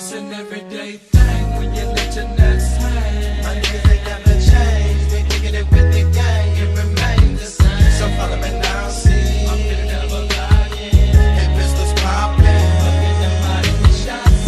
It's an everyday thing when you let your nuts hang. My niggas they never change. They kicking it with the gang. It remains the same. So follow me now, see. I'm feeling never lying. Hey, pistols popping.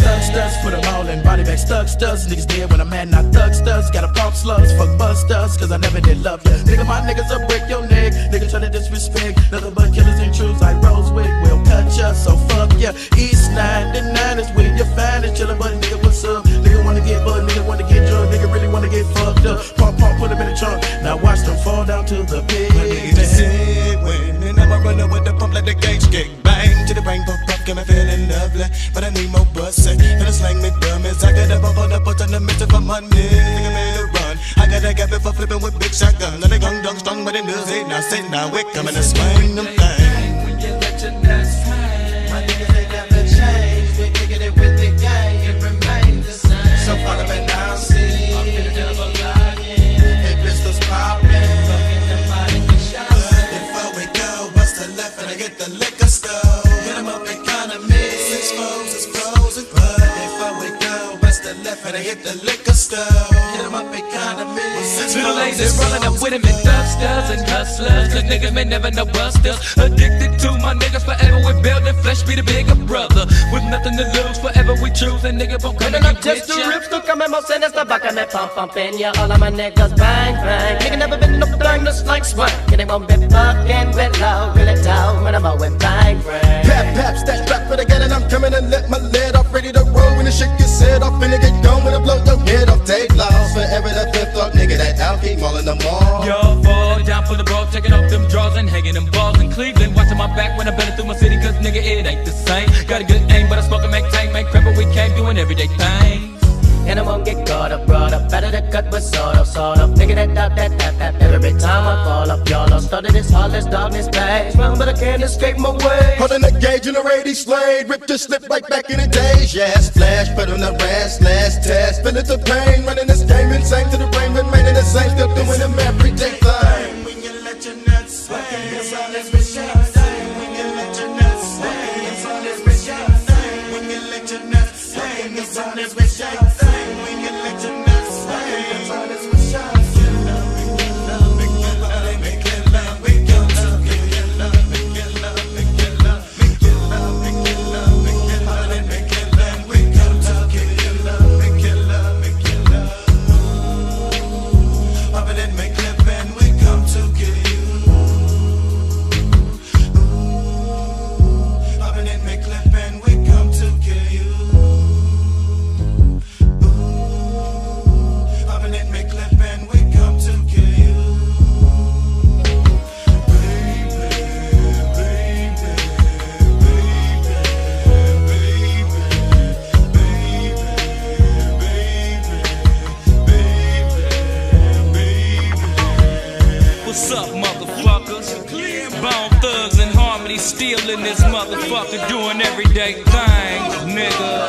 Thug studs, put them all in body bag. Stuck studs, niggas dead when I'm mad. Not thug studs, gotta pump slugs. Fuck busters, cause I never did love ya. Nigga, my niggas will break your neck. Nigga try to disrespect. Nothing but killers and truths like Rosewick. We'll cut ya, so fuck ya. East 99 is where you find it. Chillin', but nigga, what's up? Nigga wanna get butt, nigga wanna get drunk. Nigga really wanna get fucked up. Pump, put him in the trunk. Now watch them fall down to the pit. My niggas say when and I'ma run up with the pump like the gauge kick. Bang to the brain, pump up, get me feeling lovely. But I need more bustin'. Finna slang me dummies. I gotta bump on the button, the mister for money. Nigga made a run. I gotta get it for flipping with big shotgun. Now they gung dung strong, but it does it. Now say now we coming to swing them things. When you let your nuts hang. My niggas they never change. We kicking it with the gang. It remains the same. So follow me now, see. I'm feeling never lying. Hey, pistols popping. Before we go, bust the left and I get the liquor store. Hit 'em up economy. 6 foes is frozen. But before we go, bust the left and I hit the liquor store. Hit 'em up economy. Little ladies rolling up with him in thugsters and hustlers. Cause niggas may never know busters. Addicted to my niggas forever. We building flesh, be the bigger brother. With nothing to lose, forever we choose. And nigga won't come and Up get just the ya. rips to come and most send us the back and me pump in ya. All of my niggas bang bang. Nigga never been no bang just like swag. And they won't be fucking with loud, really down when I'm out with bang bang. Pap, stash back for the gun and I'm coming and let my lead off. Ready to roll when the shit gets set off. Finna get gone when I blow your head off. Take loss forever that fifth up nigga that out keep mauling them all. Yo, fall down for the ball, taking off them draws and hanging them balls in Cleveland. Watching my back when I better through my city, cause nigga, it ain't the same. Got a good aim, but I smoke and make tank, make crap, but we came doing everyday things. And I won't get caught up, brought up. Better to cut with sort of. Nigga that. Every time I fall up, y'all I started this heartless darkness page. Run, but I can't escape my way. Holding the gauge in the radio slade. Rip just slip like back in the days. Yeah, splash, put on the ras, slash, test. Feel it the pain, running this game insane to the brain, remaining the same. Still doing them everyday thing. When you let your nuts hang. It's all this bitch thing. When you let your nuts hang. It's all this bitch thing. When you let your nuts hang. It's all this bitch thing. When you let your nuts hang. It's all this bitch thing. What's up, motherfuckers? Bone thugs and harmony, stealing this motherfucker, doing everyday things, nigga.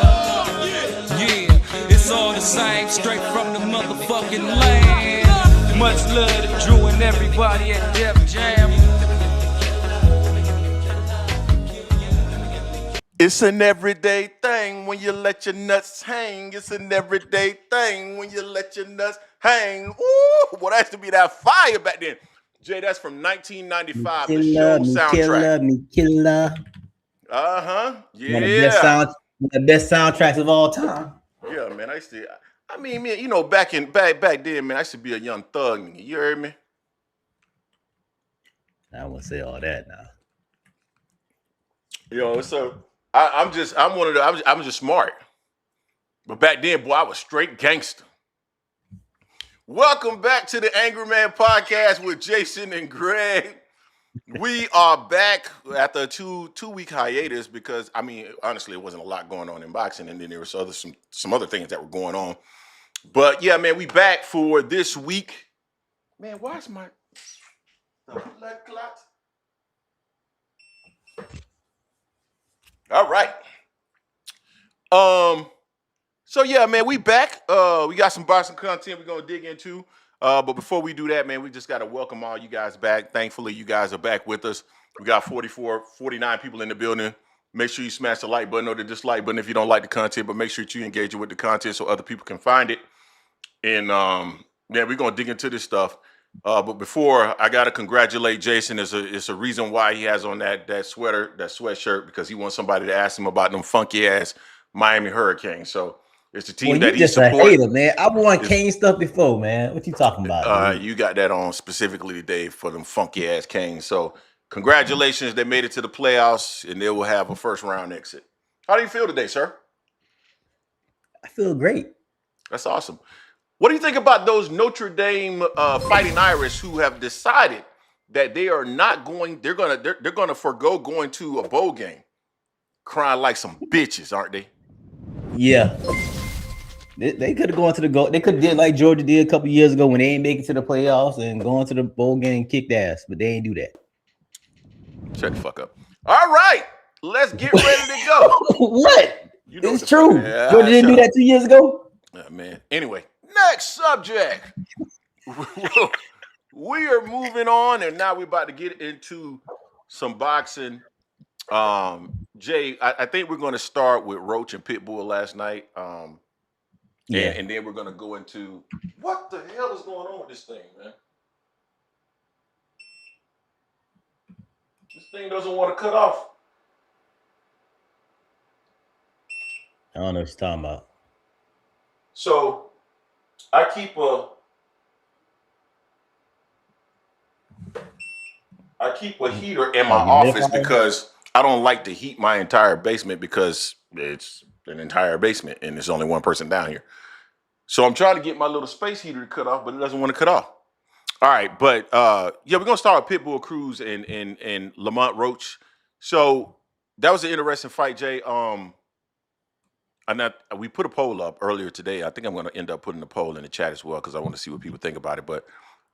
Yeah, it's all the same, straight from the motherfucking land. Much love to Drew and everybody at Def Jam. It's an everyday thing when you let your nuts hang. It's an everyday thing when you let your nuts hang. Ooh, well, that used to be that fire back then. Jay, that's from 1995, the show soundtrack. Me killer. Uh-huh. Yeah. One of the best soundtracks of all time. Yeah, man. I mean, man, you know, back then, man, I used to be a young thug nigga. You heard me? I won't say all that now. Yo, so I'm just smart. But back then, boy, I was straight gangster. Welcome back to the Angry Man Podcast with Jason and Greg. We are back after a two-week hiatus because, I mean, honestly, it wasn't a lot going on in boxing, and then there was some other things that were going on. But yeah, man, we back for this week. Man, why is my blood clot? All right. So yeah, man, we back. We got some boxing content we're gonna dig into. But before we do that, man, we just gotta welcome all you guys back. Thankfully, you guys are back with us. We got 49 people in the building. make sure you smash the like button or the dislike button if you don't like the content, but make sure that you engage with the content so other people can find it. And yeah, we're gonna dig into this stuff. But before, I gotta congratulate Jason. It's a reason why he has on that sweater, that sweatshirt, because he wants somebody to ask him about them funky ass Miami Hurricanes. So it's the team that he just supports. a hater, man. I won Kane stuff before, man. What you talking about? You got that on specifically today for them funky ass Canes. So congratulations, they made it to the playoffs and they will have a first round exit. How do you feel today, sir? I feel great. That's awesome. What do you think about those Notre Dame Fighting Irish who have decided that they are not going? They're gonna forego going to a bowl game, crying like some bitches, aren't they? Yeah, they could have gone to the goal. They could have did like Georgia did a couple years ago when they ain't make it to the playoffs and going to the bowl game, kicked ass, but they ain't do that. Shut the fuck up. All right, let's get ready to go. What? You know it's true. Georgia didn't do that 2 years ago. Man. Anyway, next subject. We are moving on, and now we're about to get into some boxing. Jay, I think we're going to start with Roach and Pitbull last night. Yeah, and then we're going to go into what the hell is going on with this thing, man? This thing doesn't want to cut off. I don't know what you're talking about. So I keep a heater in my office because I don't like to heat my entire basement because it's an entire basement and there's only one person down here. So I'm trying to get my little space heater to cut off, but it doesn't want to cut off. All right, but yeah, we're gonna start with Pitbull, Cruz, and Lamont Roach. So that was an interesting fight, Jay. We put a poll up earlier today. I think I'm going to end up putting the poll in the chat as well because I want to see what people think about it. But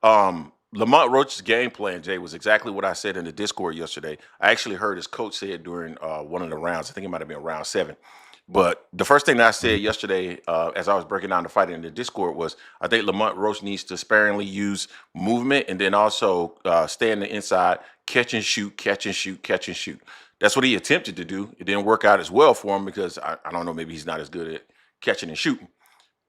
Lamont Roach's game plan, Jay, was exactly what I said in the Discord yesterday. I actually heard his coach say it during one of the rounds. I think it might have been round 7. But the first thing that I said yesterday as I was breaking down the fight in the Discord was I think Lamont Roach needs to sparingly use movement and then also stay in the inside, catch and shoot, catch and shoot, catch and shoot. That's what he attempted to do. It didn't work out as well for him because I don't know, maybe he's not as good at catching and shooting.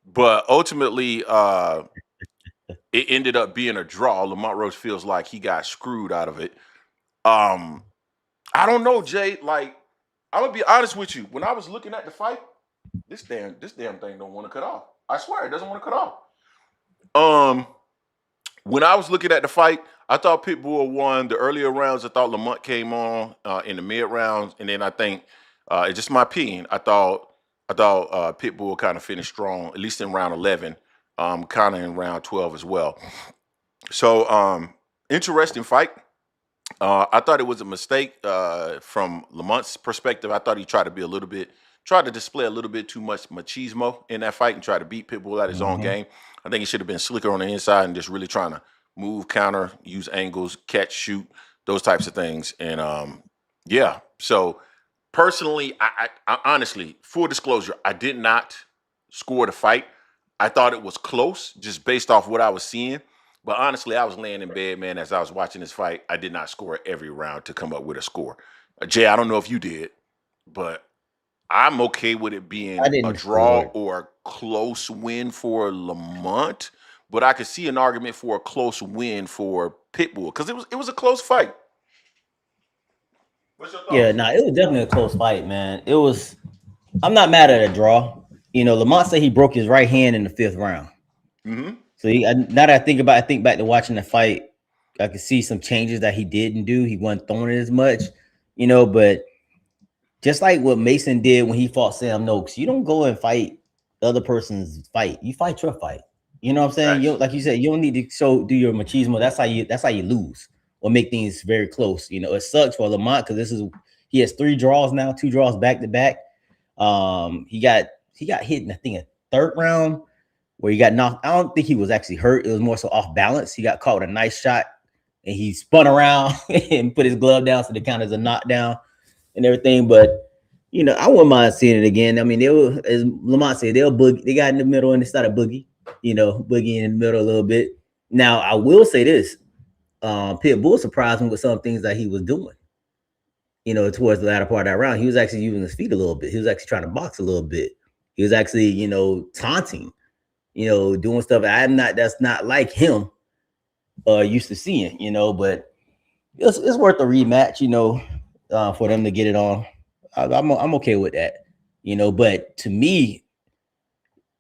But ultimately, it ended up being a draw. Lamont Roach feels like he got screwed out of it. I don't know, Jay. Like, I'm gonna be honest with you. When I was looking at the fight, this damn thing don't want to cut off. I swear it doesn't want to cut off. When I was looking at the fight, I thought Pitbull won the earlier rounds. I thought Lamont came on in the mid rounds, and then I think it's just my opinion. I thought Pitbull kind of finished strong, at least in round 11, kind of in round 12 as well. So interesting fight. I thought it was a mistake from Lamont's perspective. I thought he tried to display a little bit too much machismo in that fight and try to beat Pitbull at his own game. I think he should have been slicker on the inside and just really trying to move, counter, use angles, catch, shoot, those types of things. And yeah, so personally, I honestly, full disclosure, I did not score the fight. I thought it was close just based off what I was seeing. But honestly, I was laying in bed, man, as I was watching this fight. I did not score every round to come up with a score. Jay, I don't know if you did, but I'm okay with it being a draw or a close win for Lamont. But I could see an argument for a close win for Pitbull because it was a close fight. What's your thoughts? Yeah, it was definitely a close fight, man. It was. I'm not mad at a draw. You know, Lamont said he broke his right hand in the 5th round. Mm-hmm. So now that I think back to watching the fight, I could see some changes that he didn't do. He wasn't throwing it as much, you know, but just like what Mason did when he fought Sam Noakes, you don't go and fight the other person's fight. You fight your fight. You know what I'm saying? Nice. You, like you said, you don't need to do your machismo. That's how you lose or make things very close. You know, it sucks for Lamont because he has 3 draws now, 2 draws back to back. He got hit in I think a 3rd round where he got knocked. I don't think he was actually hurt. It was more so off balance. He got caught with a nice shot and he spun around and put his glove down so they count as a knockdown and everything. But you know, I wouldn't mind seeing it again. I mean, they were, as Lamont said, they got in the middle and they started boogie. You know, boogie in the middle a little bit. Now, I will say this. Pitbull surprised me with some things that he was doing. towards the latter part of that round, he was actually using his feet a little bit. He was actually trying to box a little bit. He was actually, taunting, doing stuff that's not like him used to seeing, but it's worth a rematch, for them to get it on. I'm okay with that, but to me,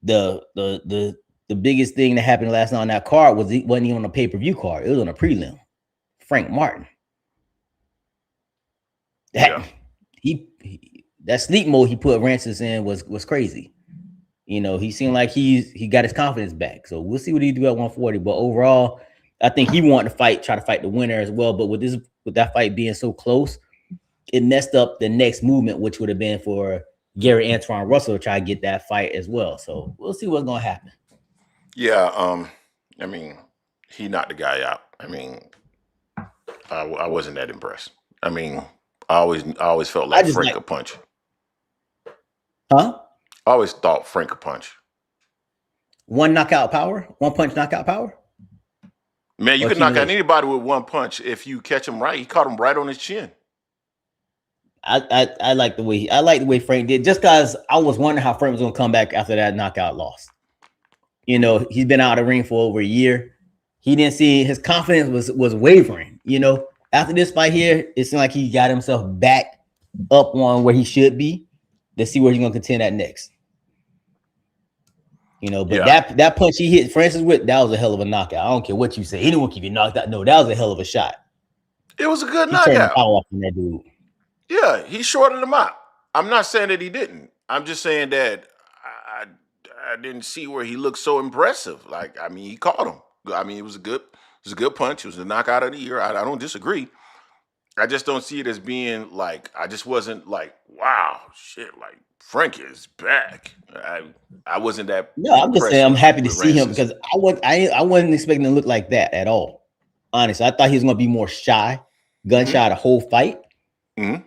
the biggest thing that happened last night on that card wasn't even on a pay-per-view card. It was on a prelim. Frank Martin. That sleep mode he put Rancis in was crazy. He seemed like he got his confidence back. So we'll see what he do at 140. But overall, I think he wanted to try to fight the winner as well. But with that fight being so close, it messed up the next movement, which would have been for Gary Antoine Russell to try to get that fight as well. So we'll see what's gonna happen. Yeah, I mean, he knocked the guy out. I mean, I wasn't that impressed. I mean, I always felt like Frank could punch. Huh? I always thought Frank could punch. One punch knockout power? Man, you could knock out anybody with one punch if you catch him right. He caught him right on his chin. I like the way Frank did, just because I was wondering how Frank was gonna come back after that knockout loss. He's been out of the ring for over a year. He didn't see his confidence was wavering. After this fight here, it seemed like he got himself back up on where he should be. Let's see where he's gonna contend at next. But that punch he hit Francis with, that was a hell of a knockout. I don't care what you say. He didn't want to keep you knocked out. No, that was a hell of a shot. It was a good He turned the knockout. power off from that dude. Yeah, he shorted him out. I'm not saying that he didn't. I'm just saying that I didn't see where he looked so impressive. Like, I mean, he caught him. I mean, it was a good punch. It was the knockout of the year. I don't disagree. I just don't see it as being like, I just wasn't like, wow, shit, like Frank is back. I wasn't that. No, I'm just saying I'm happy to see him because I wasn't expecting to look like that at all. Honestly, I thought he was gonna be more shy, gun shy the whole fight. But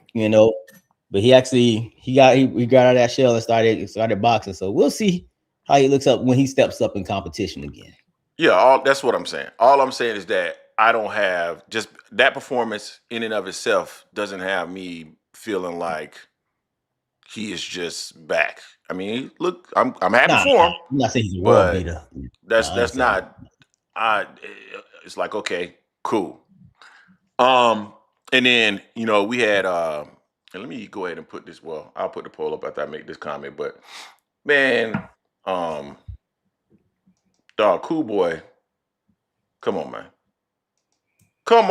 he got out of that shell and started boxing. So we'll see how he looks up when he steps up in competition again. Yeah, that's what I'm saying. All I'm saying is that I don't have just that performance in and of itself doesn't have me feeling like he is just back. I mean, look, I'm happy for him. I'm not saying he's a world beater. That's not. It's like, okay, cool. And then we had. And let me go ahead and put this. Well, I'll put the poll up after I make this comment. But man, dog, Cool Boy, come on, man. Cool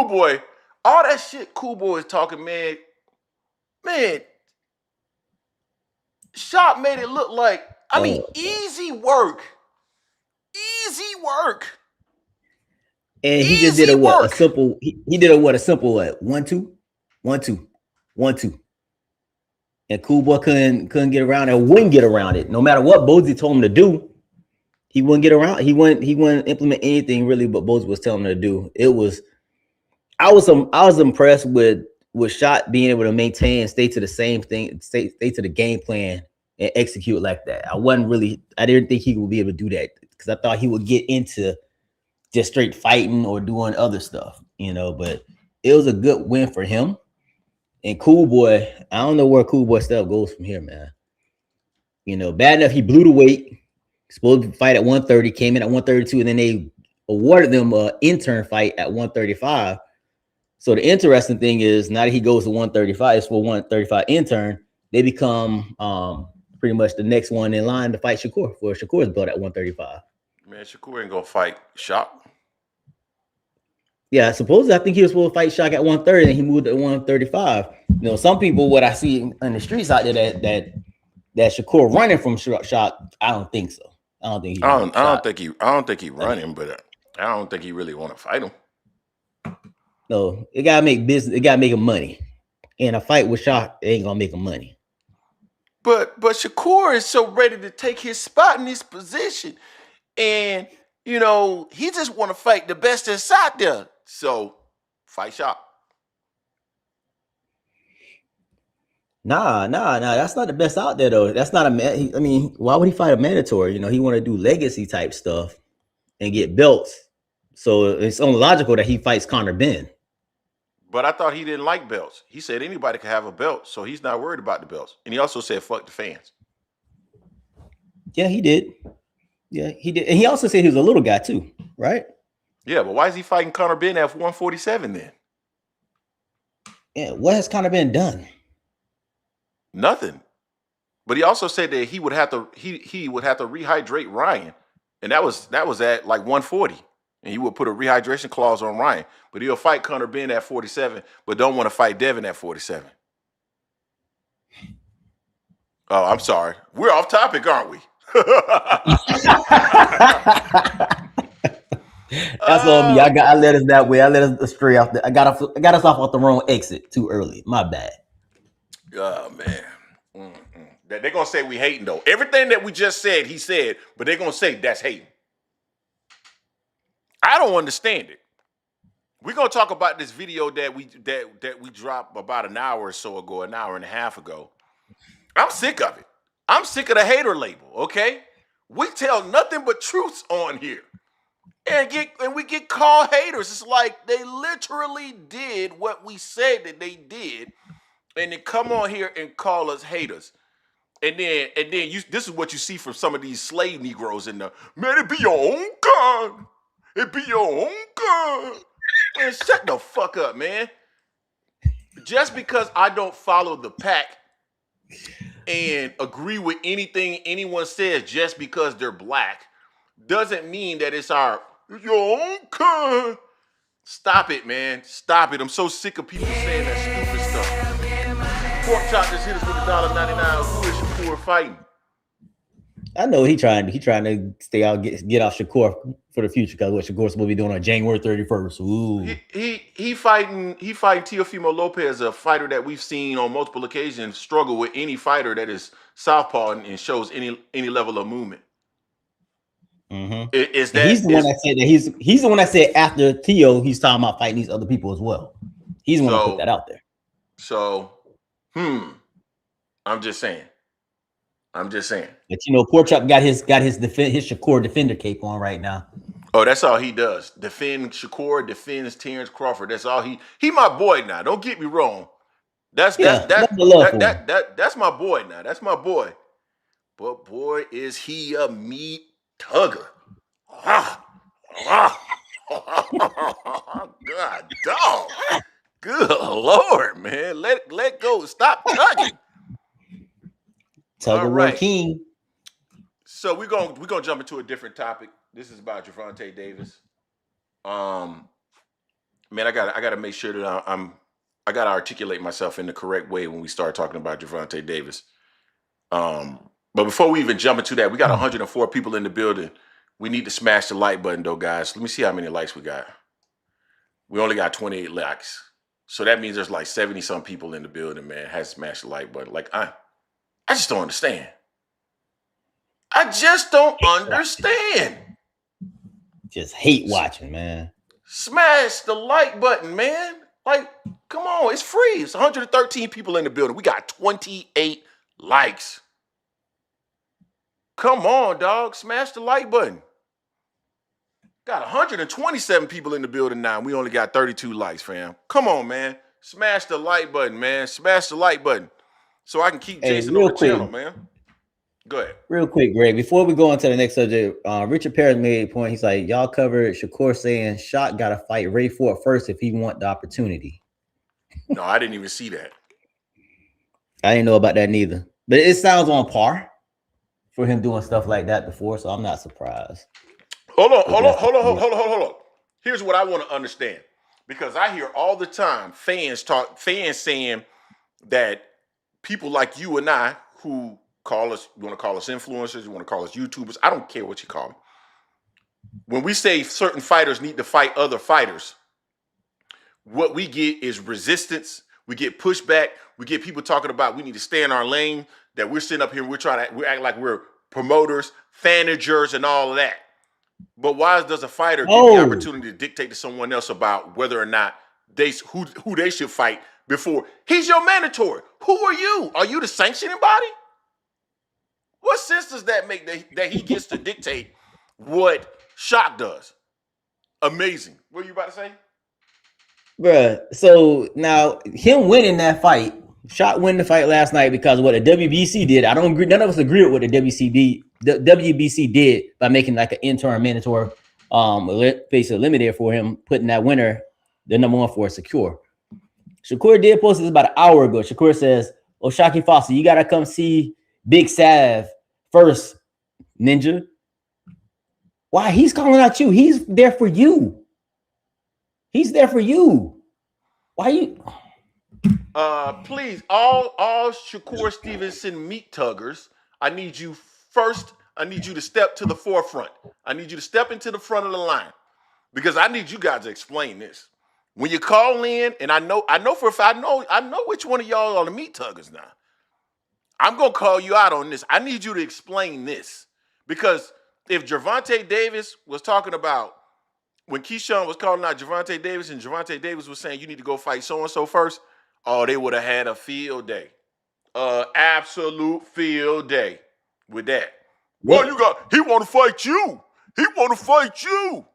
Boy, all that shit Cool Boy is talking, man. Shop made it look like, I mean, easy work. And he just did a simple 1-2, 1-2, 1-2. And Cool Boy couldn't get around it, wouldn't get around it. No matter what Bozy told him to do, he wouldn't get around. He wouldn't implement anything really but Bozy was telling him to do. I was impressed with Shot being able to maintain and stay to the same thing, stay to the game plan and execute like that. I didn't think he would be able to do that because I thought he would get into just straight fighting or doing other stuff, but it was a good win for him. And Cool Boy, I don't know where Cool Boy stuff goes from here, man. Bad enough he blew the weight, supposed to fight at 130, came in at 132, and then they awarded them an intern fight at 135. So the interesting thing is now that he goes to 135, it's for 135 intern, they become pretty much the next one in line to fight Shakur for Shakur's belt at 135. Man, Shakur ain't gonna fight Shop. Yeah, supposedly I think he was supposed to fight Shaq at 130 and he moved to 135. Some people, what I see in the streets out there that Shakur running from Shaq, I don't think so. I don't think he running, but I don't think he really want to fight him. No, it gotta make business, it gotta make him money. And a fight with Shaq ain't gonna make him money. But Shakur is so ready to take his spot in this position. And he just want to fight the best that's out there. So, fight Shop. Nah. That's not the best out there, though. That's not why would he fight a mandatory? He want to do legacy type stuff and get belts. So it's only logical that he fights Conor Ben. But I thought he didn't like belts. He said anybody can have a belt, so he's not worried about the belts. And he also said fuck the fans. Yeah, he did. Yeah, he did. And he also said he was a little guy too, right? Yeah, but why is he fighting Conor Ben at 147 then? Yeah, what has Conor Ben done? Nothing. But he also said that he would have to rehydrate Ryan, and that was at like 140, and he would put a rehydration clause on Ryan. But he'll fight Conor Ben at 47, but don't want to fight Devin at 47. Oh, I'm sorry. We're off topic, aren't we? That's on me. I led us that way. I led us astray off. I got us off the wrong exit too early. My bad. Oh man. They're gonna say we hating though. Everything that we just said, he said, but they're gonna say that's hating. I don't understand it. We're gonna talk about this video that we dropped about an hour or so ago, an hour and a half ago. I'm sick of it. I'm sick of the hater label. Okay, we tell nothing but truths on here, and we get called haters. It's like they literally did what we said that they did, and they come on here and call us haters. And then this is what you see from some of these slave Negroes in the, man, it be your own gun. It be your own gun. Man, shut the fuck up, man. Just because I don't follow the pack and agree with anything anyone says just because they're black doesn't mean that it's your own gun. Stop it, man. Stop it. I'm so sick of people saying that stupid stuff. Pork Chop just hit us with $1.99. Who is Shakur fighting? I know he trying to stay out, get off Shakur for the future, because what Shakur's supposed to be doing on January 31st. Ooh. He fighting Teofimo Lopez, a fighter that we've seen on multiple occasions struggle with any fighter that is southpaw and shows any level of movement. Mm-hmm. Is that he's the one that said that he's the one that said after Teo he's talking about fighting these other people as well. He's the one that put that out there. So, I'm just saying. But you know, Pork Chop got his Shakur defender cape on right now. Oh, that's all he does. Defend Shakur, defends Terence Crawford. That's all he my boy now. Don't get me wrong. That's my boy now. That's my boy. But boy, is he a meat tugger. God dog. Good Lord, man. Let go. Stop tugging. Tugger right. King. So we're gonna jump into a different topic. This is about Gervonta Davis. Man, I gotta make sure that I gotta articulate myself in the correct way when we start talking about Gervonta Davis. But before we even jump into that, we got 104 people in the building. We need to smash the like button though, guys. Let me see how many likes we got. We only got 28 likes. So that means there's like 70 some people in the building, man, has smashed the like button. Like I just don't understand. I just don't understand. Just hate watching, man. Smash the like button, man. Like, come on, it's free. It's 113 people in the building. We got 28 likes. Come on, dog. Smash the like button. Got 127 people in the building now. We only got 32 likes, fam. Come on, man. Smash the like button, man. Smash the like button. So I can keep Jason on the channel, man. Go ahead. Real quick, Greg, before we go on to the next subject, Richard Perez made a point. He's like, y'all covered Shakur saying Shot got to fight Ray Ford first if he want the opportunity. No, I didn't even see that. I didn't know about that neither. But it sounds on par for him doing stuff like that before, so I'm not surprised. Hold on. Here's what I want to understand. Because I hear all the time fans saying that people like you and I who call us, you want to call us influencers, you want to call us YouTubers, I don't care what you call me. When we say certain fighters need to fight other fighters, what we get is resistance. We get pushback. We get people talking about we need to stay in our lane, that we're sitting up here and we're acting like we're promoters, fanagers, and all of that. But why does a fighter get the opportunity to dictate to someone else about whether or not who they should fight before? He's your mandatory. Who are you? Are you the sanctioning body? What sense does that make that he gets to dictate what Shock does? Amazing. What are you about to say? Bruh. So now him winning that fight, Shot winning the fight last night because of what the WBC did. I don't agree. None of us agree with what the WBC did by making like an interim mandatory face eliminator for him, putting that winner, the number one for secure. Shakur did post this about an hour ago. Shakur says, "Oh, Shaki Foster, you gotta come see Big Sav first, Ninja." Why? He's calling out you. He's there for you. He's there for you. Why you? Please, all Shakur Stevenson meat tuggers, I need you first. I need you to step to the forefront. I need you to step into the front of the line because I need you guys to explain this. When you call in, and I know for a fact, I know which one of y'all are the meat tuggers now. I'm gonna call you out on this. I need you to explain this because if Gervonta Davis was talking about when Keyshawn was calling out Gervonta Davis and Gervonta Davis was saying you need to go fight so-and-so first, oh, they would have had a field day. Absolute field day with that. Well, he want to fight you. He want to fight you.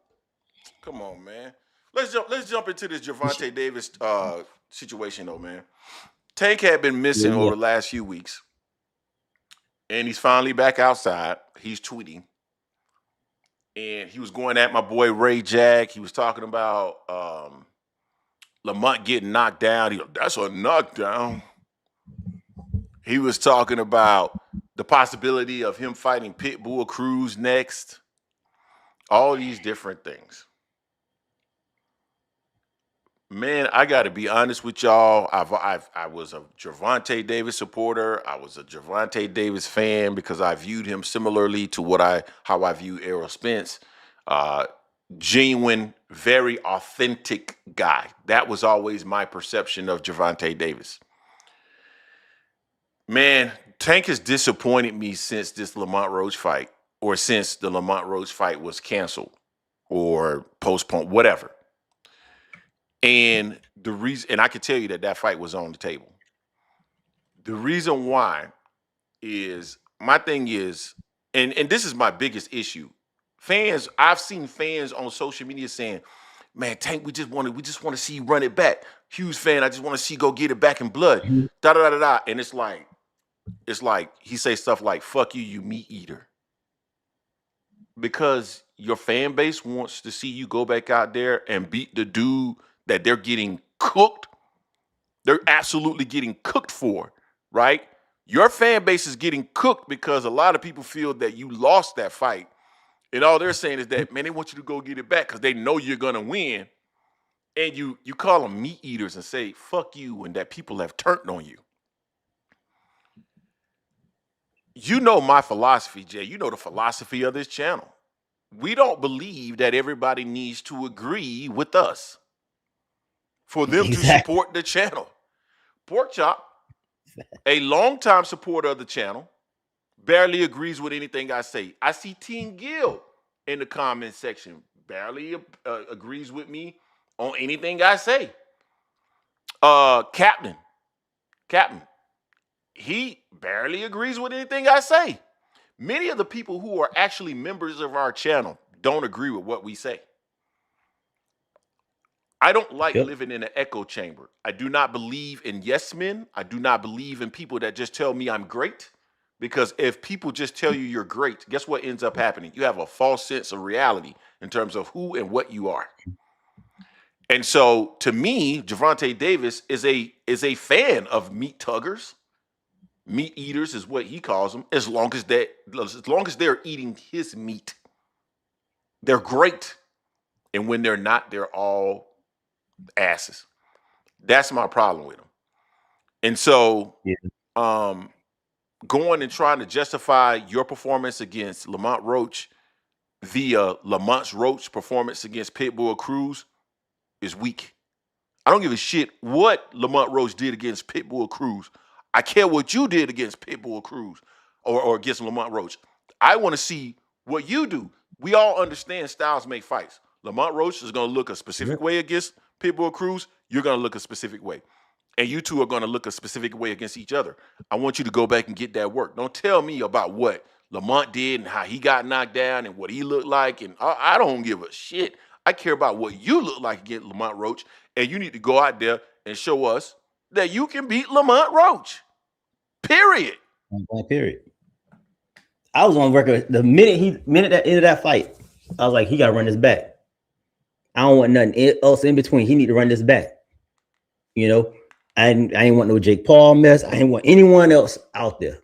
Come on, man. Let's jump into this Gervonta Davis situation though, man. Tank had been missing over the last few weeks. And he's finally back outside. He's tweeting. And he was going at my boy Ray Jack. He was talking about Lamont getting knocked down. That's a knockdown. He was talking about the possibility of him fighting Pitbull Cruz next. All these different things. Man, I got to be honest with y'all. I was a Gervonta Davis supporter. I was a Gervonta Davis fan because I viewed him similarly to how I view Errol Spence. Genuine, very authentic guy. That was always my perception of Gervonta Davis. Man, Tank has disappointed me since this Lamont Roach fight, or since the Lamont Roach fight was canceled or postponed, whatever. And the reason, and I can tell you that fight was on the table. The reason why is, my thing is, and this is my biggest issue. Fans, I've seen fans on social media saying, "Man, Tank, we just want to see you run it back. Huge fan, I just want to see you go get it back in blood." Da da da da da. And it's like he say stuff like, "Fuck you, you meat eater," because your fan base wants to see you go back out there and beat the dude that they're getting cooked. They're absolutely getting cooked for, right? Your fan base is getting cooked because a lot of people feel that you lost that fight. And all they're saying is that, man, they want you to go get it back because they know you're going to win. And you call them meat eaters and say, "Fuck you," and that people have turned on you. You know my philosophy, Jay. You know the philosophy of this channel. We don't believe that everybody needs to agree with us for them to support the channel. Pork Chop, a longtime supporter of the channel, barely agrees with anything I say. I see Team Gill in the comment section, barely agrees with me on anything I say. Captain, he barely agrees with anything I say. Many of the people who are actually members of our channel don't agree with what we say. I don't like living in an echo chamber. I do not believe in yes men. I do not believe in people that just tell me I'm great. Because if people just tell you you're great, guess what ends up happening? You have a false sense of reality in terms of who and what you are. And so, to me, Gervonta Davis is a fan of meat tuggers. Meat eaters is what he calls them. As long as they're eating his meat, they're great. And when they're not, they're all asses. That's my problem with them. And so, going and trying to justify your performance against Lamont Roach via Lamont Roach's performance against Pitbull Cruz is weak. I don't give a shit what Lamont Roach did against Pitbull Cruz. I care what you did against Pitbull Cruz or against Lamont Roach. I want to see what you do. We all understand styles make fights. Lamont Roach is going to look a specific way against Pitbull Cruz. You're going to look a specific way. And you two are going to look a specific way against each other. I want you to go back and get that work. Don't tell me about what Lamont did and how he got knocked down and what he looked like. And I don't give a shit. I care about what you look like against Lamont Roach, and you need to go out there and show us that you can beat Lamont Roach. Period. Period. I was on record the minute that ended that fight. I was like, he got to run this back. I don't want nothing else in between. He need to run this back. You know, I ain't want no Jake Paul mess. I ain't want anyone else out there.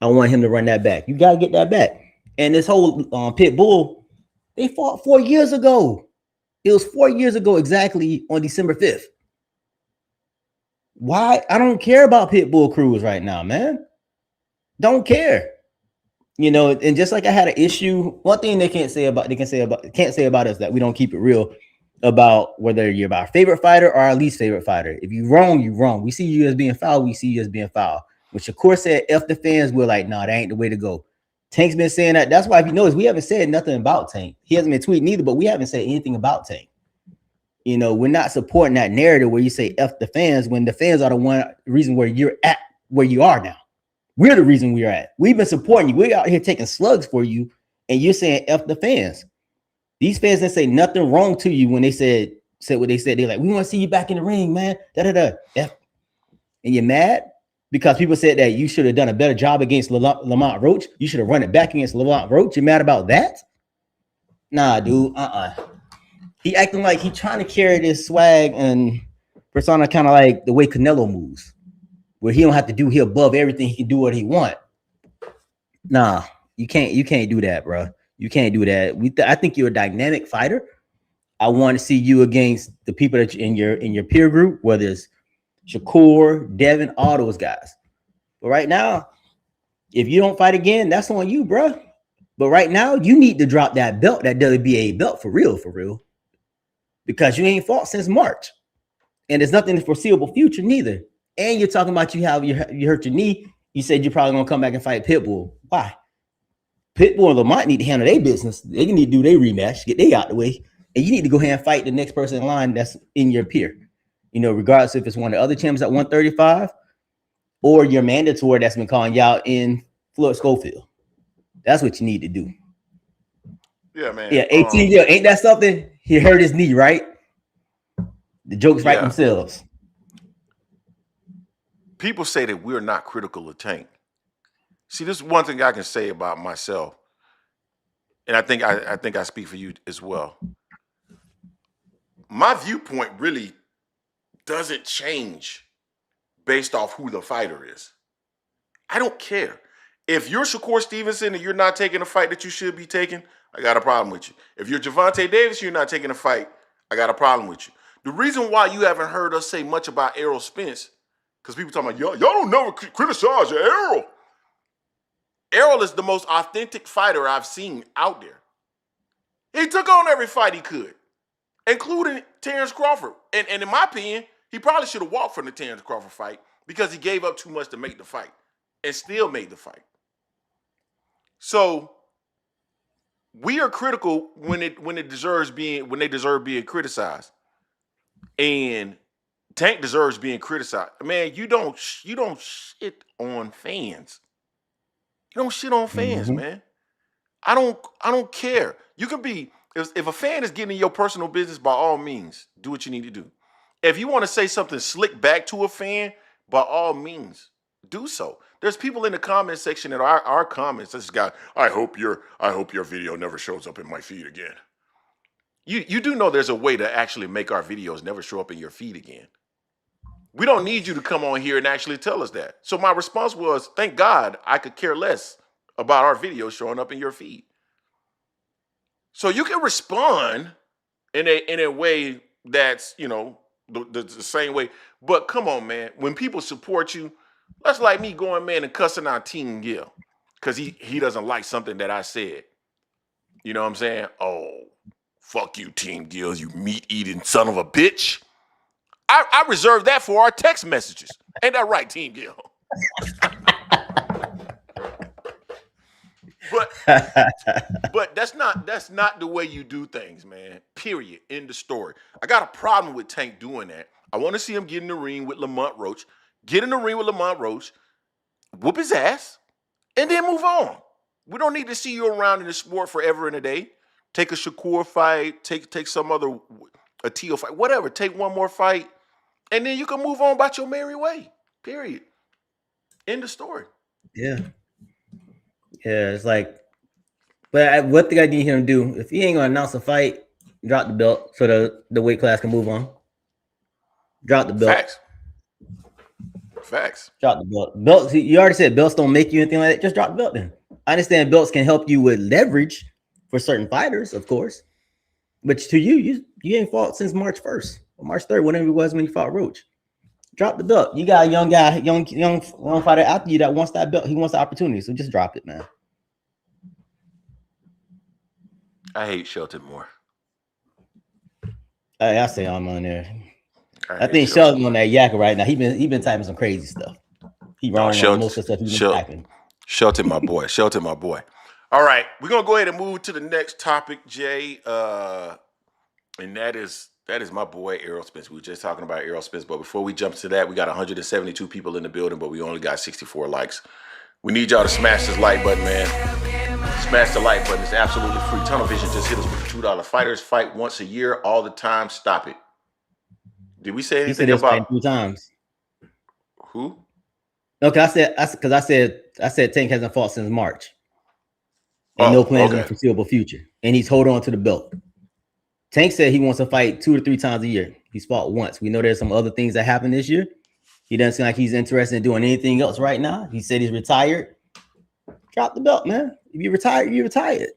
I want him to run that back. You got to get that back. And this whole Pitbull, they fought 4 years ago. It was 4 years ago exactly on December 5th. Why? I don't care about Pitbull Cruz right now, man. Don't care. You know, and just like I had an issue, one thing they can't say about us that we don't keep it real about whether you're our favorite fighter or our least favorite fighter. If you're wrong, you're wrong. We see you as being foul, we see you as being foul. When Shakur said F the fans, we're like, nah, that ain't the way to go. Tank's been saying that. That's why if you notice, we haven't said nothing about Tank. He hasn't been tweeting either, but we haven't said anything about Tank. You know, we're not supporting that narrative where you say F the fans when the fans are the reason where you're at where you are now. We're the reason we're at. We've been supporting you. We're out here taking slugs for you, and you're saying F the fans. These fans didn't say nothing wrong to you when they said what they said. They're like, we want to see you back in the ring, man. F. And you're mad because people said that you should have done a better job against Lamont Roach. You should have run it back against Lamont Roach. You're mad about that? Nah, dude. He acting like he trying to carry this swag and persona kind of like the way Canelo moves, where he don't have to do, he above everything, he can do what he want. Nah, you can't do that, bro. You can't do that. I think you're a dynamic fighter. I want to see you against the people that in your peer group, whether it's Shakur, Devin, all those guys. But right now, if you don't fight again, that's on you, bro. But right now, you need to drop that belt, that WBA belt, for real. Because you ain't fought since March. And there's nothing in the foreseeable future, neither. And you're talking about you hurt your knee. You said you're probably gonna come back and fight Pitbull. Why? Pitbull and Lamont need to handle their business. They need to do their rematch, get they out the way, and you need to go ahead and fight the next person in line that's in your peer. You know, regardless if it's one of the other champions at 135 or your mandatory that's been calling you out in Floyd Schofield. That's what you need to do. Yeah, man. Yeah, 18. Yeah, ain't that something? He hurt his knee, right? The jokes write themselves. People say that we're not critical of Tank. See, this is one thing I can say about myself, and I think I speak for you as well. My viewpoint really doesn't change based off who the fighter is. I don't care. If you're Shakur Stevenson and you're not taking a fight that you should be taking, I got a problem with you. If you're Gervonta Davis, you're not taking a fight, I got a problem with you. The reason why you haven't heard us say much about Errol Spence, because people talking about, y'all don't never criticize Errol. Errol is the most authentic fighter I've seen out there. He took on every fight he could, including Terence Crawford. And in my opinion, he probably should have walked from the Terence Crawford fight because he gave up too much to make the fight and still made the fight. So we are critical when they deserve being criticized. And Tank deserves being criticized. Man, you don't shit on fans. You don't shit on fans, man. I don't care. You can be, if a fan is getting in your personal business, by all means, do what you need to do. If you want to say something slick back to a fan, by all means, do so. There's people in the comment section that our comments. This guy, I hope your video never shows up in my feed again. You do know there's a way to actually make our videos never show up in your feed again. We don't need you to come on here and actually tell us that. So my response was, thank God I could care less about our videos showing up in your feed. So you can respond in a way that's, you know, the same way. But come on, man. When people support you, that's like me going, man, and cussing out Team Gill because he doesn't like something that I said. You know what I'm saying? Oh, fuck you, Team Gill, you meat-eating son of a bitch. I reserve that for our text messages. Ain't that right, Team Gill? But that's not the way you do things, man. Period. End of story. I got a problem with Tank doing that. I want to see him get in the ring with Lamont Roach. Get in the ring with Lamont Roach, whoop his ass, and then move on. We don't need to see you around in the sport forever and a day. Take a Shakur fight. Take some other a Teo fight. Whatever. Take one more fight, and then you can move on about your merry way. Period. End of story. Yeah. Yeah, it's like, but what thing I need him to do, if he ain't gonna announce a fight, drop the belt so the weight class can move on. Drop the belt. Facts. Drop the belt. Belts, you already said belts don't make you anything like that. Just drop the belt then. I understand belts can help you with leverage for certain fighters, of course. But to you ain't fought since March 1st or March 3rd, whatever it was when you fought Roach. Drop the belt. You got a young guy, young fighter after you that wants that belt. He wants the opportunity. So just drop it, man. I hate Shelton more. I say I'm on there. I think Shelton on that yakka right now. He been typing some crazy stuff. He wrong on most of the stuff he's been typing. Shelton, my boy. Shelton, my boy. All right, we're gonna go ahead and move to the next topic, Jay. And that is my boy Errol Spence. We were just talking about Errol Spence, but before we jump to that, we got 172 people in the building, but we only got 64 likes. We need y'all to smash this like button, man. Smash the like button. It's absolutely free. Tunnel Vision just hit us with the $2. Fighters fight once a year, all the time. Stop it. Did we say anything about 2 times? Who? Okay, I said Tank hasn't fought since March. And no plans in the foreseeable future. And he's holding on to the belt. Tank said he wants to fight 2 to 3 times a year. He's fought once. We know there's some other things that happened this year. He doesn't seem like he's interested in doing anything else right now. He said he's retired. Drop the belt, man. If you retired, you're retired.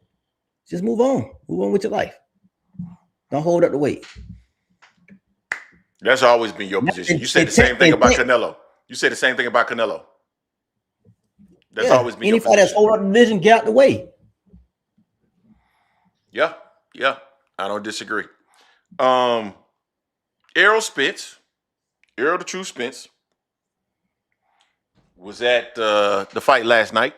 Just move on. Move on with your life. Don't hold up the weight. That's always been your position. You said the same thing about Canelo. You said the same thing about Canelo. That's always been your position. Anybody that's holding up the division, get out the way. Yeah. I don't disagree. Errol Spence, Errol the True Spence, was at the fight last night.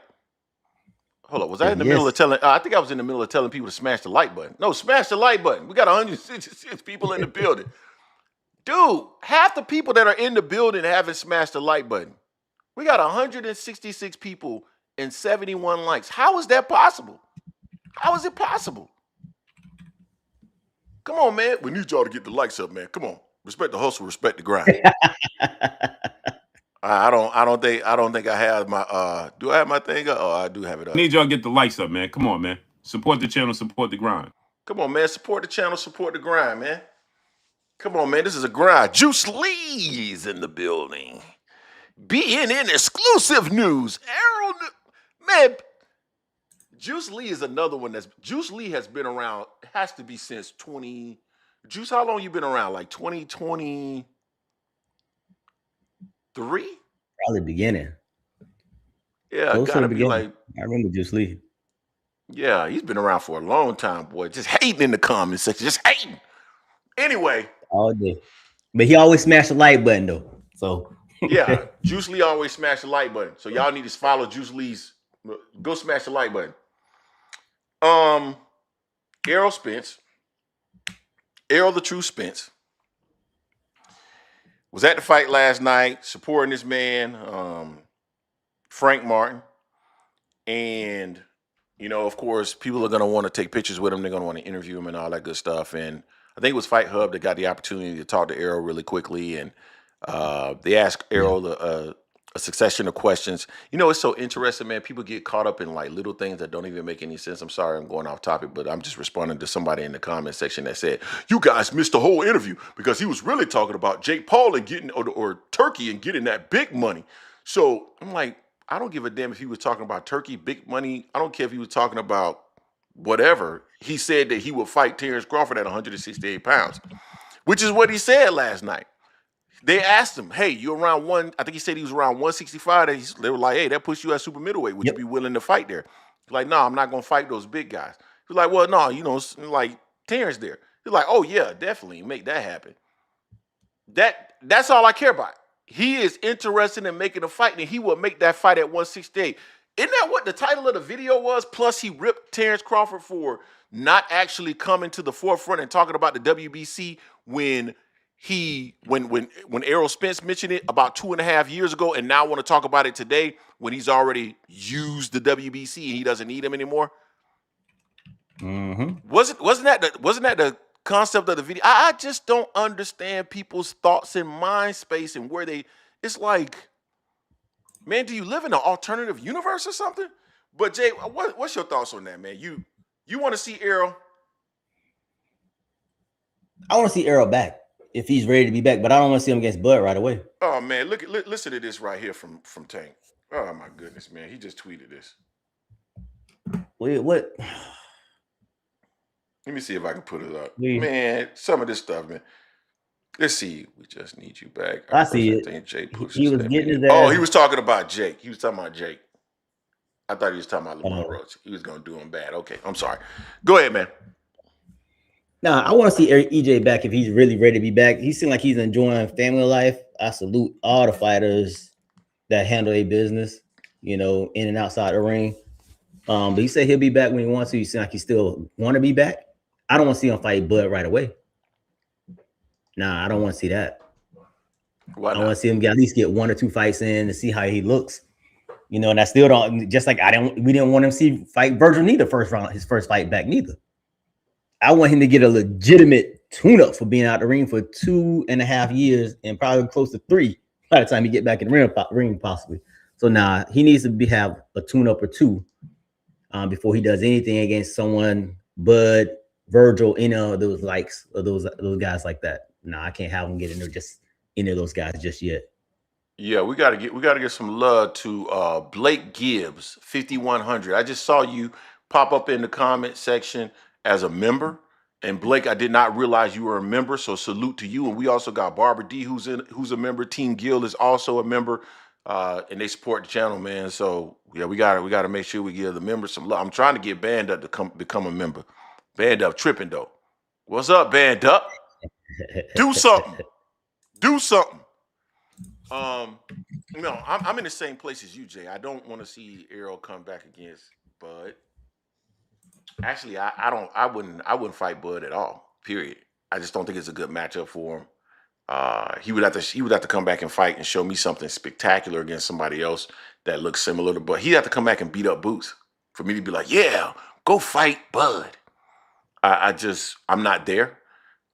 Hold up, was I in the middle of telling? I think I was in the middle of telling people to smash the like button. No, smash the like button. We got 166 people in the building. Dude, half the people that are in the building haven't smashed the like button. We got 166 people and 71 likes. How is that possible? How is it possible? Come on, man. We need y'all to get the likes up, man. Come on. Respect the hustle, respect the grind. I don't think I have my do I have my thing up? Oh, I do have it up. Need y'all to get the likes up, man. Come on, man. Support the channel, support the grind. Come on, man. Support the channel, support the grind, man. Come on, man. This is a grind. Juice Lee's in the building. BNN exclusive news. Errol, man. Juice Lee is another one Juice Lee has been around, has to be since 20. Juice, how long you been around? Like 2023? Probably beginning. Yeah, gotta be like. I remember Juice Lee. Yeah, he's been around for a long time, boy. Just hating in the comments section, just hating. Anyway. All day. But he always smashed the like button, though. So. Yeah, Juice Lee always smashed the like button. So y'all need to follow Juice Lee's. Go smash the like button. Errol Spence, Errol the True Spence, was at the fight last night, supporting this man, Frank Martin. And, you know, of course, people are going to want to take pictures with him. They're going to want to interview him and all that good stuff. And I think it was Fight Hub that got the opportunity to talk to Errol really quickly. And they asked Errol a succession of questions. You know, it's so interesting, man. People get caught up in like little things that don't even make any sense. I'm sorry I'm going off topic, but I'm just responding to somebody in the comment section that said, you guys missed the whole interview because he was really talking about Jake Paul and getting, or Turkey and getting that big money. So I'm like, I don't give a damn if he was talking about Turkey, big money. I don't care if he was talking about whatever. He said that he would fight Terence Crawford at 168 pounds, which is what he said last night. They asked him, hey, you're around I think he said he was around 165. They were like, hey, that puts you at super middleweight. Would you be willing to fight there? He's like, no, I'm not going to fight those big guys. He's like, well, no, you know, like Terence there. He's like, oh, yeah, definitely make that happen. That's all I care about. He is interested in making a fight, and he will make that fight at 168. Isn't that what the title of the video was? Plus, he ripped Terence Crawford for not actually coming to the forefront and talking about the WBC when Errol Spence mentioned it about 2.5 years ago, and now want to talk about it today when he's already used the WBC and he doesn't need him anymore. Wasn't that the concept of the video? I just don't understand people's thoughts and mind space and where they. It's like, man, do you live in an alternative universe or something? But Jay, what's your thoughts on that, man? You want to see Errol? I want to see Errol back if he's ready to be back, but I don't want to see him against Bud right away. Oh man, listen to this right here from Tank. Oh my goodness, man, he just tweeted this. Wait, what? Let me see if I can put it up. Yeah. Man, some of this stuff, man. Let's see. We just need you back. I see it. Think Jake He was getting his Oh, ass. he was talking about Jake. He was talking about Jake. I thought he was talking about Lamont Roach. He was gonna do him bad. Okay, I'm sorry. Go ahead, man. Nah, I want to see EJ back if he's really ready to be back. He seems like he's enjoying family life. I salute all the fighters that handle their business, you know, in and outside the ring. But he said he'll be back when he wants to. He seems like he still want to be back. I don't want to see him fight Bud right away. Nah, I don't want to see that. Why I not? want to see him at least get 1 or 2 fights in and see how he looks. You know, and I still don't. Just like we didn't want him to see fight Virgil neither his first fight back neither. I want him to get a legitimate tune-up for being out the ring for 2.5 years and probably close to 3 by the time he get back in the ring possibly. So nah, he needs to have a tune-up or 2 before he does anything against someone, Bud, Virgil, any of those likes of those guys like that. Nah, I can't have him get in there just any of those guys just yet. Yeah, we gotta get some love to Blake Gibbs, 5100. I just saw you pop up in the comment section as a member. And Blake, I did not realize you were a member, so salute to you. And we also got Barbara D, who's a member. Team Gill is also a member, and they support the channel, man. So yeah, we gotta make sure we give the members some love. I'm trying to get Band Up to become a member. Band Up tripping though. What's up, Band Up? Do something. Do something. No, I'm in the same place as you, Jay. I don't want to see Errol come back against Bud. Actually, I wouldn't fight Bud at all. Period. I just don't think it's a good matchup for him. He would have to come back and fight and show me something spectacular against somebody else that looks similar to Bud. He'd have to come back and beat up Boots for me to be like, yeah, go fight Bud. I'm not there.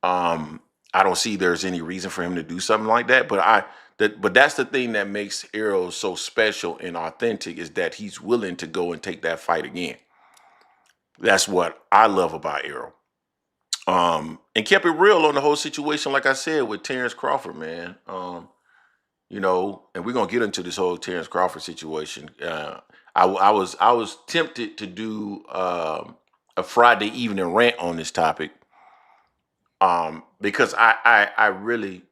I don't see there's any reason for him to do something like that. But that's the thing that makes Errol so special and authentic, is that he's willing to go and take that fight again. That's what I love about Errol. And kept it real on the whole situation, like I said, with Terence Crawford, man. You know, and we're gonna get into this whole Terence Crawford situation. I was tempted to do a Friday evening rant on this topic. Because I really,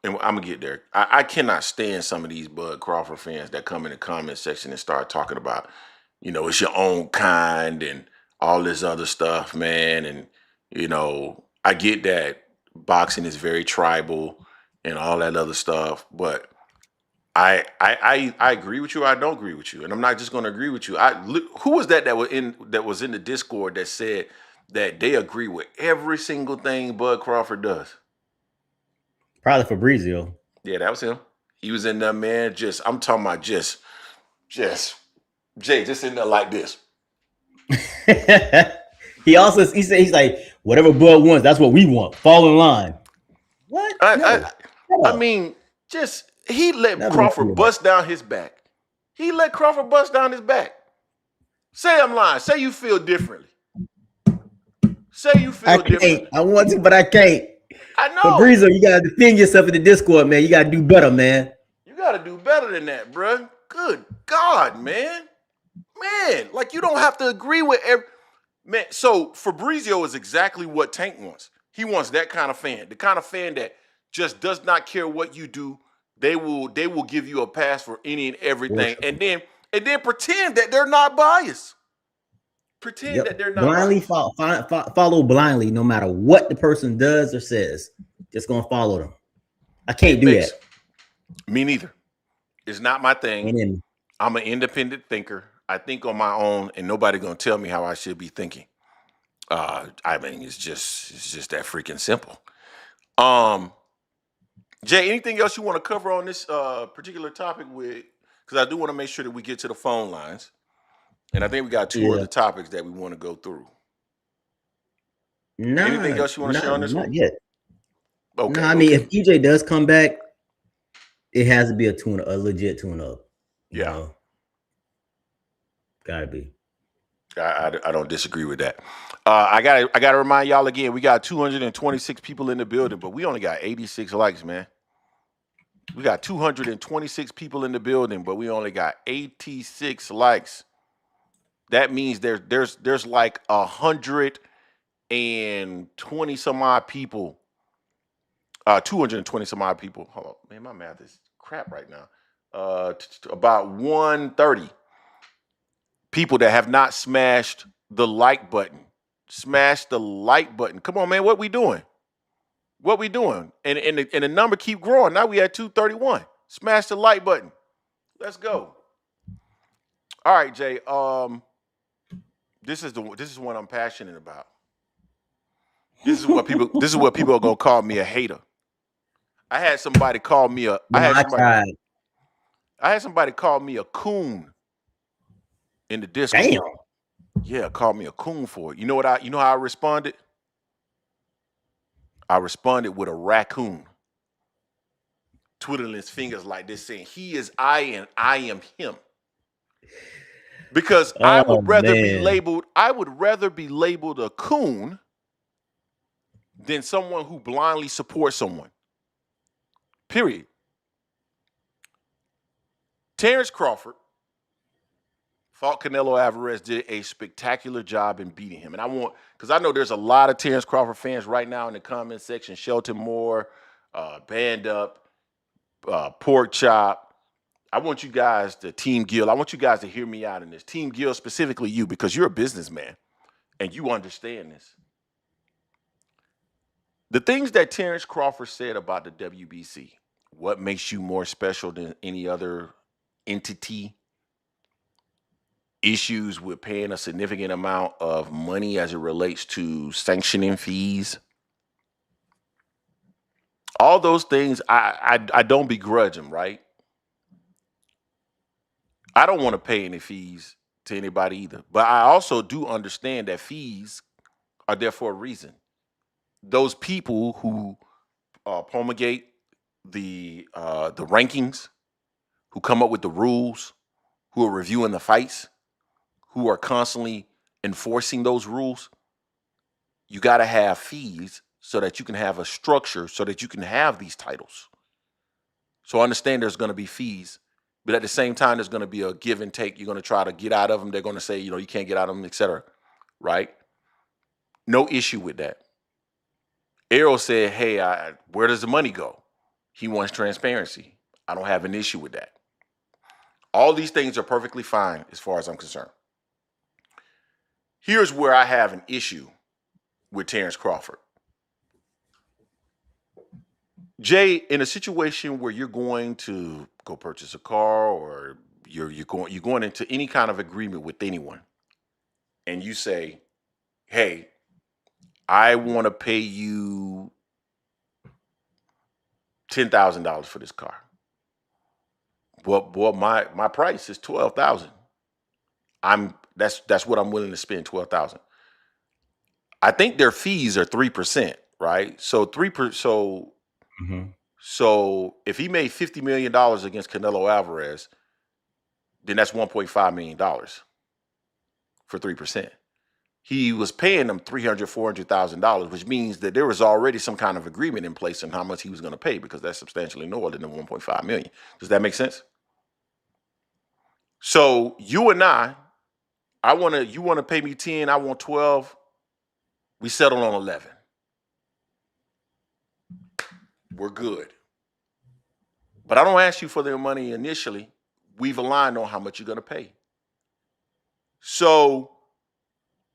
and I'm gonna get there. I cannot stand some of these Bud Crawford fans that come in the comment section and start talking about, you know, it's your own kind and all this other stuff, man. And, you know, I get that boxing is very tribal and all that other stuff, but I agree with you. I don't agree with you, and I'm not just going to agree with you. Who was that was in the Discord that said that they agree with every single thing Bud Crawford does? Probably Fabrizio. Yeah, that was him. He was in there, man. I'm talking about just Jay, just in there like this. he said he's like, whatever Bud wants, that's what we want. Fall in line. What? I mean, just he let Crawford bust down his back. He let Crawford bust down his back. Say I'm lying. Say you feel differently. Say you feel differently. I want to, but I can't. I know. Fabrizio, you gotta defend yourself in the Discord, man. You gotta do better, man. You gotta do better than that, bro. Good God, man. Man, like you don't have to agree with every man. So Fabrizio is exactly what Tank wants. He wants that kind of fan, the kind of fan that just does not care what you do. They will give you a pass for any and everything, and then pretend that they're not biased. Pretend that they're not blindly follow blindly, no matter what the person does or says. Just gonna follow them. I can't do that. Me neither. It's not my thing. I'm an independent thinker. I think on my own, and nobody gonna tell me how I should be thinking. I mean, it's just that freaking simple. Jay, anything else you want to cover on this particular topic because I do want to make sure that we get to the phone lines. And I think we got two other topics that we want to go through. Anything else you want to share on this not one? yet. Okay. No, I mean, if EJ does come back, it has to be a legit tune-up. You know? Gotta be. I don't disagree with that. I gotta remind y'all again, we got 226 people in the building, but we only got 86 likes, man. We got 226 people in the building, but we only got 86 likes. That means there's like 120 some odd people. 220 some odd people. Hold on, man, my math is crap right now. About 130 people that have not smashed the like button. Smash the like button. Come on, man. What we doing? What we doing? And the number keep growing. Now we at 231. Smash the like button. Let's go. All right, Jay. This is what I'm passionate about. This is what people are gonna call me a hater. I had somebody call me I had somebody call me a coon in the Discord. Damn. Yeah, called me a coon for it. You know how I responded? I responded with a raccoon. Twiddling his fingers like this, saying, he is I and I am him. Because I would rather be labeled a coon than someone who blindly supports someone. Period. Terence Crawford fought Canelo Alvarez, did a spectacular job in beating him. And because I know there's a lot of Terence Crawford fans right now in the comment section, Shelton Moore, Band Up, Pork Chop. I want you guys to Team Gill. I want you guys to hear me out in this. Team Gill, specifically you, because you're a businessman and you understand this. The things that Terence Crawford said about the WBC, what makes you more special than any other entity? Issues with paying a significant amount of money as it relates to sanctioning fees. All those things, I don't begrudge them, right? I don't want to pay any fees to anybody either. But I also do understand that fees are there for a reason. Those people who promulgate the rankings, who come up with the rules, who are reviewing the fights, who are constantly enforcing those rules, you got to have fees so that you can have a structure so that you can have these titles. So I understand there's going to be fees, but at the same time, there's going to be a give and take. You're going to try to get out of them. They're going to say, you can't get out of them, et cetera, right? No issue with that. Errol said, hey, where does the money go? He wants transparency. I don't have an issue with that. All these things are perfectly fine as far as I'm concerned. Here's where I have an issue with Terence Crawford. Jay, in a situation where you're going to go purchase a car or you're going into any kind of agreement with anyone, and you say, hey, I want to pay you $10,000 for this car. Well, my price is $12,000. That's what I'm willing to spend, $12,000. I think their fees are 3%, right? So 3%. So if he made $50 million against Canelo Alvarez, then that's $1.5 million for 3%. He was paying them $300,000, $400,000, which means that there was already some kind of agreement in place on how much he was going to pay, because that's substantially more than the $1.5 million. Does that make sense? So you and you want to pay me 10, I want 12. We settled on 11. We're good. But I don't ask you for their money initially. We've aligned on how much you're going to pay. So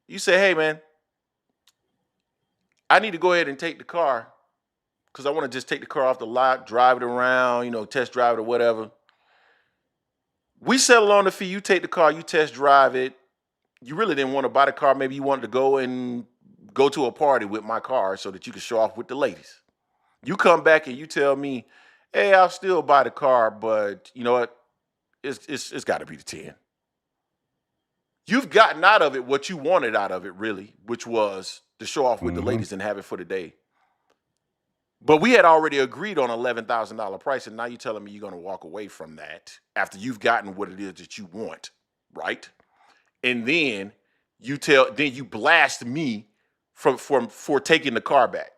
you say, hey, man, I need to go ahead and take the car because I want to just take the car off the lot, drive it around, test drive it or whatever. We settle on the fee. You take the car, you test drive it. You really didn't want to buy the car. Maybe you wanted to go to a party with my car so that you could show off with the ladies. You come back and you tell me, hey, I'll still buy the car, but you know what? It's got to be the 10. You've gotten out of it what you wanted out of it, really, which was to show off with the ladies and have it for the day. But we had already agreed on $11,000 price, and now you're telling me you're going to walk away from that after you've gotten what it is that you want, right? And then you blast me for taking the car back.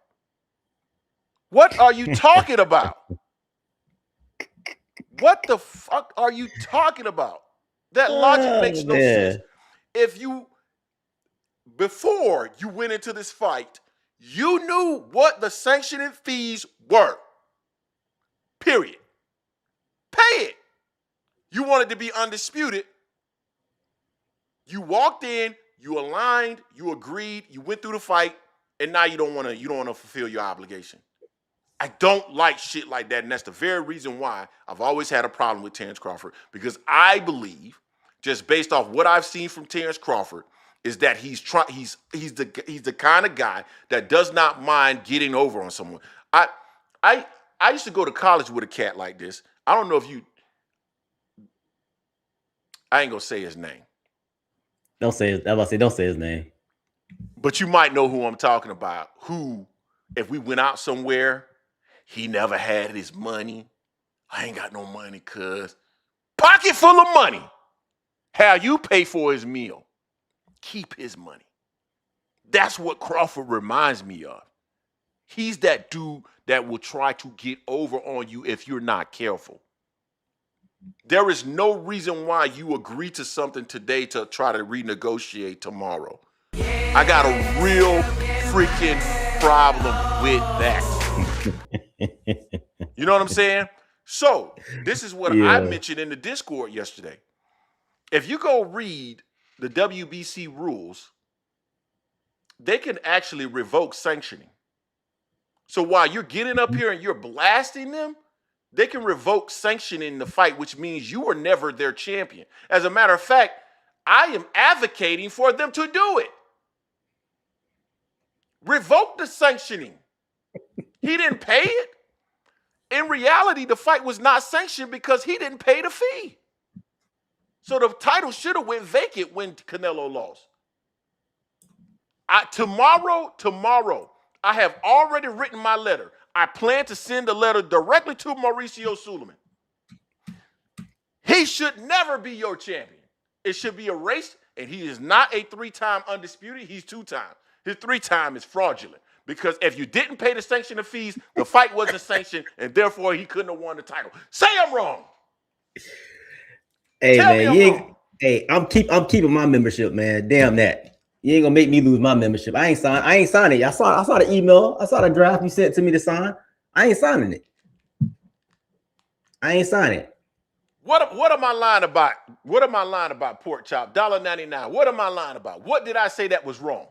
What are you talking about? What the fuck are you talking about? That logic makes no sense. Before you went into this fight, you knew what the sanctioning fees were. Period. Pay it. You wanted to be undisputed. You walked in, you aligned, you agreed, you went through the fight, and now you don't want to fulfill your obligation. I don't like shit like that, and that's the very reason why I've always had a problem with Terence Crawford, because I believe, just based off what I've seen from Terence Crawford, is that he's the kind of guy that does not mind getting over on someone. I used to go to college with a cat like this. I don't know if I ain't gonna say his name. Don't say his name. But you might know who I'm talking about. Who, if we went out somewhere, he never had his money. I ain't got no money, cuz. Pocket full of money. How you pay for his meal. Keep his money. That's what Crawford reminds me of. He's that dude that will try to get over on you if you're not careful. There is no reason why you agree to something today to try to renegotiate tomorrow. I got a real freaking problem with that. You know what I'm saying? So this is what I mentioned in the Discord yesterday. If you go read the WBC rules, they can actually revoke sanctioning. So while you're getting up here and you're blasting them, they can revoke sanctioning the fight, which means you were never their champion. As a matter of fact, I am advocating for them to do it. Revoke the sanctioning. He didn't pay it. In reality, the fight was not sanctioned because he didn't pay the fee. So the title should have went vacant when Canelo lost. Tomorrow, I have already written my letter. I plan to send a letter directly to Mauricio Suleiman. He should never be your champion. It should be erased, and he is not a 3-time undisputed. He's 2-time. His 3-time is fraudulent because if you didn't pay the sanctioning fees, the fight wasn't sanctioned, and therefore he couldn't have won the title. Say I'm wrong. Hey, man, I'm keeping my membership, man. Damn that. You ain't gonna make me lose my membership. I ain't signing it. I saw the email. I saw the draft you sent to me to sign. I ain't signing it. I ain't signing it. What am I lying about? What am I lying about? Pork chop, $1.99. What am I lying about? What did I say that was wrong?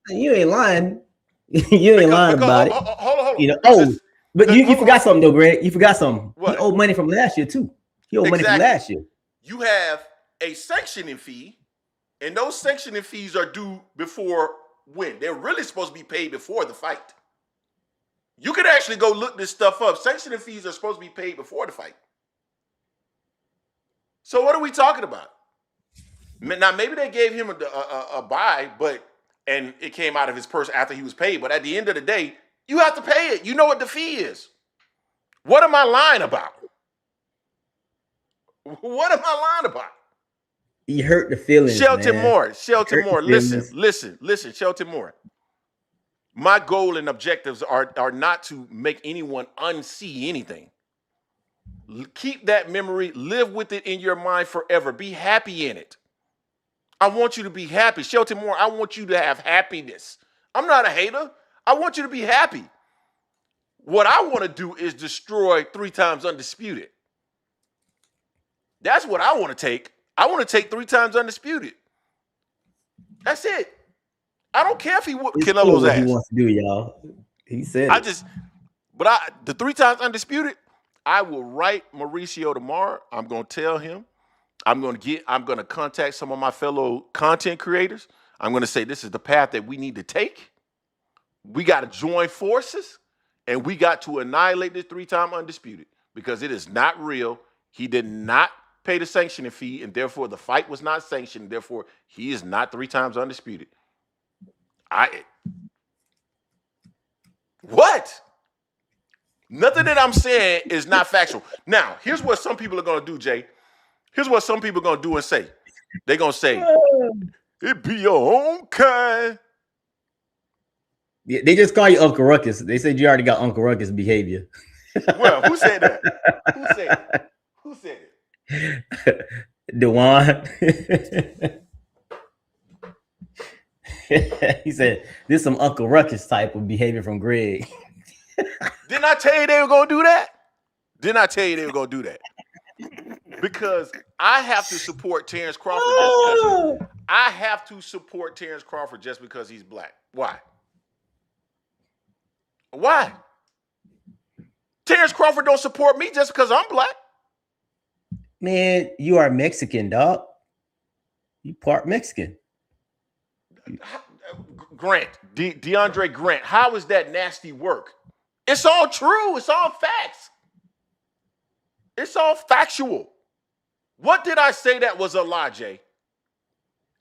You ain't lying. You ain't lying about it. Hold on. You know, but you forgot something though, Greg. You forgot something. What? He owed money from last year too. He owed money from last year. You have a sanctioning fee, and those sanctioning fees are due before when? They're really supposed to be paid before the fight. You could actually go look this stuff up. Sanctioning fees are supposed to be paid before the fight. So what are we talking about? Now, maybe they gave him a buy, and it came out of his purse after he was paid. But at the end of the day, you have to pay it. You know what the fee is. What am I lying about? What am I lying about? He hurt the feelings. Shelton Moore. Listen, Shelton Moore. My goal and objectives are not to make anyone unsee anything. Keep that memory, live with it in your mind forever. Be happy in it. I want you to be happy. Shelton Moore, I want you to have happiness. I'm not a hater. I want you to be happy. What I want to do is destroy 3 times undisputed. That's what I want to take. I want to take 3 times undisputed. That's it. I don't care if he whooped Canelo's ass. He wants to do, y'all. He said the 3 times undisputed, I will write Mauricio tomorrow. I'm going to tell him. I'm going to contact some of my fellow content creators. I'm going to say this is the path that we need to take. We got to join forces, and we got to annihilate this 3-time undisputed because it is not real. He did not pay the sanctioning fee, and therefore the fight was not sanctioned. Therefore, he is not 3 times undisputed. What? Nothing that I'm saying is not factual. Now, here's what some people are going to do, Jay. Here's what some people are going to do and say. They're going to say, it be your own kind. Yeah, they just call you Uncle Ruckus. They said you already got Uncle Ruckus behavior. Well, who said that? Who said it? Who said it? Dewan. He said, this is some Uncle Ruckus type of behavior from Greg. Didn't I tell you they were going to do that? Didn't I tell you they were going to do that? Because I have to support Terence Crawford just because I have to support Terence Crawford just because he's black. Why? Why? Terence Crawford don't support me just because I'm black. Man, you are Mexican, dog. You part Mexican. Grant, DeAndre Grant, how is that nasty work? It's all true. It's all facts. It's all factual. What did I say that was a lie, Jay?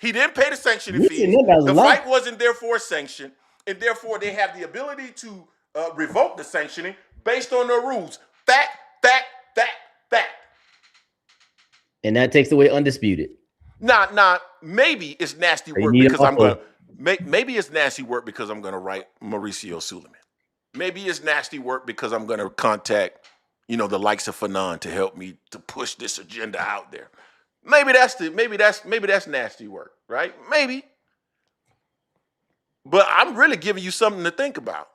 He didn't pay the sanctioning fees. The fight wasn't therefore sanctioned, and therefore they have the ability to revoke the sanctioning based on their rules. Fact. And that takes away Undisputed. Nah. Maybe it's nasty work because I'm gonna. Maybe it's nasty work because I'm gonna write Mauricio Suleiman. Maybe it's nasty work because I'm gonna contact, the likes of Fanon to help me to push this agenda out there. Maybe that's nasty work, right? Maybe. But I'm really giving you something to think about.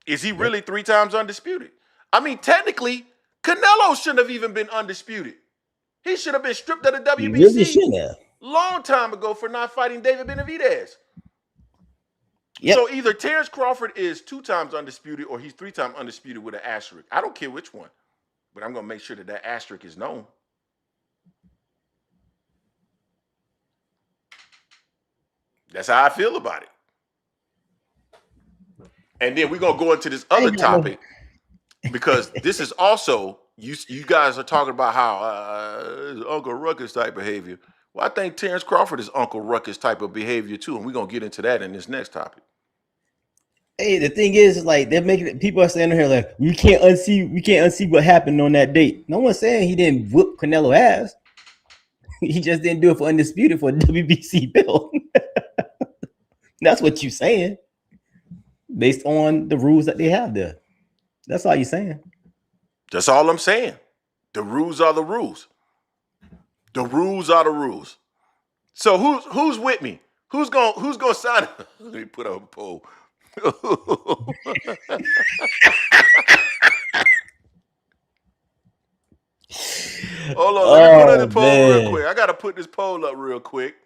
Is he really 3 times undisputed? I mean, technically, Canelo shouldn't have even been undisputed. He should have been stripped of the WBC Really long time ago for not fighting David Benavidez. Yep. So either Terence Crawford is 2 times undisputed or he's 3 times undisputed with an asterisk. I don't care which one, but I'm going to make sure that asterisk is known. That's how I feel about it. And then we're going to go into this other topic because this is also, you guys are talking about how Uncle Ruckus type behavior. Well, I think Terence Crawford is Uncle Ruckus type of behavior too, and we're going to get into that in this next topic. Hey, the thing is, like, they're making it, people are standing here like, we can't unsee what happened on that date. No one's saying he didn't whoop Canelo ass. He just didn't do it for Undisputed for a WBC belt. That's what you're saying. Based on the rules that they have there. That's all you're saying. That's all I'm saying. The rules are the rules. The rules are the rules. So who's with me? Who's gonna sign it? Let me put up a poll. Hold on, let me put up the poll real quick. I gotta put this poll up real quick.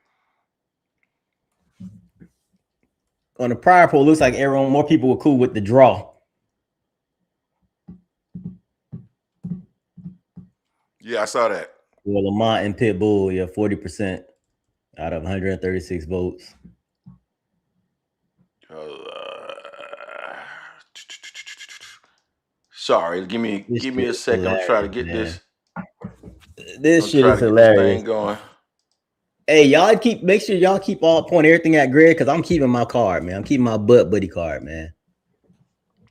On the prior poll, looks like everyone, more people were cool with the draw. Yeah, I saw that. Well, Lamont and Pitbull, 40% out of 136 votes. Sorry, give me a second. I'm trying to get this. This shit is hilarious. This thing going. Hey, make sure y'all keep all point everything at Greg because I'm keeping my card, man. I'm keeping my butt buddy card, man.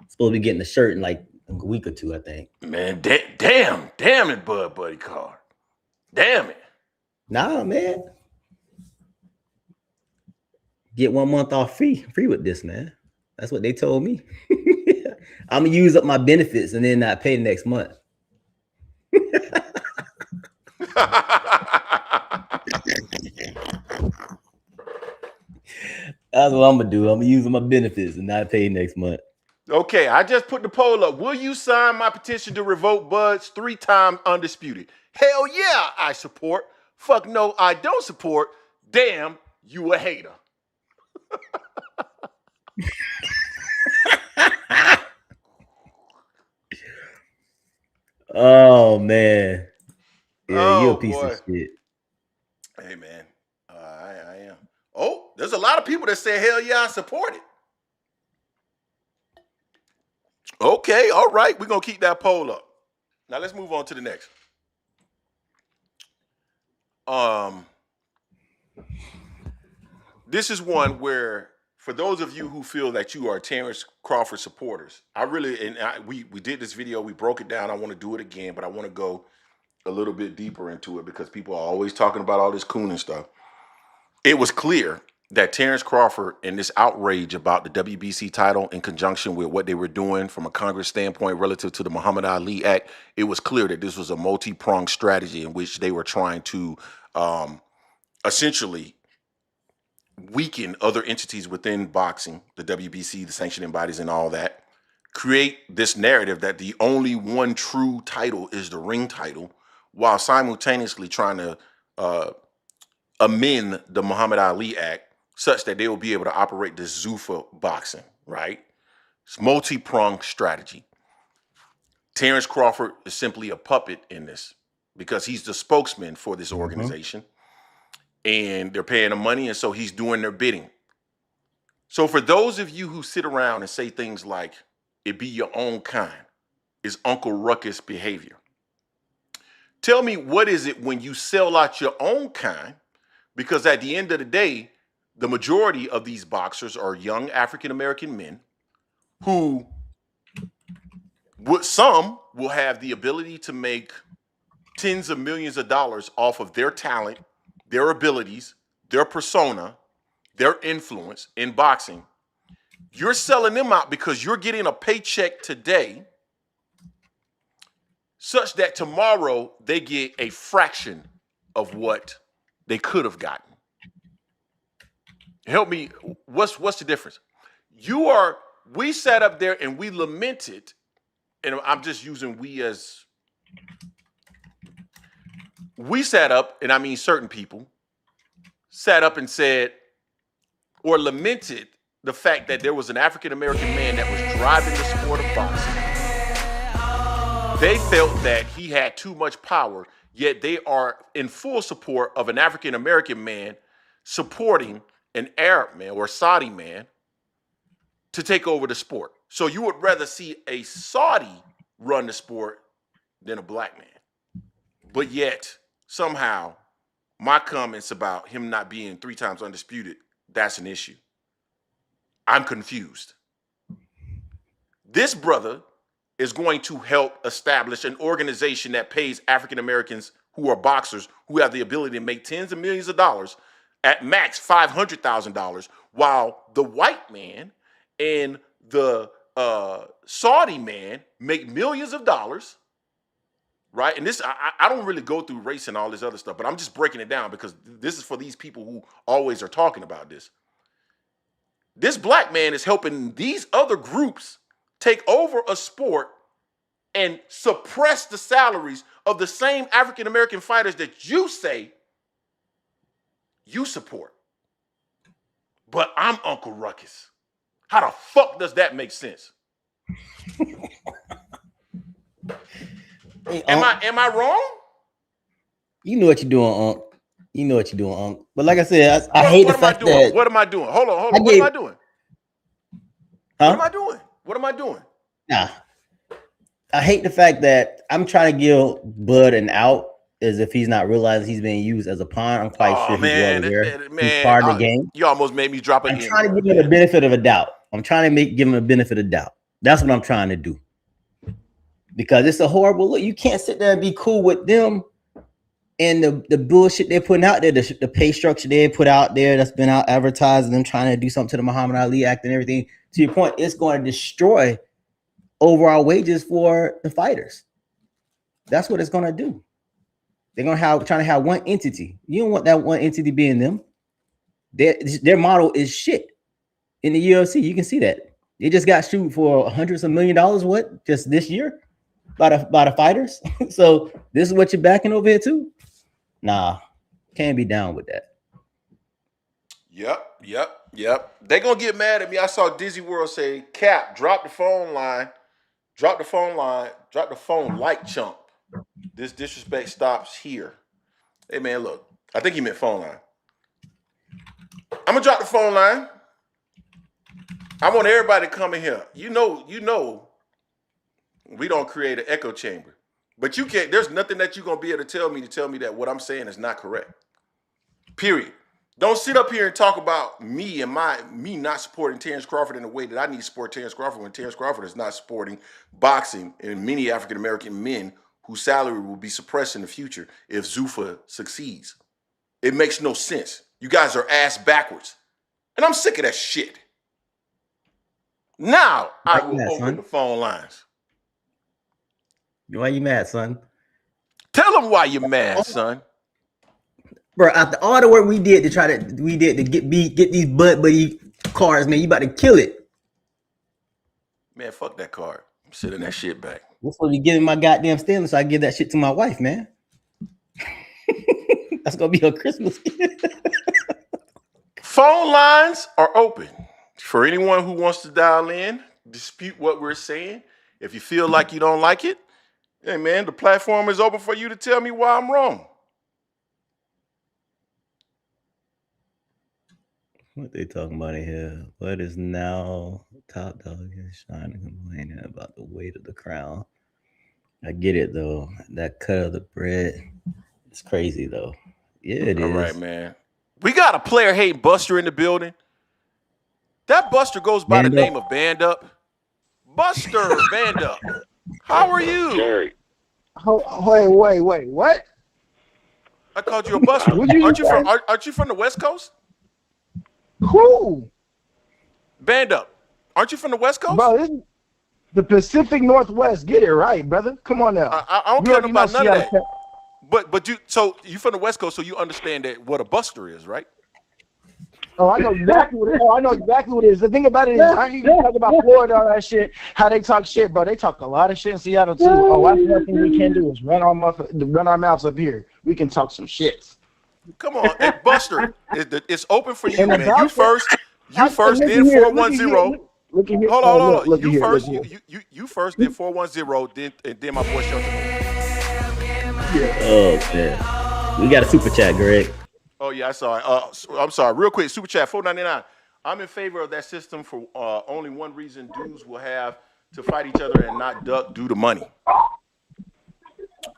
Supposed to be getting the shirt in like a week or 2, I think. Man, damn it, Bud Buddy card. Damn it. Nah, man. Get 1 month off free with this, man. That's what they told me. I'm gonna use up my benefits and then not pay the next month. That's what I'm gonna do. I'm gonna use my benefits and not pay next month. Okay, I just put the poll up. Will you sign my petition to revoke Bud's 3 times undisputed? Hell yeah, I support. Fuck no, I don't support. Damn, you a hater. Oh man. Yeah, you a piece boy. of shit. Hey man, I am. Oh, there's a lot of people that say hell yeah, I support it. Okay, all right, we're gonna keep that poll up. Now let's move on to the next. This is one where for those of you who feel that you are Terence Crawford supporters, we did this video, we broke it down. I want to do it again, but I want to go a little bit deeper into it because people are always talking about all this cooning stuff. It was clear that Terence Crawford and this outrage about the WBC title in conjunction with what they were doing from a Congress standpoint relative to the Muhammad Ali Act, it was clear that this was a multi-pronged strategy in which they were trying to essentially weaken other entities within boxing, the WBC, the sanctioning bodies and all that, create this narrative that the only one true title is the ring title, while simultaneously trying to amend the Muhammad Ali Act such that they will be able to operate this Zuffa boxing, right? It's multi-pronged strategy. Terence Crawford is simply a puppet in this because he's the spokesman for this organization. And they're paying him money, and so he's doing their bidding. So for those of you who sit around and say things like, it be your own kind, is Uncle Ruckus behavior. Tell me, what is it when you sell out your own kind? Because at the end of the day, the majority of these boxers are young African-American men who some will have the ability to make tens of millions of dollars off of their talent, their abilities, their persona, their influence in boxing. You're selling them out because you're getting a paycheck today such that tomorrow they get a fraction of what they could have gotten. Help me, what's the difference? We sat up there and we lamented, and I'm just using we sat up, and I mean certain people, sat up and said, or lamented the fact that there was an African-American man that was driving the sport of boxing. They felt that he had too much power, yet they are in full support of an African-American man supporting an Arab man or Saudi man to take over the sport. So you would rather see a Saudi run the sport than a black man. But yet, somehow, my comments about him not being 3 times undisputed, that's an issue. I'm confused. This brother is going to help establish an organization that pays African Americans who are boxers, who have the ability to make tens of millions of dollars, at max $500,000, while the white man and the Saudi man make millions of dollars. Right. And this, I don't really go through race and all this other stuff, but I'm just breaking it down because this is for these people who always are talking about this. This black man is helping these other groups take over a sport and suppress the salaries of the same African-American fighters that you say you support. But I'm Uncle Ruckus. How the fuck does that make sense? Hey, am I wrong? You know what you're doing, Unc. You know what you're doing, Unc. But like I said, I hate the fact that... What am I doing? Hold on. What am I doing? Huh? What am I doing? What am I doing? Nah. I hate the fact that I'm trying to give Bud an out as if he's not realizing he's being used as a pawn. I'm quite sure he's well aware. He's part of the game. You almost made me drop it. I'm trying to give him the benefit of a doubt. I'm trying to give him a benefit of doubt. That's what I'm trying to do. Because it's a horrible look. You can't sit there and be cool with them and the bullshit they're putting out there, the pay structure they put out there that's been out advertising them trying to do something to the Muhammad Ali Act and everything. To your point, it's going to destroy overall wages for the fighters. That's what it's going to do. They're going to trying to have one entity. You don't want that one entity being them. Their model is shit in the UFC. You can see that. They just got sued for hundreds of $millions. What? Just this year? By the fighters. So this is what you're backing over here too? Nah, can't be down with that. Yep. They're gonna get mad at me. I saw Dizzy World say, Cap, drop the phone line, drop the phone like chump. This disrespect stops here. Hey man, look, I think he meant phone line. I'm gonna drop the phone line. I want everybody to come in here. You know, we don't create an echo chamber, but you can't. There's nothing that you're gonna be able to tell me that what I'm saying is not correct. Period. Don't sit up here and talk about me and me not supporting Terence Crawford in the way that I need to support Terence Crawford when Terence Crawford is not supporting boxing and many African American men whose salary will be suppressed in the future if Zuffa succeeds. It makes no sense. You guys are ass backwards. And I'm sick of that shit. Now I will open the phone lines. Why you mad, son? Tell them why you're mad, son. Bro, after all the work we did to get these butt buddy cards, man, you about to kill it. Man, fuck that card. I'm sending that shit back. I'm supposed to be giving my goddamn stimulus, so I give that shit to my wife, man. That's gonna be her Christmas gift. Phone lines are open for anyone who wants to dial in, dispute what we're saying. If you feel like you don't like it, hey man, the platform is open for you to tell me why I'm wrong. What they talking about in here? What is now top dog is trying to complain about the weight of the crown? I get it though. That cut of the bread, it's crazy though. Yeah, it is. All right, man. We got a player hating Buster in the building. That Buster goes by the name of Band Up. Buster Band Up. How are you? Jerry. Wait, what? I called you a Buster. Aren't you from the West Coast? Who? Band Up. Aren't you from the West Coast? Bro, this is the Pacific Northwest. Get it right, brother. Come on now. I don't care about none of that. But you from the West Coast, so you understand that what a Buster is, right? Oh, I know exactly what it is. Oh, I know exactly what it is. The thing about it is, I ain't even talk about Florida and all that shit. How they talk shit, bro. They talk a lot of shit in Seattle too. Oh, that's one thing we can do is run our mouths up here. We can talk some shit. Come on, hey, Buster. It's open for you, man. You first. Then 410. Look at here. Hold on. Look You here, first. look here. You first. Then 410. Then my boy Shelter. Oh man, we got a super chat, Greg. Oh yeah, I saw it. I'm sorry. Real quick, super chat $4.99. I'm in favor of that system for only one reason: dudes will have to fight each other and not duck due to money.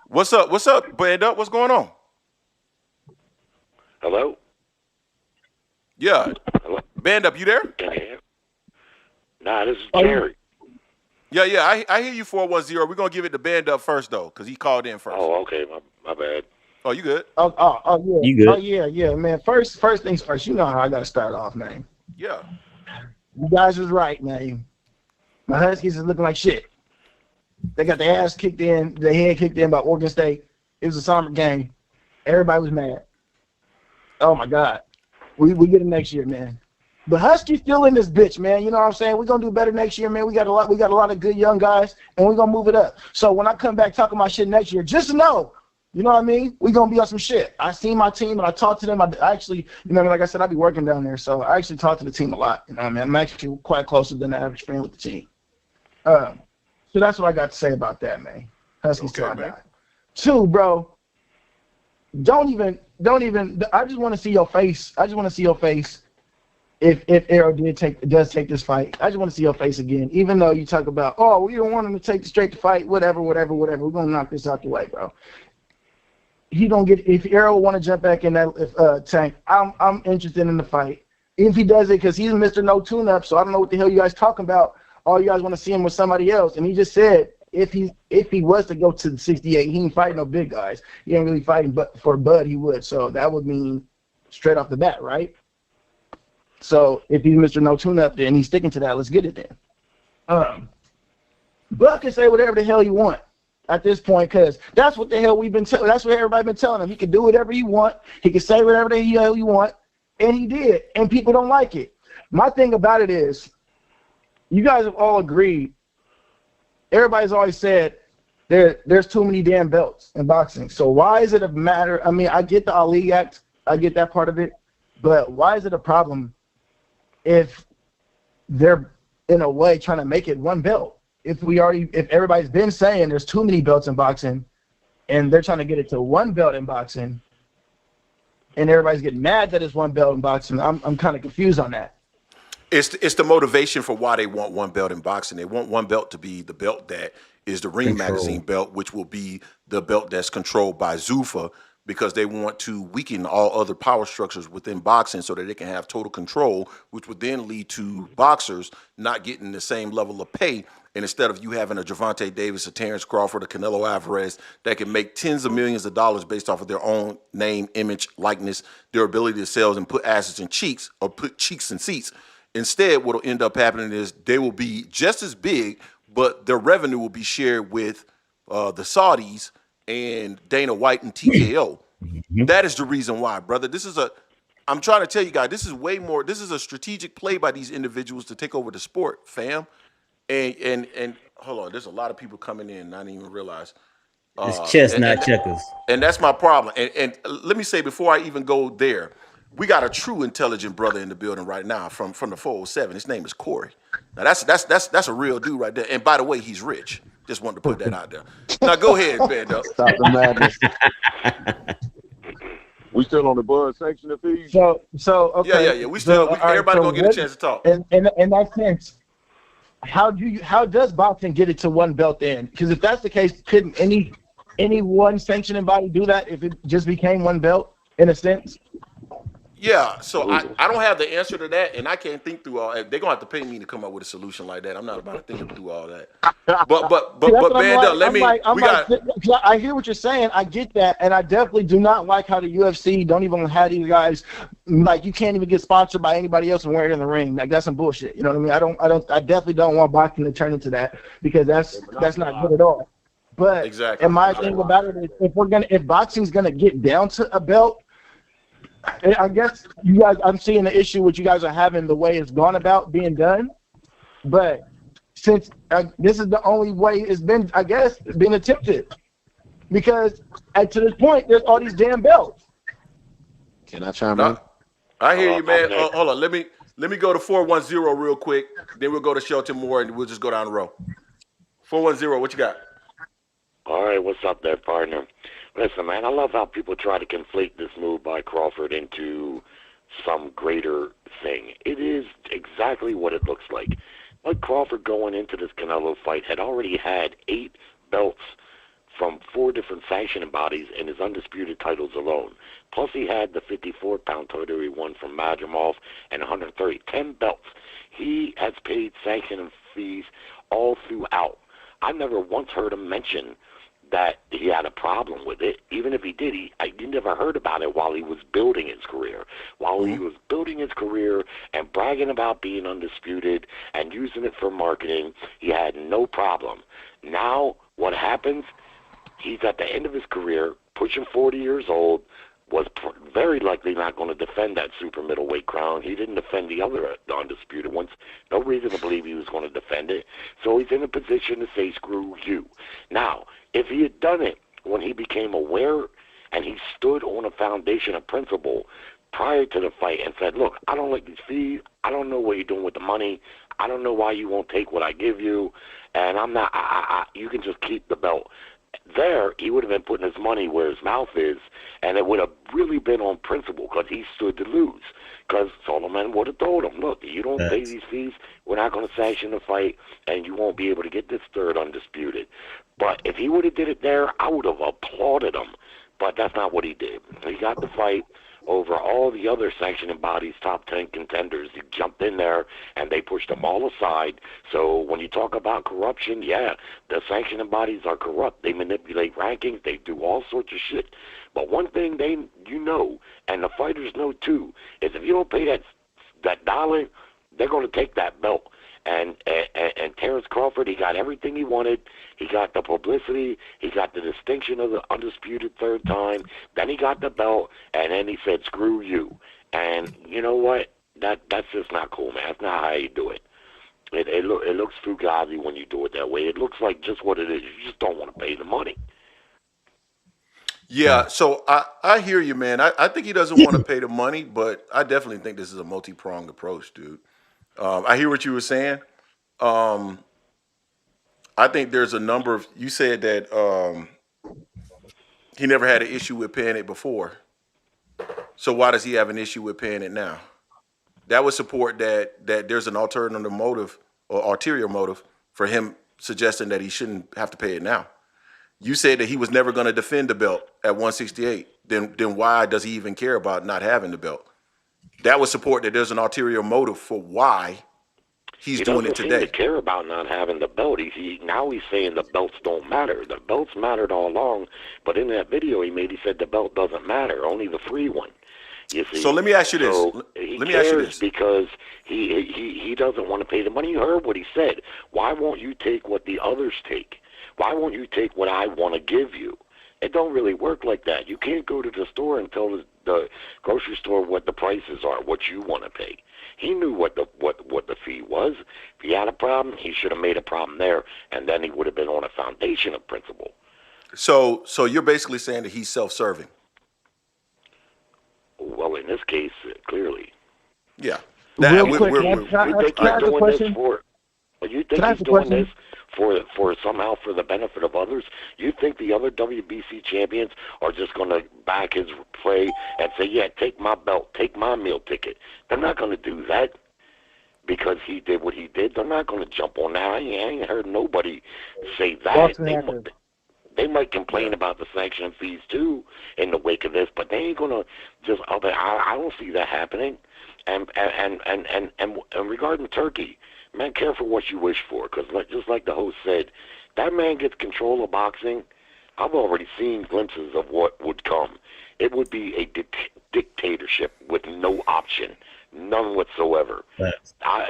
What's up, Band Up? What's going on? Hello? Yeah. Hello? Band Up, you there? Yeah. Nah, this is Jerry. Yeah. I hear you 410. We're gonna give it to Band Up first though, because he called in first. Oh, okay. My bad. Oh, you good? Oh yeah. You good? Oh yeah, man. First things first. You know how I gotta start off, man. Yeah. You guys was right, man. My Huskies is looking like shit. They got their ass kicked in, their head kicked in by Oregon State. It was a summer game. Everybody was mad. Oh my God. We get it next year, man. But Husky's still in this bitch, man. You know what I'm saying? We're gonna do better next year, man. We got a lot of good young guys, and we're gonna move it up. So when I come back talking my shit next year, just know, you know what I mean? We're gonna be on some shit. I seen my team and I talked to them. I actually, you know, like I said, I be working down there, so I actually talk to the team a lot. You know what I mean? I'm actually quite closer than the average fan with the team. So that's what I got to say about that, man. Huskies till I die. Two, bro. Don't even. I just want to see your face. I just want to see your face. If Errol does take this fight, I just want to see your face again. Even though you talk about, oh, we don't want him to take the straight to fight, whatever. We're gonna knock this out the way, bro. He don't get. If Errol want to jump back in that tank, I'm interested in the fight. If he does it, because he's Mr. No Tune-Up, so I don't know what the hell you guys talking about. All you guys want to see him with somebody else, and he just said if he was to go to the 68, he ain't fighting no big guys. He ain't really fighting, but for Bud he would. So that would mean straight off the bat, right? So if he's Mr. No Tune-Up, then he's sticking to that. Let's get it then. Bud can say whatever the hell he want at this point, because that's what the hell we've been telling. That's what everybody been telling him. He can do whatever he want. He can say whatever the hell he want, and he did. And people don't like it. My thing about it is, you guys have all agreed. Everybody's always said there's too many damn belts in boxing. So why is it a matter? I mean, I get the Ali Act. I get that part of it. But why is it a problem if they're, in a way, trying to make it one belt? If everybody's been saying there's too many belts in boxing and they're trying to get it to one belt in boxing and everybody's getting mad that it's one belt in boxing, I'm kind of confused on that. It's the motivation for why they want one belt in boxing. They want one belt to be the belt that is the Ring Magazine belt, which will be the belt that's controlled by Zuffa because they want to weaken all other power structures within boxing so that they can have total control, which would then lead to boxers not getting the same level of pay. And instead of you having a Gervonta Davis, a Terence Crawford, a Canelo Alvarez that can make tens of millions of dollars based off of their own name, image, likeness, their ability to sell and put asses in cheeks or put cheeks in seats. Instead, what will end up happening is they will be just as big, but their revenue will be shared with the Saudis and Dana White and TKO. That is the reason why, brother. I'm trying to tell you guys, this is a strategic play by these individuals to take over the sport, fam. And hold on, there's a lot of people coming in, and I didn't even realize. It's chess, not checkers. And that's my problem. And let me say, before I even go there, we got a true intelligent brother in the building right now from the 407. His name is Corey. Now that's a real dude right there. And by the way, he's rich. Just wanted to put that out there. Now go ahead, Bando. Stop the madness. We still on the Bud section of fees? So okay. Yeah. We still everybody gonna get a chance to talk. In that sense, how does boxing get it to one belt then? Because if that's the case, couldn't any one sanctioning body do that if it just became one belt in a sense? Yeah, so I don't have the answer to that, and I can't think through all that. They're gonna have to pay me to come up with a solution like that. I'm not about to think through all that. But I hear what you're saying. I get that, and I definitely do not like how the UFC don't even have these guys. Like, you can't even get sponsored by anybody else and wear it in the ring. Like, that's some bullshit. You know what I mean? I definitely don't want boxing to turn into that, because that's not good at all. But exactly. And my thing about it is, if boxing's gonna get down to a belt, I guess you guys, I'm seeing the issue with you guys are having the way it's gone about being done. But since this is the only way it's been, I guess, been attempted, because to this point, there's all these damn belts. Can I chime in? I hear you, man. Hold on. Let me go to 410 real quick. Then we'll go to Shelton Moore, and we'll just go down the row. 410, what you got? All right, what's up there, partner? Listen, man, I love how people try to conflate this move by Crawford into some greater thing. It is exactly what it looks like. Like, Crawford going into this Canelo fight had already had 8 belts from 4 different sanctioning bodies in his undisputed titles alone. Plus, he had the 54-pound title he won from Madrimov and 130. 10 belts. He has paid sanctioning fees all throughout. I never once heard him mention that he had a problem with it. Even if he did, I never heard about it while he was building his career. While he was building his career and bragging about being undisputed and using it for marketing, he had no problem. Now, what happens? He's at the end of his career, pushing 40 years old, was very likely not going to defend that super middleweight crown. He didn't defend the other undisputed ones. No reason to believe he was going to defend it. So he's in a position to say, screw you. Now, if he had done it when he became aware and he stood on a foundation of principle prior to the fight and said, look, I don't like these fees. I don't know what you're doing with the money. I don't know why you won't take what I give you. And I'm not, you can just keep the belt. There, he would have been putting his money where his mouth is, and it would have really been on principle, because he stood to lose. Because Solomon would have told him, look, you don't pay these fees, we're not going to sanction the fight, and you won't be able to get this third undisputed. But if he would have did it there, I would have applauded him. But that's not what he did. He got the fight over all the other sanctioning bodies, top 10 contenders. He jumped in there, and they pushed them all aside. So when you talk about corruption, yeah, the sanctioning bodies are corrupt. They manipulate rankings. They do all sorts of shit. But one thing you know, and the fighters know too, is if you don't pay that dollar, they're going to take that belt. And Terence Crawford, he got everything he wanted. He got the publicity. He got the distinction of the undisputed third time. Then he got the belt, and then he said, screw you. And you know what? That's just not cool, man. That's not how you do it. It looks fugazi when you do it that way. It looks like just what it is. You just don't want to pay the money. Yeah, so I hear you, man. I think he doesn't want to pay the money, but I definitely think this is a multi-pronged approach, dude. I hear what you were saying. I think there's a number of, you said that he never had an issue with paying it before. So why does he have an issue with paying it now? That would support that there's an alternative motive or ulterior motive for him suggesting that he shouldn't have to pay it now. You said that he was never going to defend the belt at 168. Then why does he even care about not having the belt? That would support that there's an ulterior motive for why he's doing it today. He doesn't seem to care about not having the belt. Now he's saying the belts don't matter. The belts mattered all along, but in that video he made, he said the belt doesn't matter, only the free one. You see? So let me ask you this. Let me ask you this. Because he doesn't want to pay the money. You heard what he said. Why won't you take what the others take? Why won't you take what I want to give you? It don't really work like that. You can't go to the store and tell the grocery store what the prices are, what you want to pay. He knew what the fee was. If he had a problem, he should have made a problem there, and then he would have been on a foundation of principle. So you're basically saying that he's self-serving. Well, in this case, clearly. Yeah. Real quick, can I ask a question? You think he's doing this for somehow for the benefit of others? You think the other WBC champions are just going to back his play and say, yeah, take my belt, take my meal ticket? They're not going to do that because he did what he did. They're not going to jump on that. I ain't heard nobody say that. They might complain about the sanction fees too in the wake of this, but they ain't gonna just. I don't see that happening. And regarding Turkey, man, careful what you wish for, because just like the host said, that man gets control of boxing. I've already seen glimpses of what would come. It would be a dictatorship with no option. None whatsoever. Right.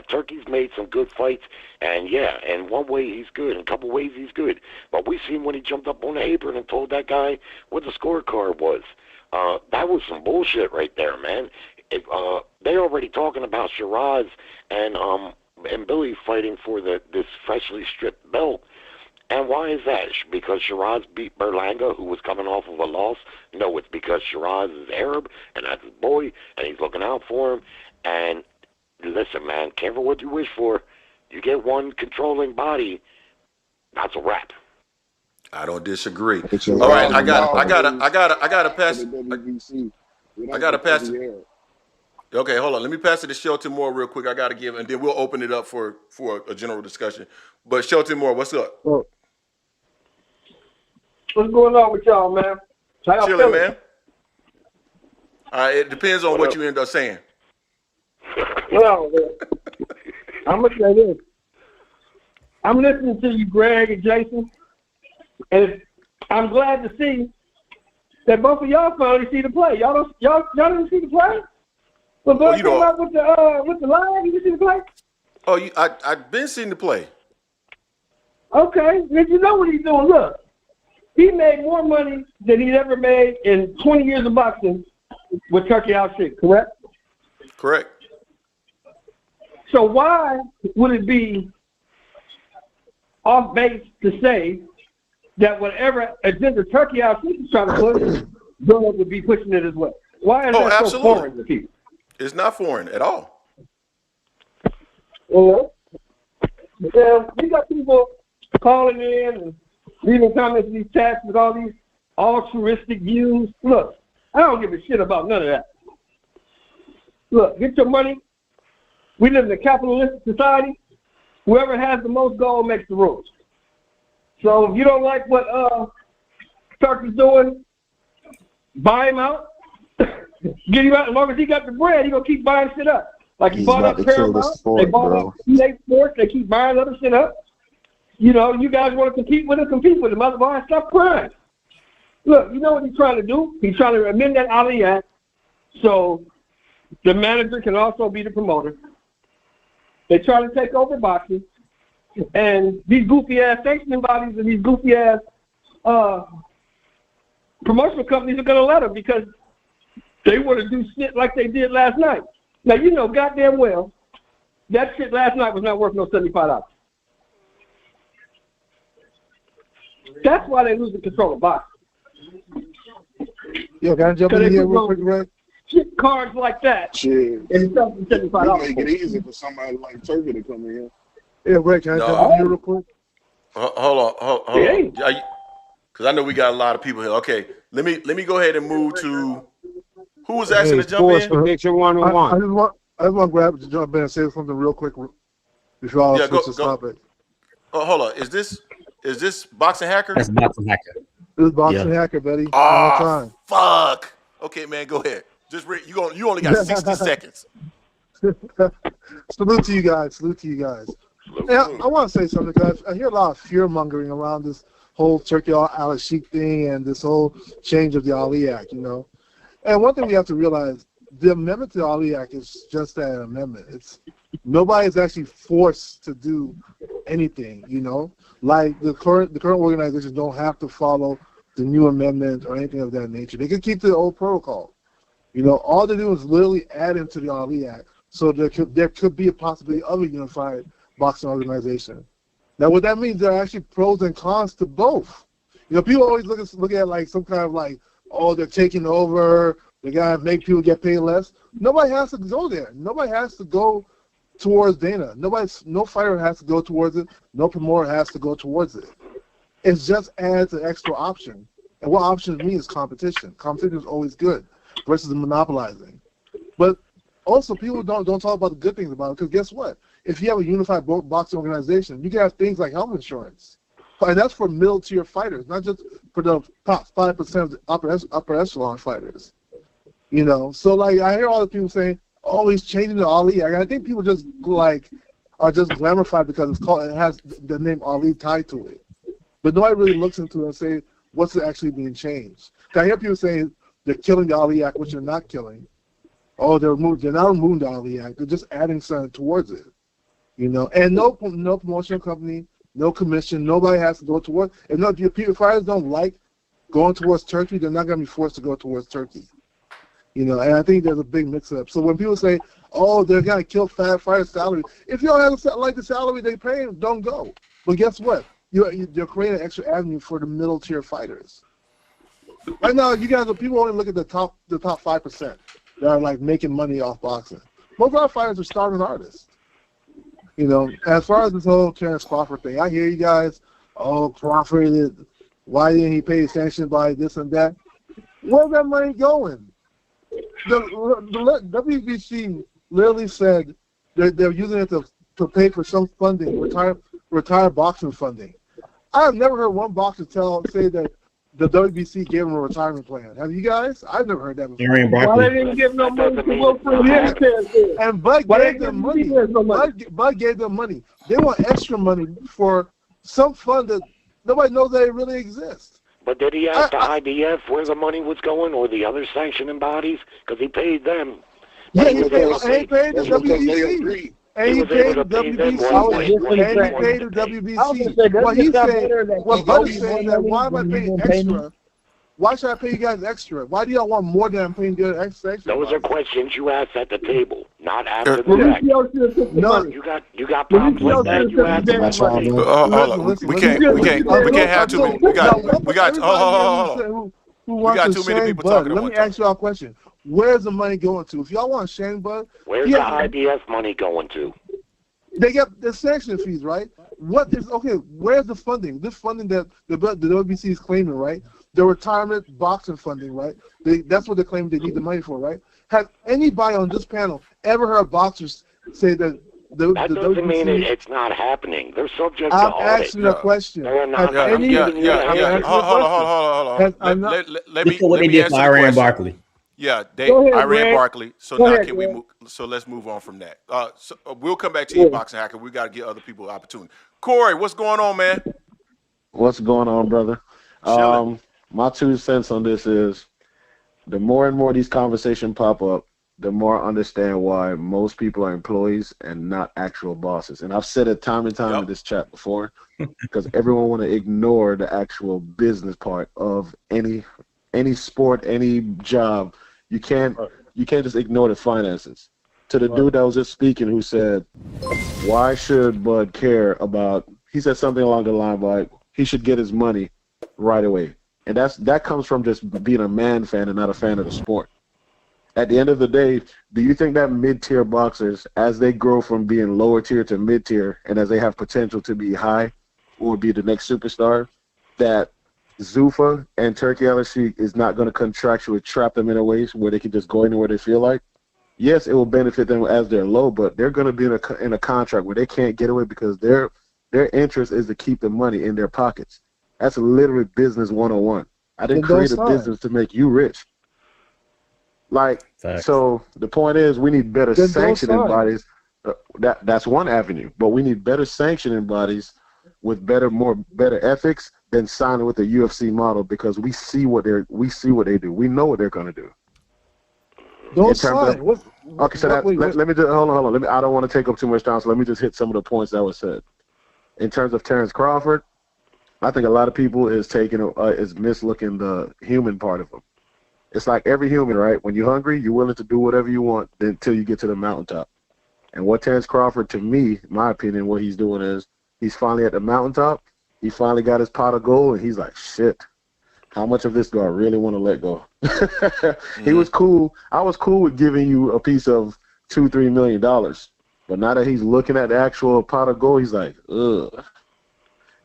Turkey's made some good fights, and yeah, in one way he's good, in a couple ways he's good. But we seen when he jumped up on the apron and told that guy what the scorecard was. That was some bullshit right there, man. They're already talking about Shiraz and Billy fighting for this freshly stripped belt. And why is that? Because Shiraz beat Berlanga, who was coming off of a loss? No, it's because Shiraz is Arab, and that's his boy, and he's looking out for him. And listen, man, careful what you wish for. You get one controlling body, that's a wrap. I don't disagree. All right, I gotta pass. I gotta pass it. Okay, hold on. Let me pass it to Shelton Moore real quick. I gotta give, and then we'll open it up for a general discussion. But Shelton Moore, what's up? What's going on with y'all, man? How y'all chilling, man. It depends on what you end up saying. Well, I'm gonna say this. I'm listening to you, Greg and Jason, and I'm glad to see that both of y'all finally see the play. Y'all didn't see the play? But Bud came out with the line. You see the play? Oh, I've been seeing the play. Okay, then you know what he's doing. Look, he made more money than he'd ever made in 20 years of boxing with Turki Alalshikh, correct? Correct. So why would it be off base to say that whatever agenda Turki Alalshikh is trying to push, Bud would be pushing it as well? Why is that so foreign to people? It's not foreign at all. Well, we got people calling in and leaving comments in these chats with all these altruistic views. Look, I don't give a shit about none of that. Look, get your money. We live in a capitalistic society. Whoever has the most gold makes the rules. So if you don't like what Turkey's doing, buy him out. Get him out. As long as he got the bread, he's going to keep buying shit up. Like he bought up Paramount. They bought up EA Sports. They keep buying other shit up. You know, you guys want to compete with him. Otherwise, stop crying. Look, you know what he's trying to do? He's trying to amend that Ali Act so the manager can also be the promoter. They try to take over boxing. And these goofy-ass sanctioning bodies and these goofy-ass promotional companies are going to let them because they want to do shit like they did last night. Now, you know goddamn well that shit last night was not worth no $75. That's why they lose the control of boxing. Yo, can I jump in here real quick, Greg? Shit cards like that. Shit. And $75. Make it easy for somebody like Turkey to come in here. Yeah, Greg, can I jump in here real quick? Hold on. Because I know we got a lot of people here. Okay, let me go ahead and move to who was asking to jump in. Prediction 101. I just want to grab to jump in and say something real quick before I switch the topic. Hold on. Is this Is this Boxing Hacker? That's Boxing Hacker. This is Boxing Yeah. Hacker, buddy. All Oh, time. fuck. Okay, man, go ahead. Just you only got 60 seconds. Salute to you guys. Salute to you guys. And I want to say something because I hear a lot of fear mongering around this whole Turki Alalshikh thing and this whole change of the Ali Act, you know. And one thing we have to realize, the amendment to the Ali Act is just an amendment. It's nobody is actually forced to do anything, you know. Like the current organizations don't have to follow the new amendment or anything of that nature. They can keep the old protocol. You know, all they do is literally add into the Ali Act, so there could be a possibility of a unified boxing organization. Now, what that means, there are actually pros and cons to both. You know, people always look at like some kind of like, oh, they're taking over, they're gonna make people get paid less. Nobody has to go there. Nobody has to go towards Dana. No fighter has to go towards it. No promoter has to go towards it. It just adds an extra option. And what option means competition. Competition is always good versus the monopolizing. But also, people don't talk about the good things about it, because guess what? If you have a unified boxing organization, you can have things like health insurance. And that's for middle-tier fighters, not just for the top 5% of the upper echelon fighters. You know, so like I hear all the people saying, "Oh, he's changing the Ali." I think people just like are just glamorified because it has the name Ali tied to it. But nobody really looks into it and say what's actually being changed. I hear people saying they're killing the Ali Act, which they're not killing. Oh, they're not removing the Ali Act. They're just adding something towards it. You know, and no promotional company, no commission, nobody has to go towards. And no, if fighters don't like going towards Turkey, they're not going to be forced to go towards Turkey. You know, and I think there's a big mix-up. So when people say, "Oh, they're going to kill fat fighters' salary," if you don't have like the salary they pay, don't go. But guess what? You're creating an extra avenue for the middle-tier fighters. Right now, you guys, people only look at the top 5% that are like making money off boxing. Most of our fighters are starving artists. You know, as far as this whole Terence Crawford thing, I hear you guys. Oh, Crawford, why didn't he pay sanction by this and that? Where's that money going? The WBC literally said they're using it to pay for some funding, retired boxing funding. I have never heard one boxer say that the WBC gave him a retirement plan. Have you guys? I've never heard that before. Why they didn't give no money to Wilfred Henderson? And Bud gave them money. Bud gave them money. They want extra money for some fund that nobody knows that it really exists. But did he ask the IBF where the money was going, or the other sanctioning bodies? Because he paid them. Yeah, he paid the WBC. And he paid the WBC. And he paid the WBC. What he said, what Bud is saying, that why am I paying extra? Why should I pay you guys extra? Why do y'all want more than I'm paying the extra? Those are questions you asked at the table, not after the fact. No, you got problems like that. You asked We can't have too many. We got too many people talking. Let me ask y'all a question. Where's the money going to? If y'all want Shane Bud, where's the IBF money going to? They get the sanction fees, right? Where's the funding? This funding that the WBC is claiming, right? The retirement boxing funding, right? That's what they're claiming they need the money for, right? Has anybody on this panel ever heard boxers say that that doesn't mean it's not happening. They're subject to audit. I'm asking a question. Hold on. Let me answer the question. Barkley. Yeah, Iran Barkley. So now can we move? So let's move on from that. So we'll come back to you, Boxing Hacker. We got to give other people an opportunity. Corey, what's going on, man? What's going on, brother? My 2 cents on this is the more and more these conversations pop up, the more I understand why most people are employees and not actual bosses. And I've said it time and time in this chat before, because everyone want to ignore the actual business part of any sport, any job. You can't just ignore the finances. To the dude that was just speaking who said, why should Bud care about, he said something along the line like, he should get his money right away. And that comes from just being a man fan and not a fan of the sport. At the end of the day, do you think that mid-tier boxers, as they grow from being lower tier to mid-tier, and as they have potential to be high or be the next superstar, that Zuffa and Turki Alalshikh is not going to contractually trap them in a way where they can just go anywhere they feel like? Yes, it will benefit them as they're low, but they're going to be in a contract where they can't get away because they're Their interest is to keep the money in their pockets. That's literally business 101. I didn't Then don't create a sign. business to make you rich. Like, Facts. so the point is, we need better Then don't sanctioning sign. bodies. That's one avenue, but we need better sanctioning bodies with better ethics than signing with the UFC model, because we see what they do. We know what they're gonna do. Don't In terms sign. of- Okay, so wait, let me just hold on. I don't want to take up too much time, so let me just hit some of the points that were said. In terms of Terence Crawford, I think a lot of people is mislooking the human part of him. It's like every human, right? When you're hungry, you're willing to do whatever you want until you get to the mountaintop. And what Terence Crawford, to me, my opinion, what he's doing is he's finally at the mountaintop. He finally got his pot of gold, and he's like, shit, how much of this do I really want to let go? He was cool. I was cool with giving you a piece of $2-3 million. But now that he's looking at the actual pot of gold, he's like, ugh.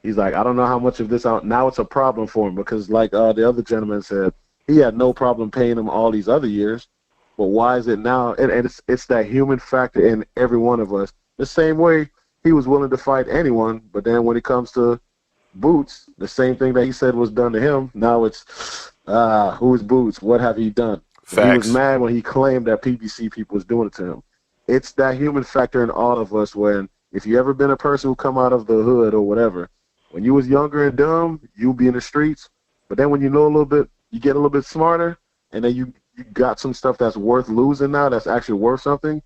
He's like, I don't know how much of this now it's a problem for him, because like the other gentleman said, he had no problem paying him all these other years. But why is it now? And it's that human factor in every one of us. The same way he was willing to fight anyone, but then when it comes to Boots, the same thing that he said was done to him, now it's, who's Boots? What have he done? He was mad when he claimed that PBC people was doing it to him. It's that human factor in all of us when, if you ever been a person who come out of the hood or whatever, when you was younger and dumb, you be in the streets, but then when you know a little bit, you get a little bit smarter, and then you got some stuff that's worth losing now, that's actually worth something,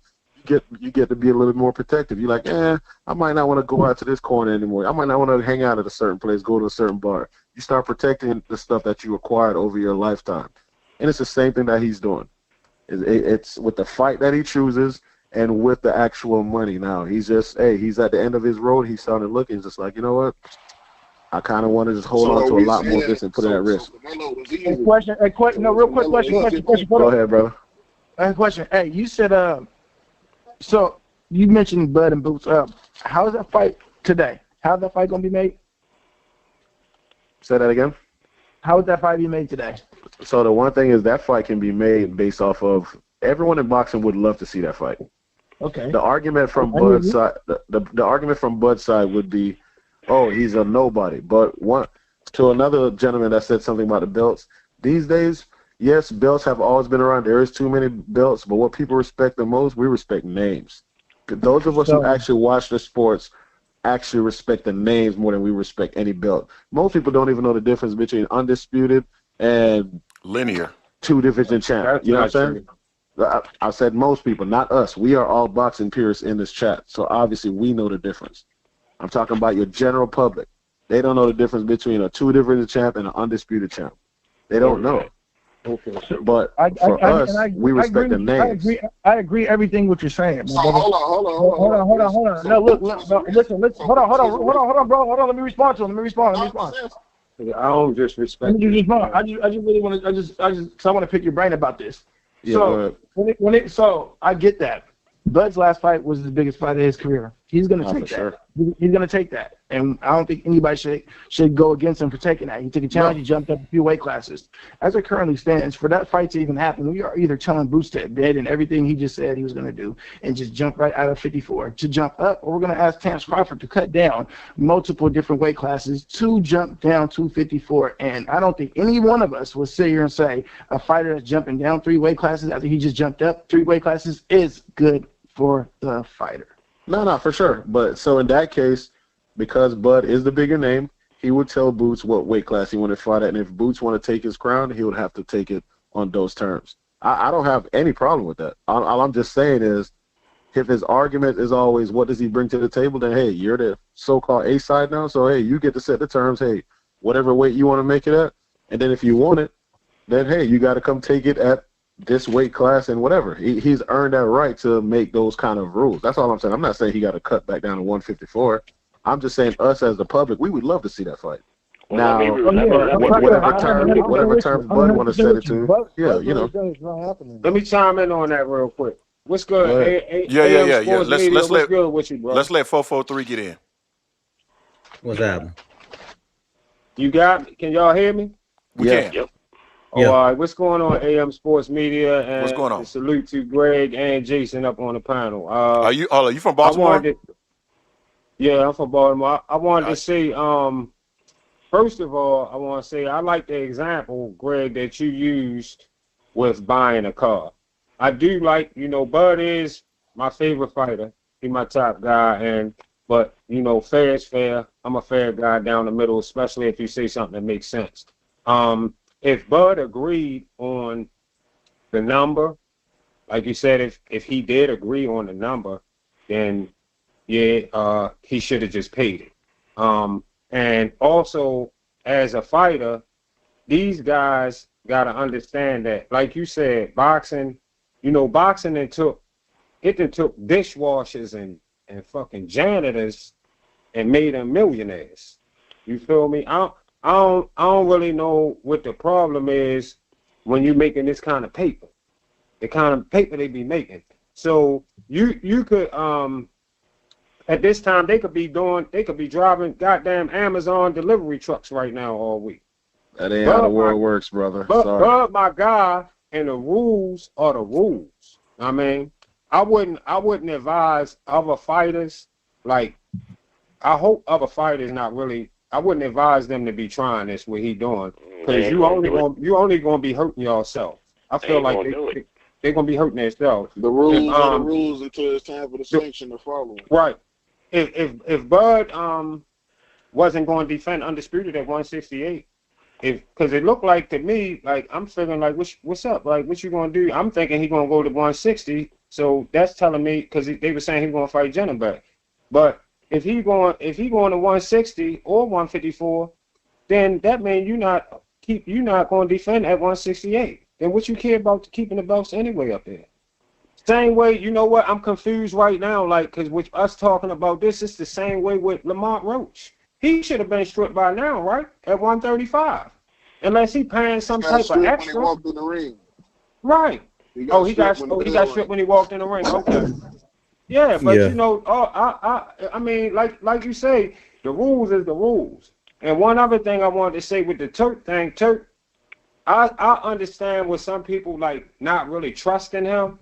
you get to be a little bit more protective. You're like, I might not want to go out to this corner anymore. I might not want to hang out at a certain place, go to a certain bar. You start protecting the stuff that you acquired over your lifetime. And it's the same thing that he's doing. It's with the fight that he chooses and with the actual money now. He's just, he's at the end of his road. He started looking. He's just like, you know what? I kind of want to just hold on to a lot more of this and put it at risk. Question. Real quick question. Go ahead, brother. Question. Hey, you said, so you mentioned Bud and Boots. How is that fight today? How's that fight going to be made? Say that again? How would that fight be made today? So the one thing is that fight can be made based off of, everyone in boxing would love to see that fight. Okay. The argument from Bud's side, the argument from Bud's side would be, oh, he's a nobody. But to another gentleman that said something about the belts, these days, yes, belts have always been around. There is too many belts, but what people respect the most, we respect names. Those of us who actually watch the sports actually respect the names more than we respect any belt. Most people don't even know the difference between Undisputed and Linear. Two division champ. You know what I'm saying? I said most people, not us. We are all boxing purists in this chat, so obviously we know the difference. I'm talking about your general public. They don't know the difference between a two division champ and an undisputed champ. They don't know. Okay. But for us, we respect the names. I agree everything what you're saying. So hold on. No, look, listen. Hold on, bro. Hold on. Let me respond to him. I don't just respect. Let me respond. I just really want to. So I want to pick your brain about this. Yeah, so so I get that. Bud's last fight was the biggest fight of his career. He's going to take that. Sure. He's going to take that. And I don't think anybody should go against him for taking that. He took a challenge. He jumped up a few weight classes. As it currently stands, for that fight to even happen, we are either telling Boots to bed and everything he just said he was going to do and just jump right out of 54 to jump up, or we're going to ask Terence Crawford to cut down multiple different weight classes to jump down to 54. And I don't think any one of us will sit here and say a fighter that's jumping down 3 weight classes after he just jumped up 3 weight classes is good for the fighter. No, for sure. But so in that case, because Bud is the bigger name, he would tell Boots what weight class he wanted to fight at, and if Boots want to take his crown, he would have to take it on those terms. I don't have any problem with that. All I'm just saying is, if his argument is always what does he bring to the table, then hey, you're the so-called A side now, so hey, you get to set the terms. Hey, whatever weight you want to make it at, and then if you want it, then hey, you got to come take it at this weight class and whatever. He's earned that right to make those kind of rules. That's all I'm saying. I'm not saying he got to cut back down to 154. I'm just saying us as the public, we would love to see that fight. Now, whatever terms Bud want to set it to, you know. Let me chime in on that real quick. What's good? Yeah. What's good with you, bro? Let's let 443 get in. What's happening? You got me? Can y'all hear me? We can. Yep. All right, what's going on, AM Sports Media? And what's going on? Salute to Greg and Jason up on the panel. Are you from Baltimore? Yeah, I'm from Baltimore. I wanted to say, first of all, I want to say I like the example, Greg, that you used with buying a car. I do like, Bud is my favorite fighter. He's my top guy, but fair is fair. I'm a fair guy down the middle, especially if you say something that makes sense. If Bud agreed on the number, like you said, if he did agree on the number, then yeah, he should have just paid it. And also, as a fighter, these guys got to understand that, like you said, boxing, boxing took dishwashers and fucking janitors and made them millionaires. You feel me? I don't really know what the problem is when you're making this kind of paper, the kind of paper they be making. So you could at this time they could be driving goddamn Amazon delivery trucks right now all week. That ain't how the world works, brother. But my guy, and the rules are the rules. I mean, I wouldn't advise other fighters, like, I hope other fighters not really, I wouldn't advise them to be trying this, what he doing, because you only gonna be hurting yourself. I feel like they're gonna be hurting themselves. The rules are the rules until it's time for the sanction to follow. Right. If Bud wasn't going to defend Undisputed at 168, because it looked like to me, like, I'm figuring like, what's up? Like, what you gonna do? I'm thinking he gonna go to 160. So that's telling me, because they were saying he's gonna fight Jenneback. But if he going to 160 or 154, then that means you're not going to defend at 168. Then what you care about keeping the belts anyway up there? Same way, you know what? I'm confused right now, like, because with us talking about this, it's the same way with Lamont Roach. He should have been stripped by now, right? At 135. Unless he paying some type of extra. When he walked in the ring. Right. He got stripped when he walked in the ring. Okay. Yeah, but I mean, like you say, the rules is the rules. And one other thing I wanted to say with the Turk thing, I understand with some people like not really trusting him,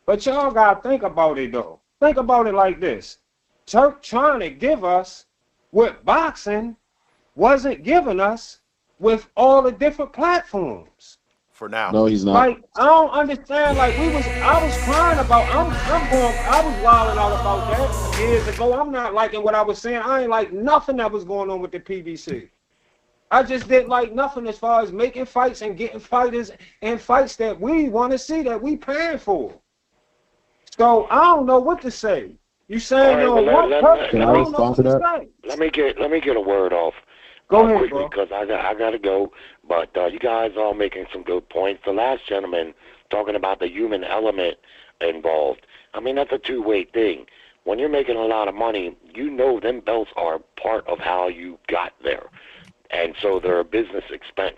but y'all gotta think about it though. Think about it like this: Turk trying to give us what boxing wasn't giving us with all the different platforms. For now. No, he's not. Like, I don't understand. Like, I was crying about, I was wilding out about that years ago. I'm not liking what I was saying. I ain't like nothing that was going on with the PBC. I just didn't like nothing as far as making fights and getting fighters and fights that we want to see, that we paying for. So I don't know what to say. You saying Let me get a word off. Go ahead, quickly, bro. because I gotta go. But you guys are making some good points. The last gentleman talking about the human element involved. I mean, that's a two-way thing. When you're making a lot of money, you know them belts are part of how you got there, and so they're a business expense.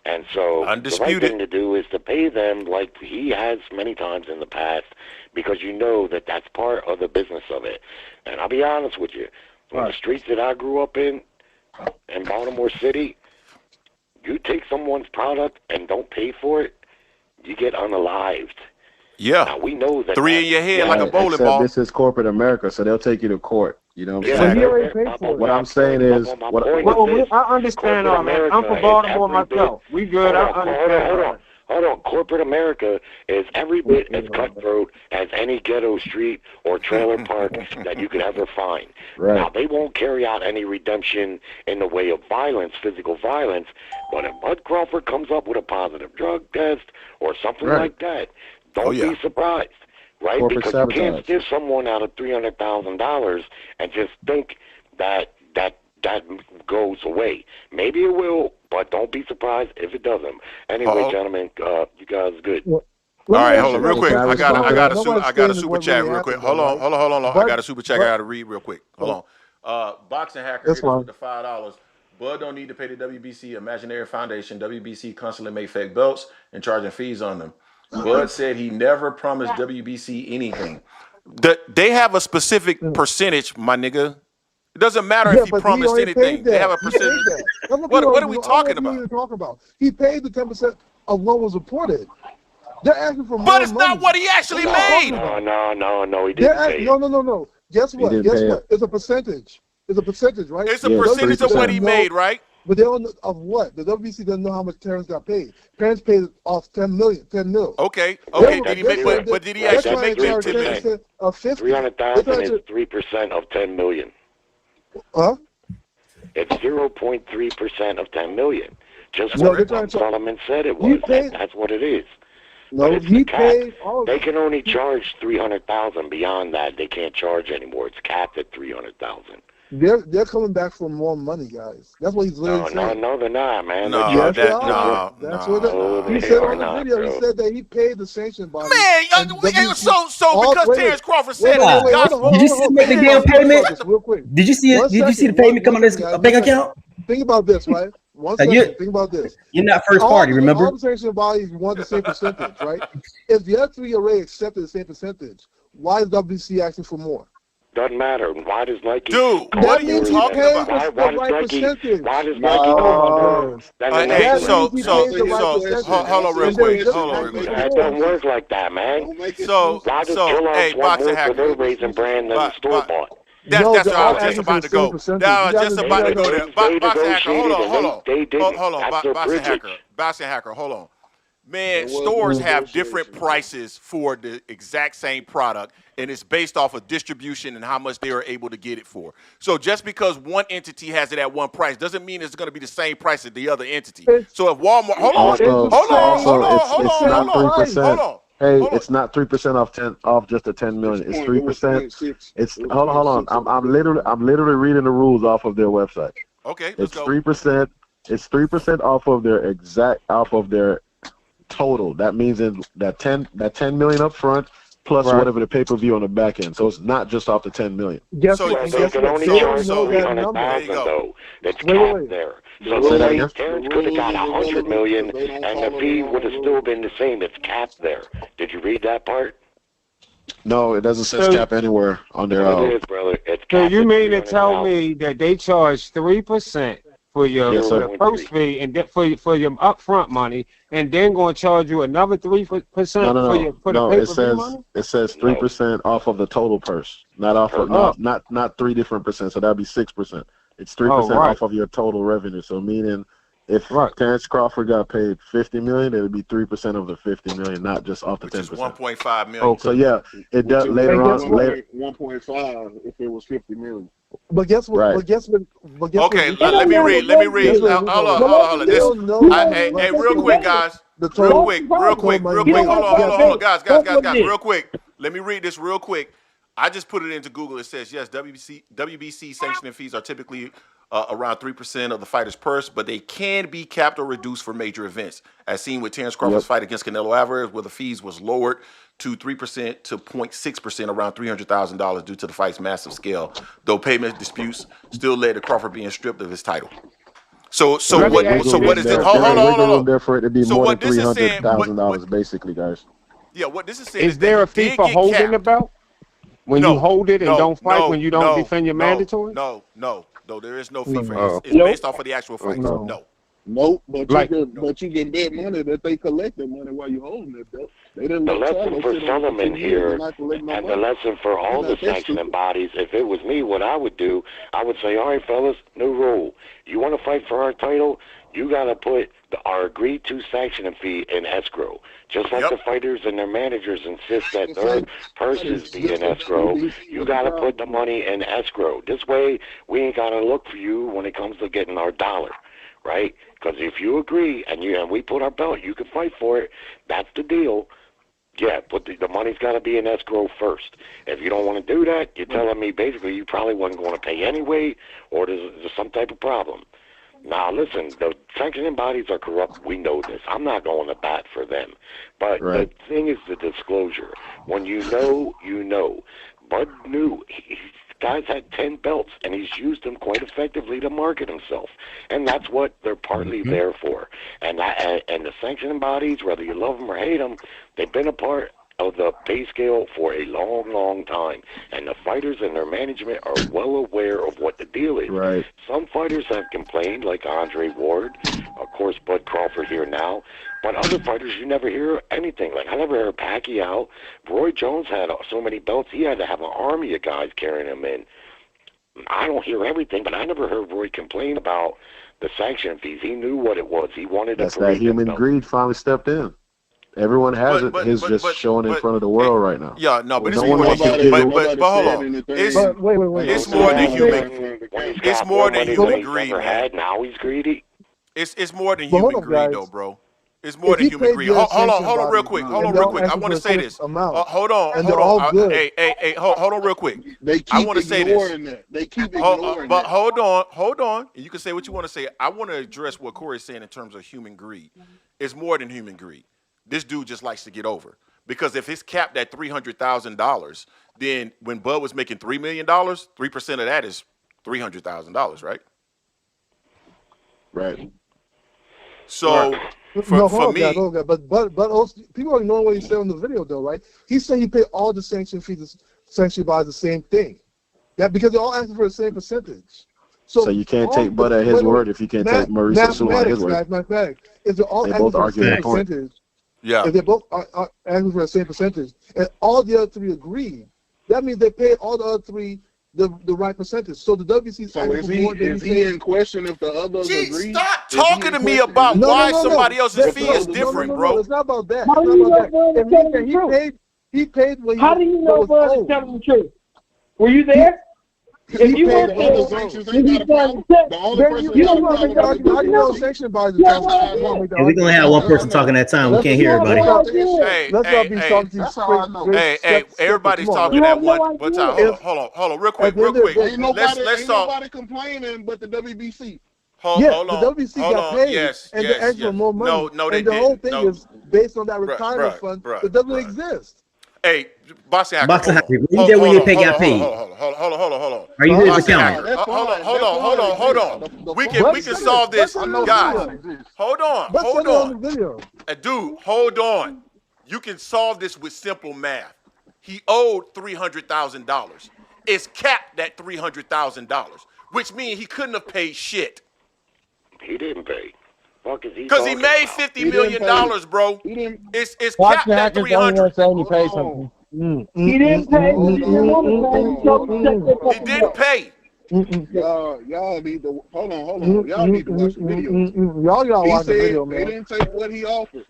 And so the right thing to do is to pay them like he has many times in the past, because you know that that's part of the business of it. And I'll be honest with you, on the streets that I grew up in Baltimore City, you take someone's product and don't pay for it, you get unalived. Yeah. Now, we know that. Three in your head like a bowling ball. This is corporate America, so they'll take you to court. You know what I'm saying? Yeah. What I'm saying is, I understand all, man. I'm from Baltimore myself. We good. I understand. Hold on. Corporate America is every bit as cutthroat as any ghetto street or trailer park that you could ever find. Right. Now, they won't carry out any redemption in the way of violence, physical violence, but if Bud Crawford comes up with a positive drug test or something like that, don't be surprised, right? Corporate because sabotage. You can't steal someone out of $300,000 and just think that goes away. Maybe it will, but don't be surprised if it doesn't. Anyway, gentlemen, you guys are good. All right, hold on, real quick. I got a super chat real quick. Hold on. I got a super chat I got to read real quick. Hold on. Boxing hacker with the $5. Bud don't need to pay the WBC Imaginary Foundation. WBC constantly make fake belts and charging fees on them. Bud said he never promised WBC anything. They have a specific percentage, my nigga. It doesn't matter if he promised anything. They have a percentage. What are we talking about? He paid the 10% of what was reported. They're asking for more But it's money. not what he actually made. No, he didn't pay it. No. Guess what? didn't Guess pay what? It's a percentage. It's a percentage, right? It's a Yeah, percentage of what he 3%. made, right? But they don't know of what. The WBC doesn't know how much Terence got paid. Terence paid off 10 mil. Okay. They're- Did he they're make? trying But to- did he they're actually trying make to charge 10 million? 10% of 50. 300,000 They're is trying 3% of 10 million. Huh? It's 0.3% of 10 million. Just No, what they're trying to- Solomon said it He was. paid- That's what it is. No, But it's he the cap. paid all of They it. can only charge 300,000. Beyond that, they can't charge anymore. It's capped at 300,000. They're coming back for more money, guys. That's what he's literally saying. No, they're not, man. No, Yes, that they are. no, That's no. what no, he they said are on the not, video. bro. He said that he paid the sanction body. Man, and WBC so because wait, Terence Crawford wait, said wait, it is wait, gospel. hold on, Did you hold see on, the hold on. damn Think about payment? this real quick. Did you see it? One Did you see the second. payment come on this Guys, bank one second. account? Think about this, right? One Now, second. Think about this. You're not first All party, the- remember? All the sanction bodies want the same percentage, right? If the other three already accepted the same percentage, why is WBC asking for more? Doesn't matter. Why does Nike? Dude, That what are you means he talking paid about? Why the does right Nike? percentage. Why does Nike? No. Then Hey, the That next so means he so paid the right so percentage. hold on real And they're quick. just Hold on real asking quick. for That more. don't work like that, man. So Why does so Kellogg's hey, want boxing more for hacker. their raisin brand than the store bought? That's No, that's they're where I all was just asking about for to the same go. percentage. That I You was just gotta- about to you go gotta- there. Boxing hacker, hold on, hold on. They didn't. Hold on, That's their boxing privilege. hacker. Boxing hacker, hold on. Man, There was stores no have different negotiation. prices for the exact same product, and it's based off of distribution and how much they are able to get it for. So just because one entity has it at one price doesn't mean it's going to be the same price as the other entity. So if Walmart, hold on, It's not 3%. Hey, hold on. it's not 3% off just the 10 million. It's 3%. It's hold on. I'm literally reading the rules off of their website. Okay, let's It's go. 3%. It's 3% off of their total. That means that 10 million up front plus whatever the pay-per-view on the back end. So it's not just off the 10 million. Guess So- what? They Guess can what? only They charge don't know that 300,000 number. There you go. though. That's Wait, capped wait. there. Say So that say again? Terrence could have got 100 million, and the fee would have still been the same. It's capped there. Did you read that part? No, it doesn't say So- cap anywhere on their. It is, brother. It's So capped you at mean to tell 300,000. me that they charge 3% for your Yes, for sir. the first fee and then for your upfront money, and then going to charge you another 3% for the No, pay-per-view money? it says 3% off of the total purse, not off of not 3 different percent. So that'd be 6%. It's 3% right. off of your total revenue. So meaning, if Terence Crawford got paid 50 million, it would be 3% of the 50 million, not just off the Which is 10%. 1.5 million. So yeah, it does later on. Later, 1.5 if it was 50 million. But guess what? Right. But guess what? Okay, what? let me read. Hold on. This, hey, real quick, guys. Real quick. Hold on, guys. Real quick. Let me read this real quick. I just put it into Google. It says, yes, WBC sanctioning fees are typically around 3% of the fighter's purse, but they can be capped or reduced for major events, as seen with Terence Crawford's fight against Canelo Alvarez, where the fees was lowered to 3% to 0.6%, around $300,000 due to the fight's massive scale, though payment disputes still led to Crawford being stripped of his title. So what is it? Hold on. There for it to be So more what than this is saying- $300,000, basically, guys. Yeah, what this is saying Is there a fee for holding the belt? When you hold it and don't fight, when you don't defend your mandatory? No, there is no fee for it. It's based off of the actual fight. No. Nope, but you get that money that they collected money while you holding it belt. They didn't The let lesson Charlo for sit on Solomon the here, and not collect no and the money. lesson for all the sanctioning bodies, if it was me, what I would do, I would say, all right, fellas, new rule. You want to fight for our title? You got to put our agreed-to sanctioning fee in escrow. Just like the fighters and their managers insist that their purses be in escrow, you got to put the money in escrow. This way, we ain't got to look for you when it comes to getting our dollar, right? Because if you agree and we put our belt, you can fight for it. That's the deal. Yeah, but the money's got to be in escrow first. If you don't want to do that, you're telling me basically you probably wasn't going to pay anyway, or there's some type of problem. Now, listen, the sanctioning bodies are corrupt. We know this. I'm not going to bat for them. But the thing is the disclosure. When you know, you know. Bud knew. Guy's had 10 belts, and he's used them quite effectively to market himself. And that's what they're partly there for. And the sanctioning bodies, whether you love them or hate them, they've been a part of the pay scale for a long, long time. And the fighters and their management are well aware of what the deal is. Right. Some fighters have complained, like Andre Ward, of course, Bud Crawford here now. But other fighters, you never hear anything. Like, I never heard Pacquiao. Roy Jones had so many belts, he had to have an army of guys carrying him in. I don't hear everything, but I never heard Roy complain about the sanction fees. He knew what it was. He wanted to. That's that human greed finally stepped in. Everyone has it. His just showing in front of the world right now. Yeah, no, but it's No more one than wants human. to- But hold on. It's more than human. It's more than human greed, man. Now he's greedy. It's more than But hold human on, greed, guys. though, bro. It's more If than he human paid greed. the Hold on sanction real body, quick. and Hold on they're real all quick. I asking want to for the say same this. amount. Hold on. And they're all good. Hey, hold on real quick. They I keep want to say ignoring this. that. They keep ignoring But that. hold on. You can say what you want to say. I want to address what Corey's saying in terms of human greed. It's more than human greed. This dude just likes to get over. Because if it's capped at $300,000, then when Bud was making $3 million, 3% of that is $300,000, right? Right. So for me, guys, but also, people are ignoring what he said on the video, though, right? He said he paid all the sanction fees sanctioned by the same thing. That because they're all asking for the same percentage. So you can't take Bud at his word if you can't take Maurice Sula at his word. Mathematics. If they're all They asking both for the argue same that point. percentage, yeah. if they both are asking for the same percentage, and all the other three agreed, that means they paid all the other three the right percentage. So the WC So is he in question if the others agree? Stop talking to me about why somebody else's fee is different, bro. It's not about that. How do you know Bud is telling the truth? He paid what he How do you know was Bud is owed. telling the truth? Were you there? If you weren't there, you don't want to How do you know sanction bodies are telling And we can only have one person talking at a time. We can't hear everybody. Let's not be talking Hey, everybody's talking at one time. Hold on, real quick. Ain't Let's talk. nobody complaining but the WBC. The WBC got paid, and they asked for more money. No, they and the whole didn't. thing is based on that retirement fund that doesn't exist. Hey, Boxing Hacker. Boxing Hacker, what you did when your pay got paid? Hold on. Are you good with Boxing counting? Hacker, hold on. We can solve this, guys. Hold on. Dude, hold on. You can solve this with simple math. He owed $300,000. It's capped at $300,000, which means he couldn't have paid shit. He didn't pay. Because he made $50 million, bro. It's capped at $300,000. He paid something. He didn't pay. He didn't pay. Y'all need to hold on. Y'all need to watch the video. Y'all gotta watch the video, man. They didn't take what he offered.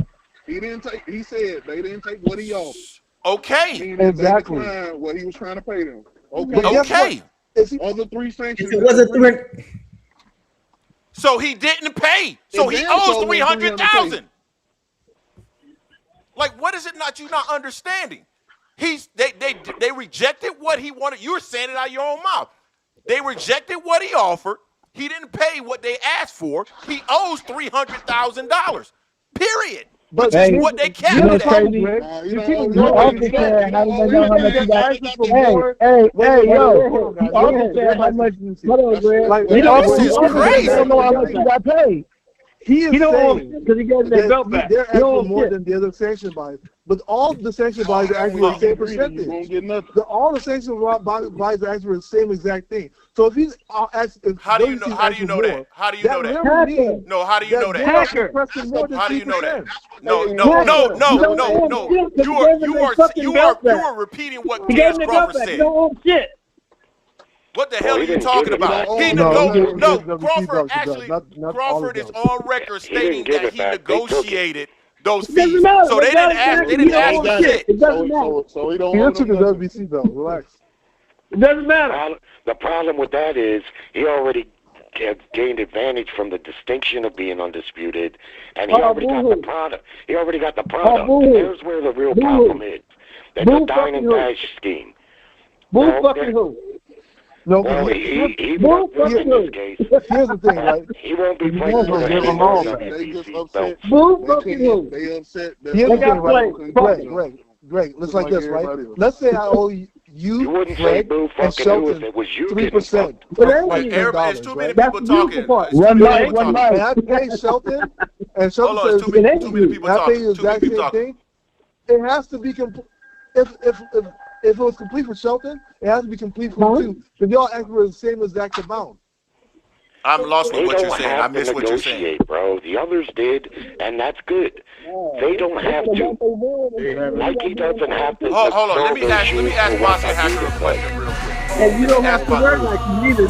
He said they didn't take what he offered. Okay. Exactly. They declined what he was trying to pay them. Okay. Other three sanctions. It wasn't So he didn't pay. So he owes $300,000. Like, what is it you not understanding? They rejected what he wanted. You're saying it out of your own mouth. They rejected what he offered. He didn't pay what they asked for. He owes $300,000. Period. But which is what they kept. You know what's crazy? You also said how much you got. Hey, yo. You also said how much. Hold on, Greg. This is crazy. Don't know how much you got paid. He is saying because he got that belt back. They're asking more than the other sanction bodies, but all the sanction bodies are asking for the same percentage. All the sanction bodies are asking for the same exact thing. So if he's asking, how do you know that? How do you know that? how do you know that? No, how do you know that? How do you know that? No. You are repeating what Terence Crawford said. What the hell are you talking about? Crawford is on record stating that he negotiated those fees. So they didn't ask shit. It doesn't matter. So he don't He took the WBC though. Relax. It doesn't matter. The problem with that is he already gained advantage from the distinction of being undisputed, and he already got the product. He already got the product. And there's where the real problem is. That's a dine and dash scheme. Boo fucking who? No, well, he won't win in this case. Here's the thing, right? He won't be playing for the They just upset. They upset. Here's the thing, right? Greg, let's like this, right? Let's say I owe you wouldn't Greg, say boo and fucking who if Shelton it was you 3%. There's too many people talking. One night. And I pay Shelton, and Shelton says, too many people I pay talking. you the exact same thing. It has to be if it was complete for Shelton, it has to be complete for you too. Because y'all asked for the same exact amount. I'm lost with They what you're don't saying. I have to missed what you're saying. negotiate, bro. The others did, and that's good. They don't have to. Nike doesn't have to. Hold on. fill Let me their ask shoes for Boss what and Hacker a Adidas question does. real quick. And you don't have to work like you neither.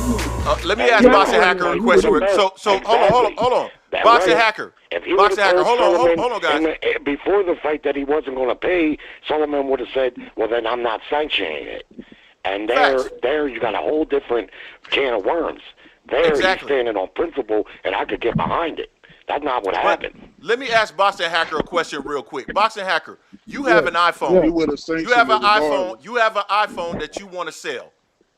Let me ask Boss and Hacker a question. So hold on. Box and Hacker. If he Box would and Hacker. have told Hold Solomon on, guys. before the fight that he wasn't going to pay, Solomon would have said, "Well, then I'm not sanctioning it." And there you got a whole different can of worms. There he's standing on principle, and I could get behind it. That's not what happened. Let me ask Box and Hacker a question real quick. Box and Hacker, you have an iPhone. You have an iPhone. You have an iPhone that you want to sell,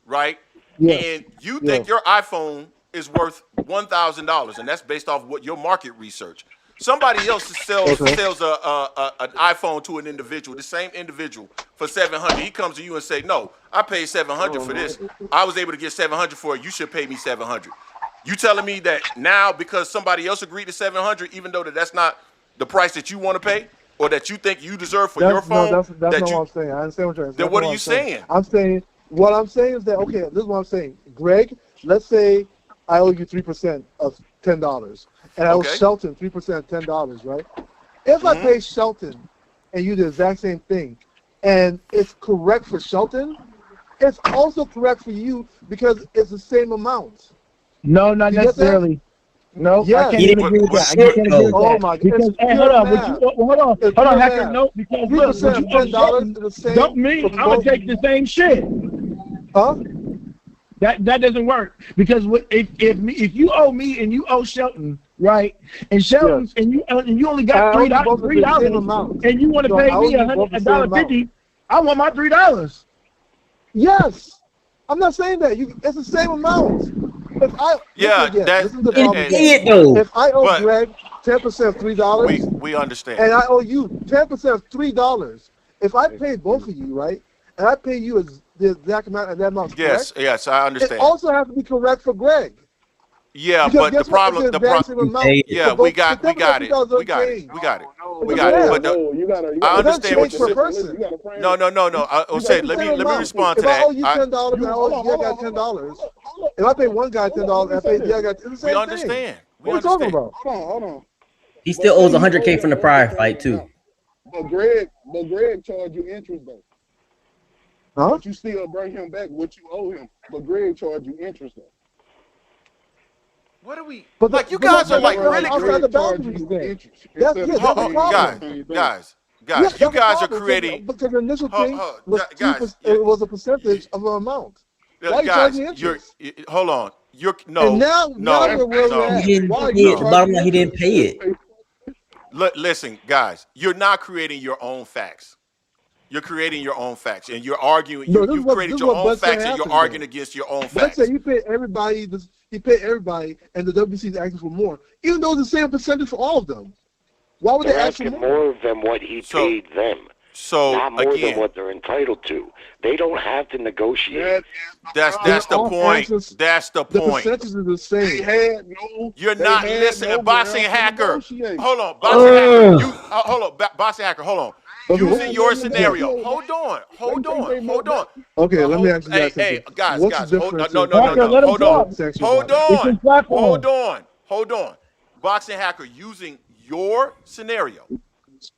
right? And you think your iPhone is worth $1,000, and that's based off what your market research. Somebody else sells an iPhone to an individual, the same individual, for $700. He comes to you and say, "No, I paid $700 for this. I was able to get $700 for it. You should pay me $700." You telling me that now because somebody else agreed to $700, even though that's not the price that you want to pay, or that you think you deserve for your phone? No, that's not what I'm saying. I understand what you're saying. Then what are you saying? What I'm saying is that, okay, this is what I'm saying. Greg, let's say I owe you 3% of $10, and I owe Shelton 3% of $10, right? If I pay Shelton and you do the exact same thing, and it's correct for Shelton, it's also correct for you because it's the same amount. No, not necessarily. No, yes. I can't even agree with that. I can't agree with that. Oh my God! Because hold on, Hacker. No, because look, $10 don't mean I'm gonna take the same shit. Huh? That doesn't work because if you owe me and you owe Shelton, right? And Shelton and you only got $3 and you want to pay me $1.50, I want my $3. Yes, I'm not saying that. It's the same amount. If I if I owe Greg 10% of $3, we understand, and I owe you 10% of $3. If I pay both of you, right, and I pay you the exact amount and that amount, yes, I understand. It also has to be correct for Greg. Yeah, but the problem, yeah, we got it. I understand what you're saying. No. I'll say, let me respond to that. If I owe you $10 and I owe you got $10, if I pay one guy $10, I pay the other guy, it's the same thing. We understand. What are you talking about? Hold on. He still owes $100K from the prior fight too. But Greg charged you interest though. Huh? But you still bring him back what you owe him. But Greg charged you interest though. What are we? But like you guys are like really outside the boundaries. That's the problem. Guys, you guys are creating. Because the initial thing was it was a percentage of an amount. Why are you charging interest? Hold on. And now we're where we're at. He didn't pay it. The bottom line, he didn't pay it. Listen, guys, you're not creating your own facts. You're creating your own facts, and you're arguing. You've created your own facts, and you're arguing against your own facts. Let's say you pay everybody. He paid everybody, and the WBC is asking for more, even though it's the same percentage for all of them. Why would they ask for more than what he paid them? So not more than what they're entitled to. They don't have to negotiate. That's the point. That's the point. The percentages are the same. You're not listening, Boxing Hacker. Hold on, Boxing Hacker. Hold on, Boxing Hacker. Hold on. Using your scenario. Hold on. Okay, let me ask you guys something. Hey, guys. Hold on. Boxing Hacker, using your scenario,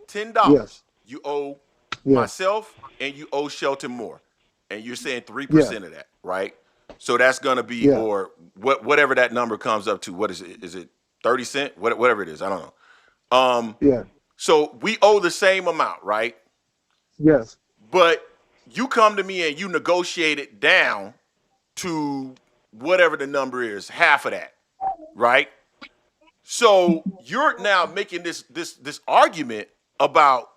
$10 you owe myself and you owe Shelton more, and you're saying 3% of that, right? So that's gonna be or whatever that number comes up to. What is it? Is it 30 cents? Whatever it is, I don't know. So we owe the same amount, right? Yes. But you come to me and you negotiate it down to whatever the number is, half of that, right? So you're now making this argument about,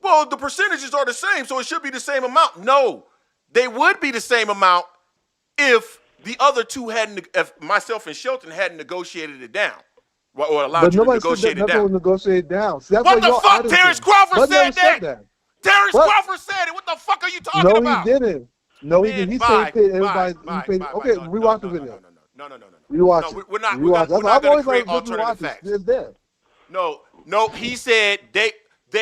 well, the percentages are the same, so it should be the same amount. No, they would be the same amount if the other two if myself and Shelton hadn't negotiated it down. Or allowed you to negotiate it down. Negotiate down. So that's what the fuck? Terence Crawford said that. Terence Crawford said it. What the fuck are you talking about? No, he didn't. No, he didn't. He said he paid everybody. Okay, rewatch the video. No. Rewatch it. We're not going to create alternative facts. It's there. No. He said they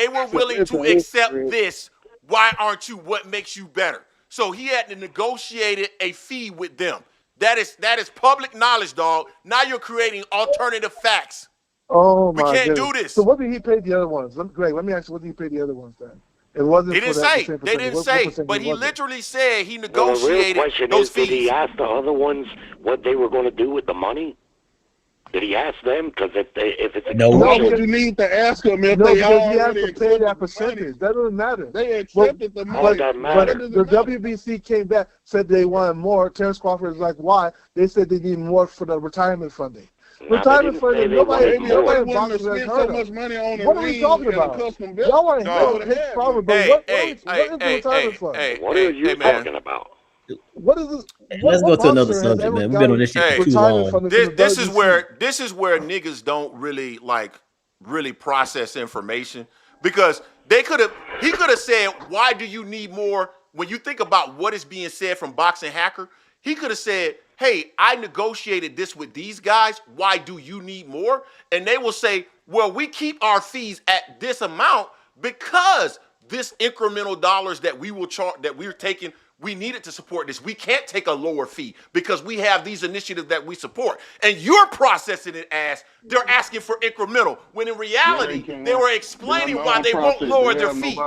were willing to accept this why aren't you? What makes you better? So he had to negotiate a fee with them. That is public knowledge, dog. Now you're creating alternative facts. Oh we my can't goodness. do this. So what did he pay the other ones? Greg, let me ask you, what did he pay the other ones then? It wasn't. They didn't for that say. same They didn't percentage. say. But he literally said he Well, the real negotiated question those is, did he fees. ask the other ones what they were going to do with the money? Did he ask them? Because if it's No. Why would you need to ask them if No, they because he has already to pay accepted that the percentage. money? That doesn't matter. They accepted the money. It doesn't matter. But the WBC came back, said they wanted more. Terence Crawford is like, why? They said they need more for the retirement funding. Retirement funding, nobody wouldn't in have boxing has spent heard so much of. money on a What are we ring talking and a about? custom belt. Y'all want to No. hit Crawford, but what is the retirement fund? What are you talking about? What is this? Let's go to another boxer has subject, ever man. We've been on gotten this shit for too retirement long. funding from the This is WBC? where niggas don't really process information, because he could have said, why do you need more? When you think about what is being said from Boxing Hacker, he could have said, hey, I negotiated this with these guys. Why do you need more? And they will say, well, we keep our fees at this amount because this incremental dollars that we will charge, that we're taking, we needed to support this. We can't take a lower fee because we have these initiatives that we support. And you're processing it as they're asking for incremental, when in reality, they were explaining why they won't lower their fee.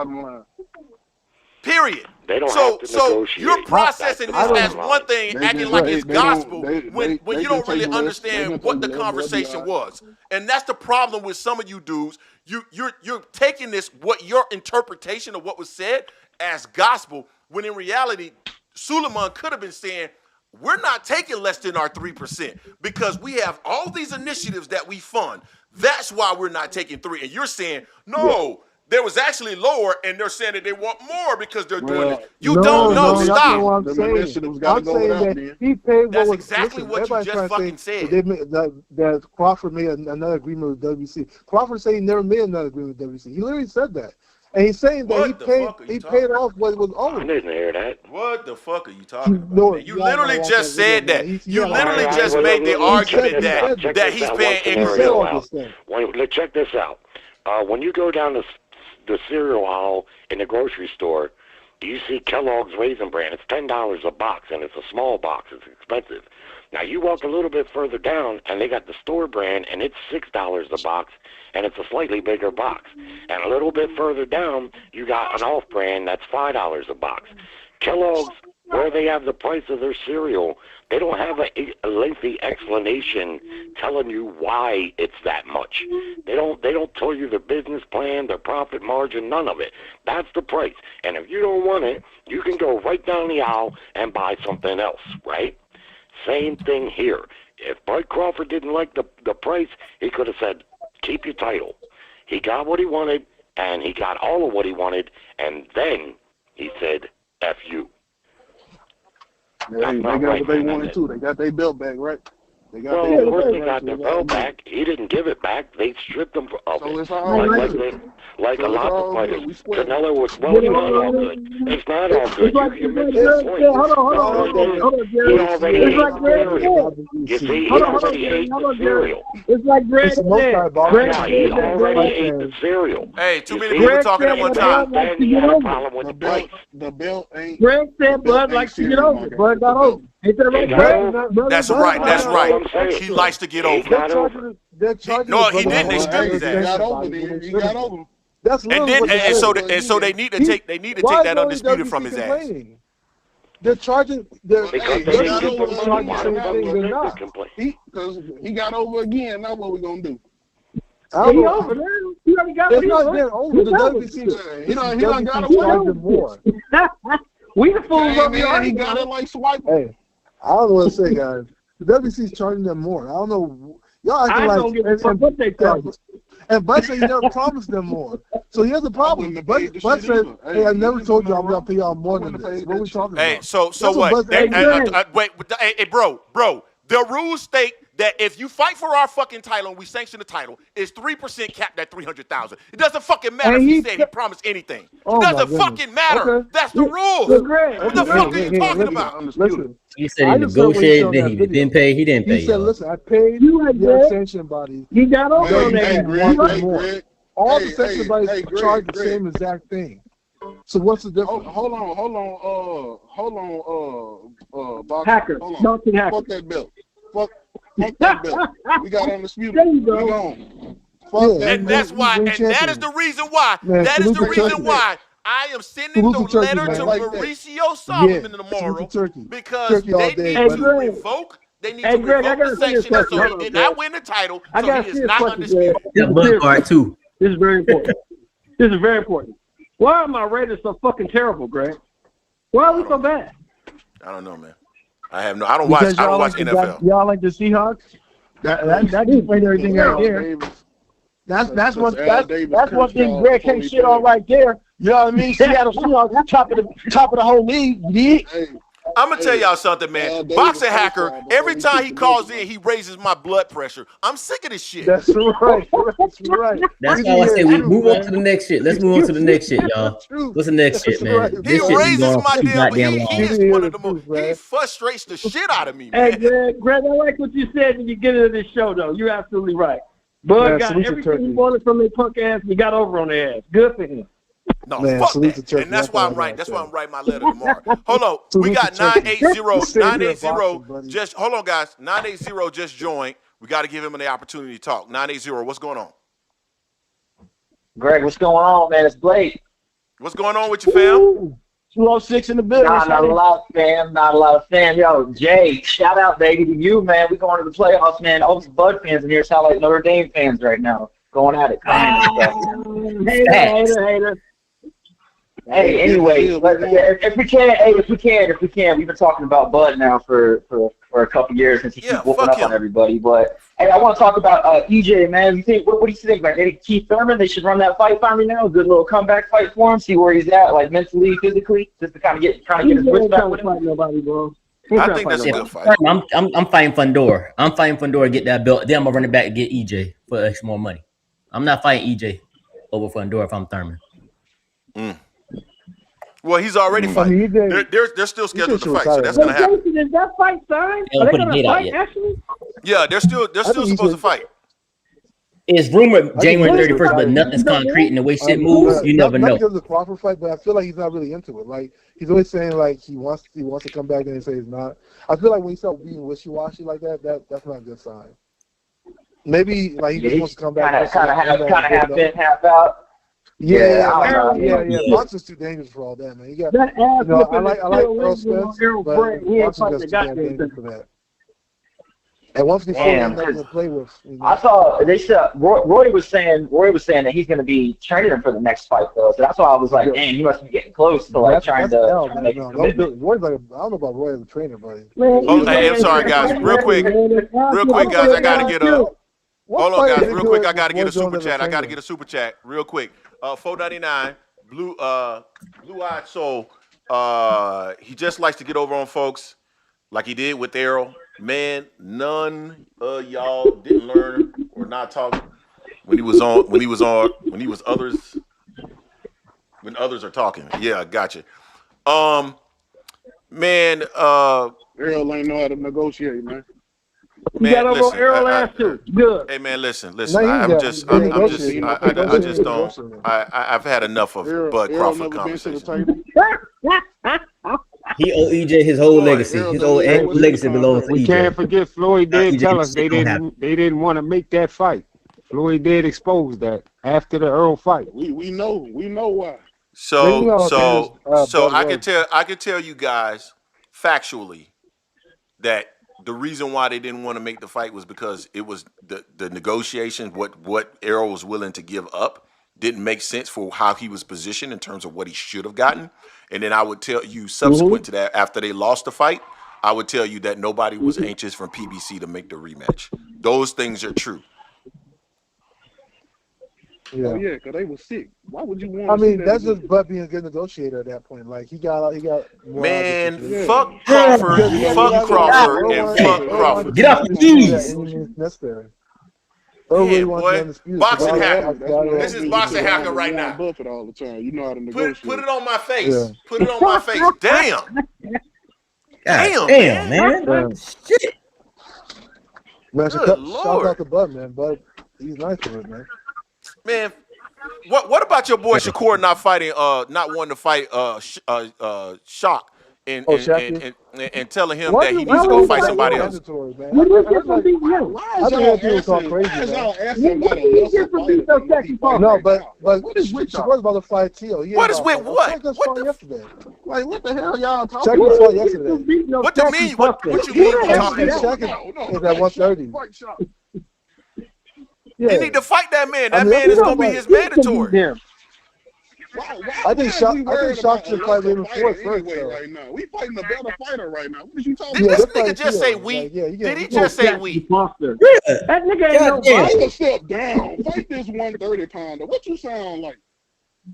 Period. They don't so have to negotiate. You're processing this as one thing, They acting just- like they- it's they don't- gospel they- when they you can don't really take less. They understand can what take the less. conversation They'll be was. And that's the problem with some of you dudes. You're taking this, what your interpretation of what was said, as gospel, when in reality, Suleiman could have been saying, we're not taking less than our 3% because we have all these initiatives that we fund. That's why we're not taking 3%. And you're saying, no, there was actually lower, and they're saying that they want more because they're doing it. You don't know. That's not Stop. what I'm saying. I'm saying that he paid what That's was. exactly what you everybody's just trying to fucking say said. They made, that Crawford made another agreement with WBC. Crawford said he never made another agreement with WBC. He literally said that. And he's saying that he paid off what was owed. I didn't hear that. What the fuck are you talking about? No, You literally just said that. You literally All right, just well, made the argument check that this he's out. paying One scenario out. incremental. Let's check this out. When you go down the cereal aisle in the grocery store, you see Kellogg's Raisin Bran. It's $10 a box, and it's a small box. It's expensive. Now, you walk a little bit further down, and they got the store brand, and it's $6 a box, and it's a slightly bigger box. And a little bit further down, you got an off-brand that's $5 a box. Kellogg's, where they have the price of their cereal, they don't have a lengthy explanation telling you why it's that much. They don't tell you their business plan, their profit margin, none of it. That's the price. And if you don't want it, you can go right down the aisle and buy something else, right? Same thing here. If Bud Crawford didn't like the price, he could have said, keep your title. He got what he wanted, and he got all of what he wanted, and then he said, F you. Yeah, they got what they wanted too. They got their belt back, right? They got Well, of course they got their belt back. He didn't give it back. They stripped him of it. It's all Like a lot of fighters. We split. Canelo was, well, it's not all good. It's not all good. You missed the point. He already ate the cereal. You see, he already ate the cereal. It's like Greg said. Yeah, he already ate the cereal. Hey, too many people talking at one time. Then he had a problem with the price. The belt ain't. Greg said Bud likes to get over. Bud got over. Ain't that right, Greg? That's right. That's right. He likes to get over. No, he didn't. They stripped his He ass. got over there. He got over. That's And then and so they need to take that undisputed from his ass. They're charging. They're Because they got over. charging the same thing. They're not. Because he got over again. Now what we gonna do? I don't He know. over there. He already got It's it. not getting over. The WBC. He done got WBC away. charging more. We the fools up He here. got it like swiping. Hey, I don't know what to say, guys. The WBC is charging them more. I don't know. Y'all acting I like don't give a fuck what they charge. and Bud said he never promised them more. So here's the problem. Bud said, "Hey, I never told you I'm gonna pay y'all more than this." What are we talking about? Hey, so That's what? Bud said. Wait, hey, bro. The rules state that if you fight for our fucking title and we sanction the title, it's 3% capped at 300,000. It doesn't fucking matter if he said he promised anything. Oh, It doesn't fucking matter. Okay. That's the rules. What the fuck are you talking about? Listen, He said he negotiated, then he didn't pay. He didn't pay. He said, y'all. "Listen, I paid You had the Greg. sanction bodies. He got over on Hey, that. Greg, want hey, more. Greg. All Hey, the sanction hey, bodies hey, Greg, charge the Greg. same exact thing." So what's the difference? Hold on, Boxer. Hacker. Hold on. Melting hacker. Fuck that belt. Fuck that belt. We got Undisputed. There you We go. gone. And that's why, and that is the reason why. Man, That is the salute to reason Turkey. why I am sending the Salute to Turkey, letter man. to Like that. Mauricio Solomon Salute tomorrow to Turkey. because Turkey all they day, need Hey, to Greg. revoke. They need Hey, to Greg, I revoke got the a serious sanctions so question. he Hold did on, not Greg. win the title, I so got a he is serious not question, Greg. undisputed. Yeah, Bud part too. This is very important. This is very important. Why are my Raiders so fucking terrible, Greg? Why are we so bad? I don't know, man. I don't watch NFL. Y'all like the Seahawks? That explains everything right there. That's one thing Greg can't shit on right there. You know what I mean? Seattle Seahawks top of the whole league. You dig? I'm gonna tell y'all something, man. Boxer Hacker, every time he calls in, he raises my blood pressure. I'm sick of this shit. That's right. That's right. That's why I say we move on to the next shit. Let's move on to the next shit, y'all. What's the next shit, man? He This shit been raises going my too damn. goddamn He long. is one of the most. He frustrates the shit out of me, Hey, man. Greg, I like what you said when you get into this show, though. You're absolutely right. Bud got everything he wanted from their punk ass. He got over on their ass. Good for him. No, Man, fuck salute that. to Turkey. And that's That's why all I'm I writing. gotta That's say. why I'm writing my letter tomorrow. Hold on. We Salute got to Turkey. 980. Just hold on, guys. 980 just joined. We got to give him the opportunity to talk. 980. What's going on? Greg, what's going on, man? It's Blake. What's going on with you, fam? 206 in the building. Not a lot, fam. Not a lot of fam. Yo, Jay, shout out, baby, to you, man. We going to the playoffs, man. All these Bud fans in here sound like Notre Dame fans right now. Going at it, crying and stuff. Hater. Hey, anyway, if we can, we've been talking about Bud now for a couple years since he keeps whooping up on everybody. But hey, I want to talk about EJ, man. You think what do you think, man? Maybe Keith Thurman, they should run that fight finally now. A good little comeback fight for him. See where he's at, like mentally, physically, just to kind of get his wrist back with him. Nobody, bro. I think that's a good fight. I'm fighting Fundora. I'm fighting Fundora to get that belt. Then I'm gonna run it back and get EJ for extra more money. I'm not fighting EJ over Fundora if I'm Thurman. Well, he's already fighting. They're still scheduled to fight, so that's gonna happen. Is that fight signed? They Are don't they put a gonna date out fight yet. actually? Yeah, they're still supposed to fight. It's rumored January 31st, but nothing's concrete in the way shit moves. You never Not know. because of the Crawford fight, but I feel like he's not really into it. Like he's always saying like he wants to come back, and they say he's not. I feel like when he starts being wishy-washy like that's not a good sign. Maybe like he just wants to come back. Kind of half in, half out. Yeah. Boxing's too dangerous for all that, man. You got, that ass I like Errol Spence, but boxing's just too damn dangerous for that. And once we Damn, nothing to play with, I saw they said Roy was saying that he's going to be training him for the next fight though. So that's why I was like, dang, he must be getting close to like trying to make a commitment. Roy's like, I don't know about Roy as a trainer, buddy. Hey, I'm sorry, guys. Real quick, guys. I gotta get a. Hold on, guys. Real quick, I gotta get a super chat. Real quick. 499 blue-eyed soul. He just likes to get over on folks like he did with Errol. Man, none of y'all didn't learn or not talk when others are talking. Yeah, gotcha. Man, Errol ain't know how to negotiate, man. You got over Errol ass too. Good. Hey man, listen. I've had enough of Bud Crawford conversation. He owe EJ his whole legacy. His whole legacy belongs to EJ. We can't forget Floyd did tell us they didn't want to make that fight. Floyd did expose that after the Errol fight. We know why. So I can tell you guys factually that the reason why they didn't want to make the fight was because it was the negotiations, what Errol was willing to give up didn't make sense for how he was positioned in terms of what he should have gotten. And then I would tell you subsequent to that, after they lost the fight, I would tell you that nobody was anxious from PBC to make the rematch. Those things are true. Yeah. Oh yeah, because they were sick. Why would you want? I mean, that's just Bud being a good negotiator at that point. Like he got. Man, fuck Crawford, and fuck Crawford. Get off the keys. Necessary. Yeah, boy. Boxing hacker. This is boxing hacker right now. Buffett all the time. You know how to negotiate. Put it on my face. Yeah. Put it on my face. Damn. Damn, man. Shit. Man, shout out to Bud, man. Bud, he's nice to it, man. Man, What about your boy Shakur not wanting to fight Shock and telling him that he needs to go fight somebody else? I think people talk crazy. No, but Shakur's about to fight Tio. What is with what? Yesterday. Like, what the hell y'all talking Check about? fought yesterday. What do you mean? What you mean? Is at 130. You need to fight that man. That man is gonna be his mandatory. I think Shock should fight Raymond Ford first. Right now, we fighting a better fighter right now. What are you talking Did about? this nigga just say we? Did he just say we? That nigga ain't no Take a step down. Fight this 130 pounder. What you sound like?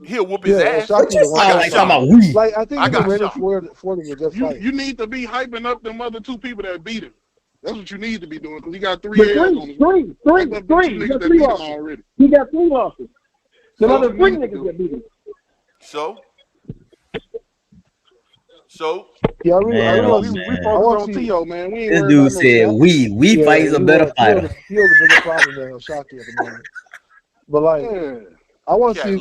He'll whoop his ass. Shock I think Raymond Ford will just fight. You need to be hyping up them other two people that beat him. That's what you need to be doing because he got three L's on him. Three. He got 3 losses. He got 3 losses. The other 3 niggas that beat him. So yeah, we focus on Tio, man. We ain't This dude said we fight a better fighter. He was a bigger problem than Shocky at the moment. But like, I want to see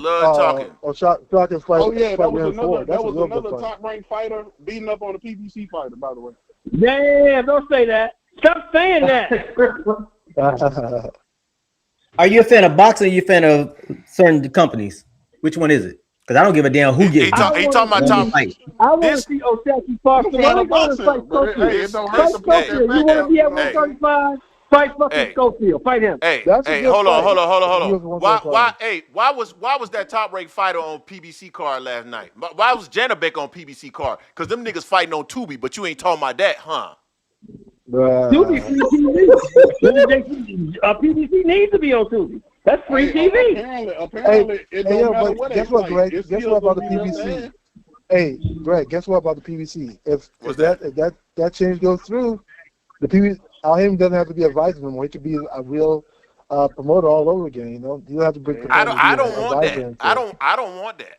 Shocky fight. Oh yeah, that was Raymond Ford. another top-ranked fighter beating up on a PBC fighter, by the way. Yeah, don't say that. Stop saying that. Are you a fan of boxing or are you a fan of certain companies? Which one is it? Because I don't give a damn who gets he talking about top fight. I want to see Osaki Foster. I want to fight Schofield. You want to be at 135? Fight fucking Schofield. Fight him. Hey, hold on. Why was that top-ranked fighter on PBC card last night? Why was Janabek on PBC card? Because them niggas fighting on Tubi, but you ain't talking about that, huh? Tubi free TV. PBC needs to be on Tubi. That's free TV. Apparently, it don't matter what guess what, Greg? Guess what about the PBC? Hey, Greg, guess what about the PBC? If that change goes through, the PBC, Al-Haim doesn't have to be a vice anymore. He could be a real promoter all over again. You know, you don't have to bring. I don't want that. I don't want that.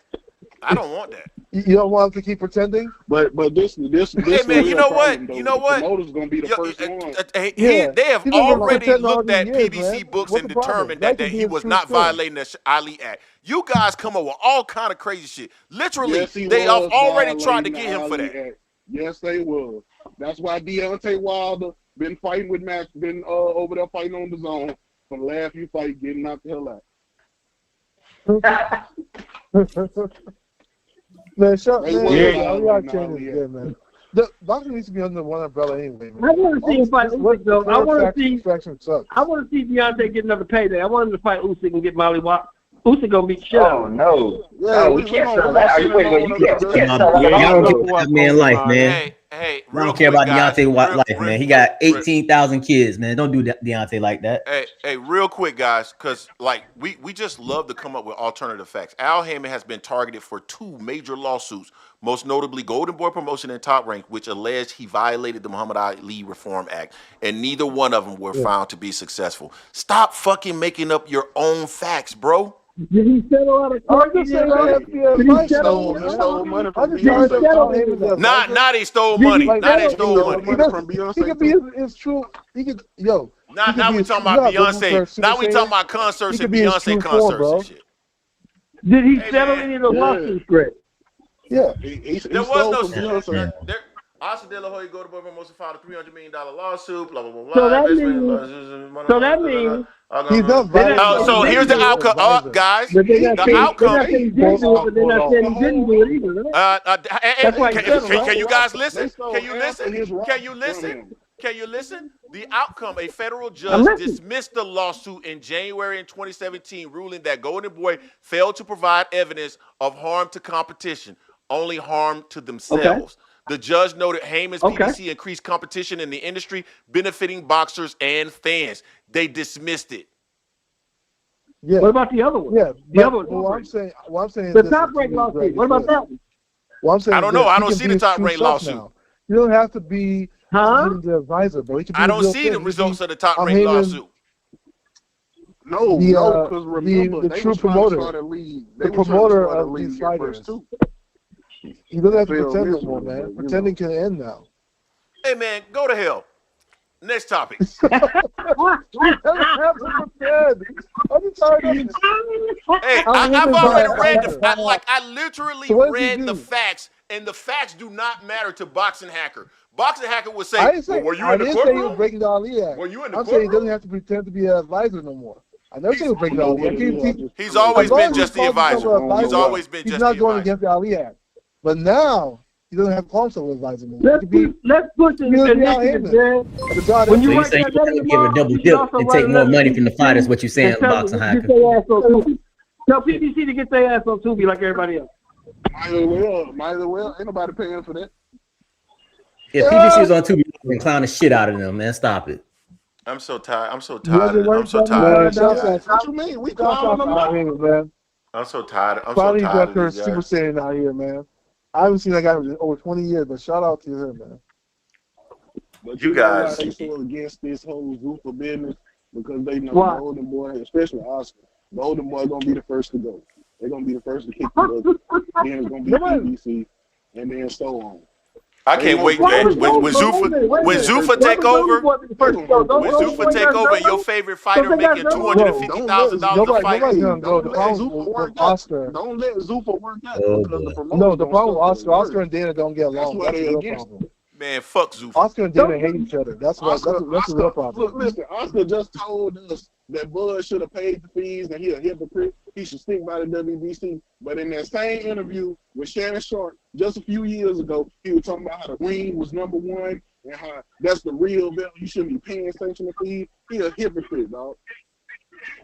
I don't want that. You don't want him to keep pretending? But this. Hey man, you know what? The promoter's gonna be the first one. They have already looked at PBC books and determined that he was not violating the Ali Act. You guys come up with all kind of crazy shit. Literally, they have already tried to get him for that. Yes, they will. That's why Deontay Wilder been fighting with Max, been over there fighting on the zone from the last few fights, getting knocked the hell out. Man, man. The boxing needs to be under one umbrella anyway. Man. I want to see him fight Usyk though. I want to see Deontay get another payday. I want him to fight Usyk and get Molly Watt. Usyk gonna beat shit out. Oh no! No, we can't sell that. Wait, you can't sell that. Y'all don't give that man life, man. Hey, I don't care about Deontay Watt life, man. He got 18,000 kids, man. Don't do Deontay like that. Hey, real quick, guys, because like we just love to come up with alternative facts. Al Haymon has been targeted for 2 major lawsuits, most notably Golden Boy Promotion and Top Rank, which alleged he violated the Muhammad Ali Reform Act, and neither one of them were found to be successful. Stop fucking making up your own facts, bro. Did he settle out of court? Did he stole money from Beyonce. Not they stole money. Not they stole money from Beyonce. He could be his true. He could Now we talking about Beyonce. Now we talking about concerts and Beyonce concerts and shit. Did he settle any of the lawsuits, Greg? Yeah. There was no. Austin De La Hoya Golden Boy Promotion filed a $300 million lawsuit. Blah blah blah. So that means. He's done. So here's the outcome, guys. The outcome. Can you guys listen? Can you listen? Can you listen? Can you listen? The outcome: a federal judge dismissed the lawsuit in January in 2017, ruling that Golden Boy failed to provide evidence of harm to competition, only harm to themselves. Okay. The judge noted Heyman's PBC increased competition in the industry, benefiting boxers and fans. They dismissed it. Yeah. What about the other one? Yeah. The other one. What I'm saying the top rank lawsuit. What about that one? Well, I'm saying I don't know. I don't see the top rank lawsuit. Now. You don't have to be the advisor, bro. I don't see the results of the top rank lawsuit. No, because remember, the true promoter, the promoter of these fighters. You don't have to pretend no more, man. Pretending can end now. Hey, man, go to hell. Next topic. Hey, I've already read I literally So read the facts, and the facts do not matter to Boxing Hacker. Boxing Hacker would say, I didn't say, were you I in the didn't say he was courtroom? breaking the Ali Act. Were you in the I'm saying he courtroom? doesn't have to pretend to be an advisor no more. I never said he was breaking the Ali Act. He's always As long been as just he the calls himself advisor. an He's always been he's just not the going advisor. against the Ali Act. But now he doesn't have to call himself an advisor anymore. Let's push it initiative, man. When So you say you gotta give a double dip and take more money from the fighters, what you saying, Boxing Hacker? Tell PBC to get their ass on Tubi like everybody else. Might as well. Ain't nobody paying for that. Yeah, PBC was on Tubi and clown the shit out of them, man. Stop it. I'm so tired. I'm so tired of this guy. What you mean? We calling them out. man. I'm so tired. I'm so Finally tired got her of these Super guys. Saiyan out here, man. I haven't seen that guy in over 20 years, but shout out to him, man. But You know why guys. they so against this whole Zuffa business because they know Why? the older boy, especially Oscar, the older boy gonna be the first to go. They're gonna be the first to kick the bucket. Then it's gonna be PBC, and then so on. I can't wait. When Zuffa take over, when Zuffa take over, and your favorite fighter making $250,000 to fight. Nobody's gonna go. The problem with Oscar. Don't let Zuffa work out Oh, because the boy. promotion. No, the problem with Oscar and Dana don't get along. That's why That's the they real against problem. Man, fuck Zuffa. Oscar and Dana hate each other. That's the real problem. Look, listen, Oscar just told us that Bud should have paid the fees and he a hypocrite. He should stick by the WBC. But in that same interview with Shannon Sharp just a few years ago, he was talking about how the ring was #1 and how that's the real belt. You shouldn't be paying sanctioning fees. He a hypocrite, dog.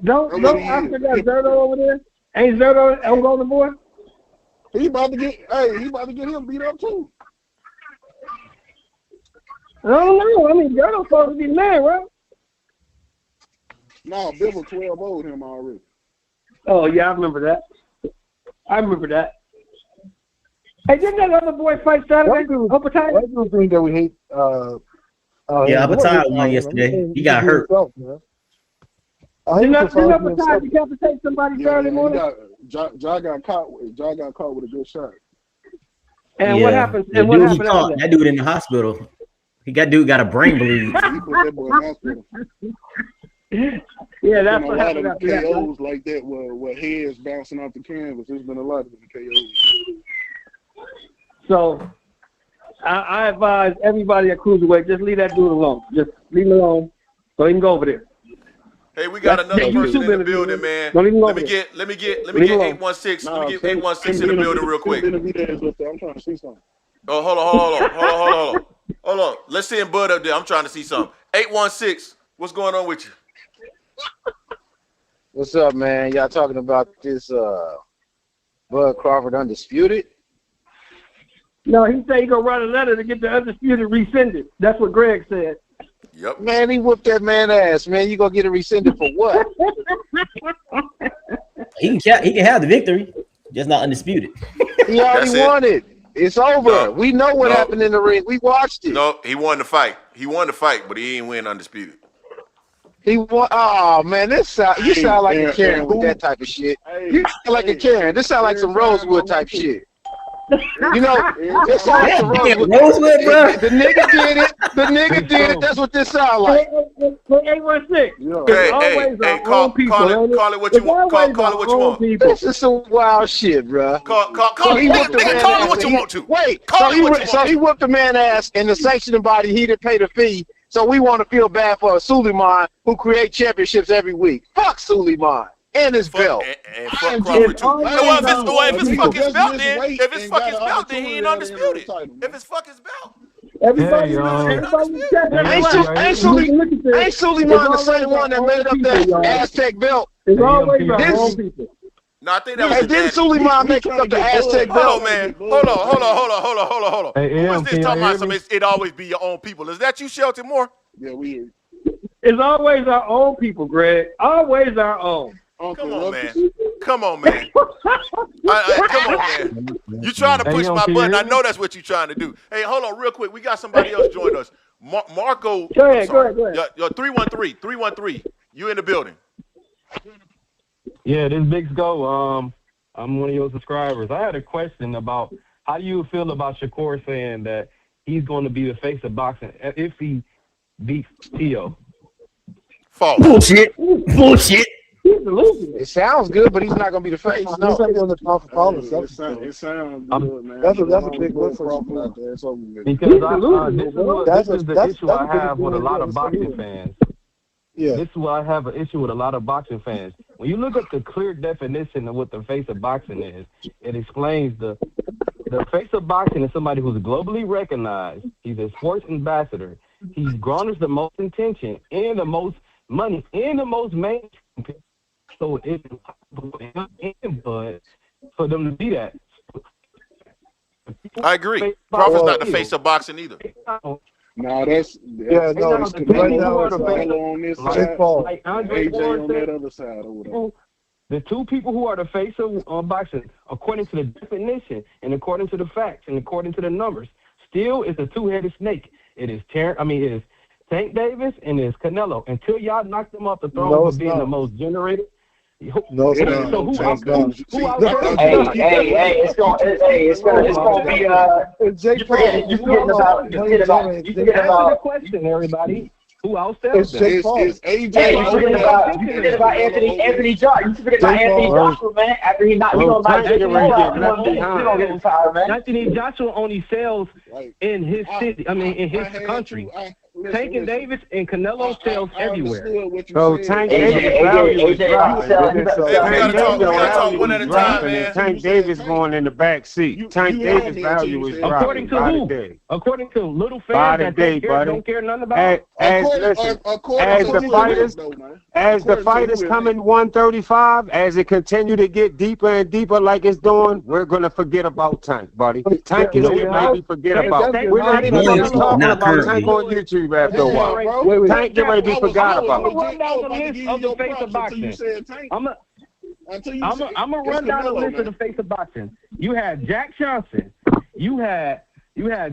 Don't Oscar got Zerto over there? Ain't Zerto on Golden Boy? He about to get him beat up too. I don't know. I mean, Zerto's supposed to be mad, right? No, Bill 12-0'd him already. Oh, yeah, I remember that. Hey, didn't that other boy fight Saturday? Uppercut? Why do you think that we hate? Yeah, Uppercut won yesterday. He got hurt. Didn't Uppercut decapitate somebody Saturday morning? Ja got caught with a good shot. And what happened? The dude he caught, that dude in the hospital. Dude got a brain bleed. He put that boy in the hospital. Yeah, that's been what a lot happened of after that. KOs like that where heads bouncing off the canvas. There's been a lot of them KOs. So I advise everybody at Cruiserweight, just leave that dude alone. Just leave him alone so he can go over there. Hey, we got another person in the building, man. Let me get 816. Let me get 816 in the building real quick. I'm trying to see something. Oh, hold on. Let's send Bud up there. I'm trying to see something. 816. What's going on with you? What's up, man? Y'all talking about this Bud Crawford Undisputed? No, he said he gonna write a letter to get the Undisputed rescinded. That's what Greg said. Yep. Man, he whooped that man ass, man. You gonna get it rescinded for what? He can have the victory, just not undisputed. He already won it. It's over. We know what happened in the ring. We watched it. No, he won the fight. But he ain't win undisputed. He won. Oh man, you sound like a Karen with that type of shit. You sound like a Karen. This sound like some Rosewood type shit. You know, this sound like some Rosewood, bro. The nigga did it. The nigga did it. That's what this sound like. 816. Hey, call it what you want. Call it what you want. This is some wild shit, bro. Call it what you want to. Wait, so he whooped the man ass, and the sanctioning body, he didn't pay the fee. So we want to feel bad for Suleiman, who create championships every week. Fuck Suleiman and his belt. And fuck Crawford too. If it's fuck his belt, then he ain't undisputed. If it's fuck his belt. Everybody, ain't Suleiman the same one that made up that Aztec belt? It's always our own people. No, I think that was didn't Suleiman make up the Aztec belt? Hold on, man. Hold on. Who is this talking about something? It always be your own people. Is that you, Shelton Moore? Yeah, we. It's always our own people, Greg. Always our own. Come on, man. Come on, man. You trying to push my button. I know that's what you're trying to do. Hey, hold on real quick. We got somebody else join us. Marco. Go ahead. 313. You in the building. Yeah, this Big Go. I'm one of your subscribers. I had a question about how do you feel about Shakur saying that he's going to be the face of boxing if he beat Tio. False. Bullshit. Bullshit. It sounds good, but he's not gonna be the face. He's No. not going to talk for Paul. It sounds good, man. That's a big win for Crawford him. out there. It's over with. Because this is the issue I have with a lot of boxing biggest fans. Yeah. This is why I have an issue with a lot of boxing fans. When you look at the clear definition of what the face of boxing is, it explains the face of boxing is somebody who's globally recognized. He's a sports ambassador. He garners the most attention and the most money and the most mainstream. So it's impossible for them to be that. I agree. Crawford's not the face of boxing either. No, that's no, it's right now it's on this side, like AJ on that other side or whatever. The two people who are the face of boxing, according to the definition and according to the facts and according to the numbers, still is a two-headed snake. It is it is Tank Davis and it is Canelo. Until y'all knock them off the throne for being the most generated. No, it's not. So who else? Hey, it's gonna be you forgetting about the question, everybody. Who else tells them? It's AJ. Hey, you forgetting about Anthony Joshua. You forgetting about Anthony Joshua, man. After he not, we gonna get tired, man. Anthony Joshua only sells in his city. I mean, in his country. Tank and Davis and Canelo sells everywhere. So Tank Davis value is dropping. We gotta talk one at a time, man. Tank Davis going in the back seat. Tank Davis value is dropping. According to who? According to little fans that don't care nothing about. As the fighters come in 135, as it continue to get deeper and deeper like it's doing, we're gonna forget about Tank, buddy. Tank is maybe forget about. We're not even gonna talk about Tank on YouTube after a while. Tank get ready to be forgot about. I'm gonna run down the list of the face of boxing. I'm gonna run down the list of the face of boxing. You had Jack Johnson. You had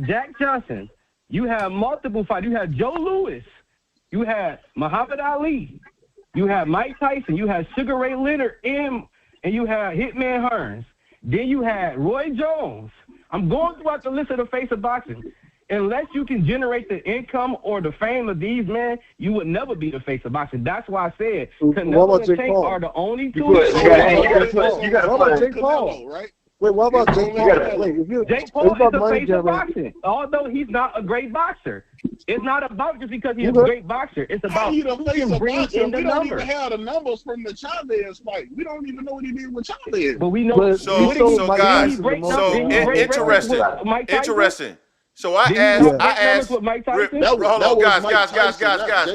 Jack Johnson. You had multiple fighters. You had Joe Louis. You had Muhammad Ali. You had Mike Tyson. You had Sugar Ray Leonard. And you had Hitman Hearns. Then you had Roy Jones. I'm going throughout the list of the face of boxing. Unless you can generate the income or the fame of these men, you would never be the face of boxing. That's why I said Canelo and Tank are the only two. You got Jake Paul, right? Wait, what about Jake Paul? Jake Paul is the face of boxing, although he's not a great boxer. It's not about just because he's a great boxer. It's about he the face of boxing. in the We don't numbers. even have the numbers from the Chavez fight. We don't even know what he did with Chavez. But we know. So guys, interesting. So I asked,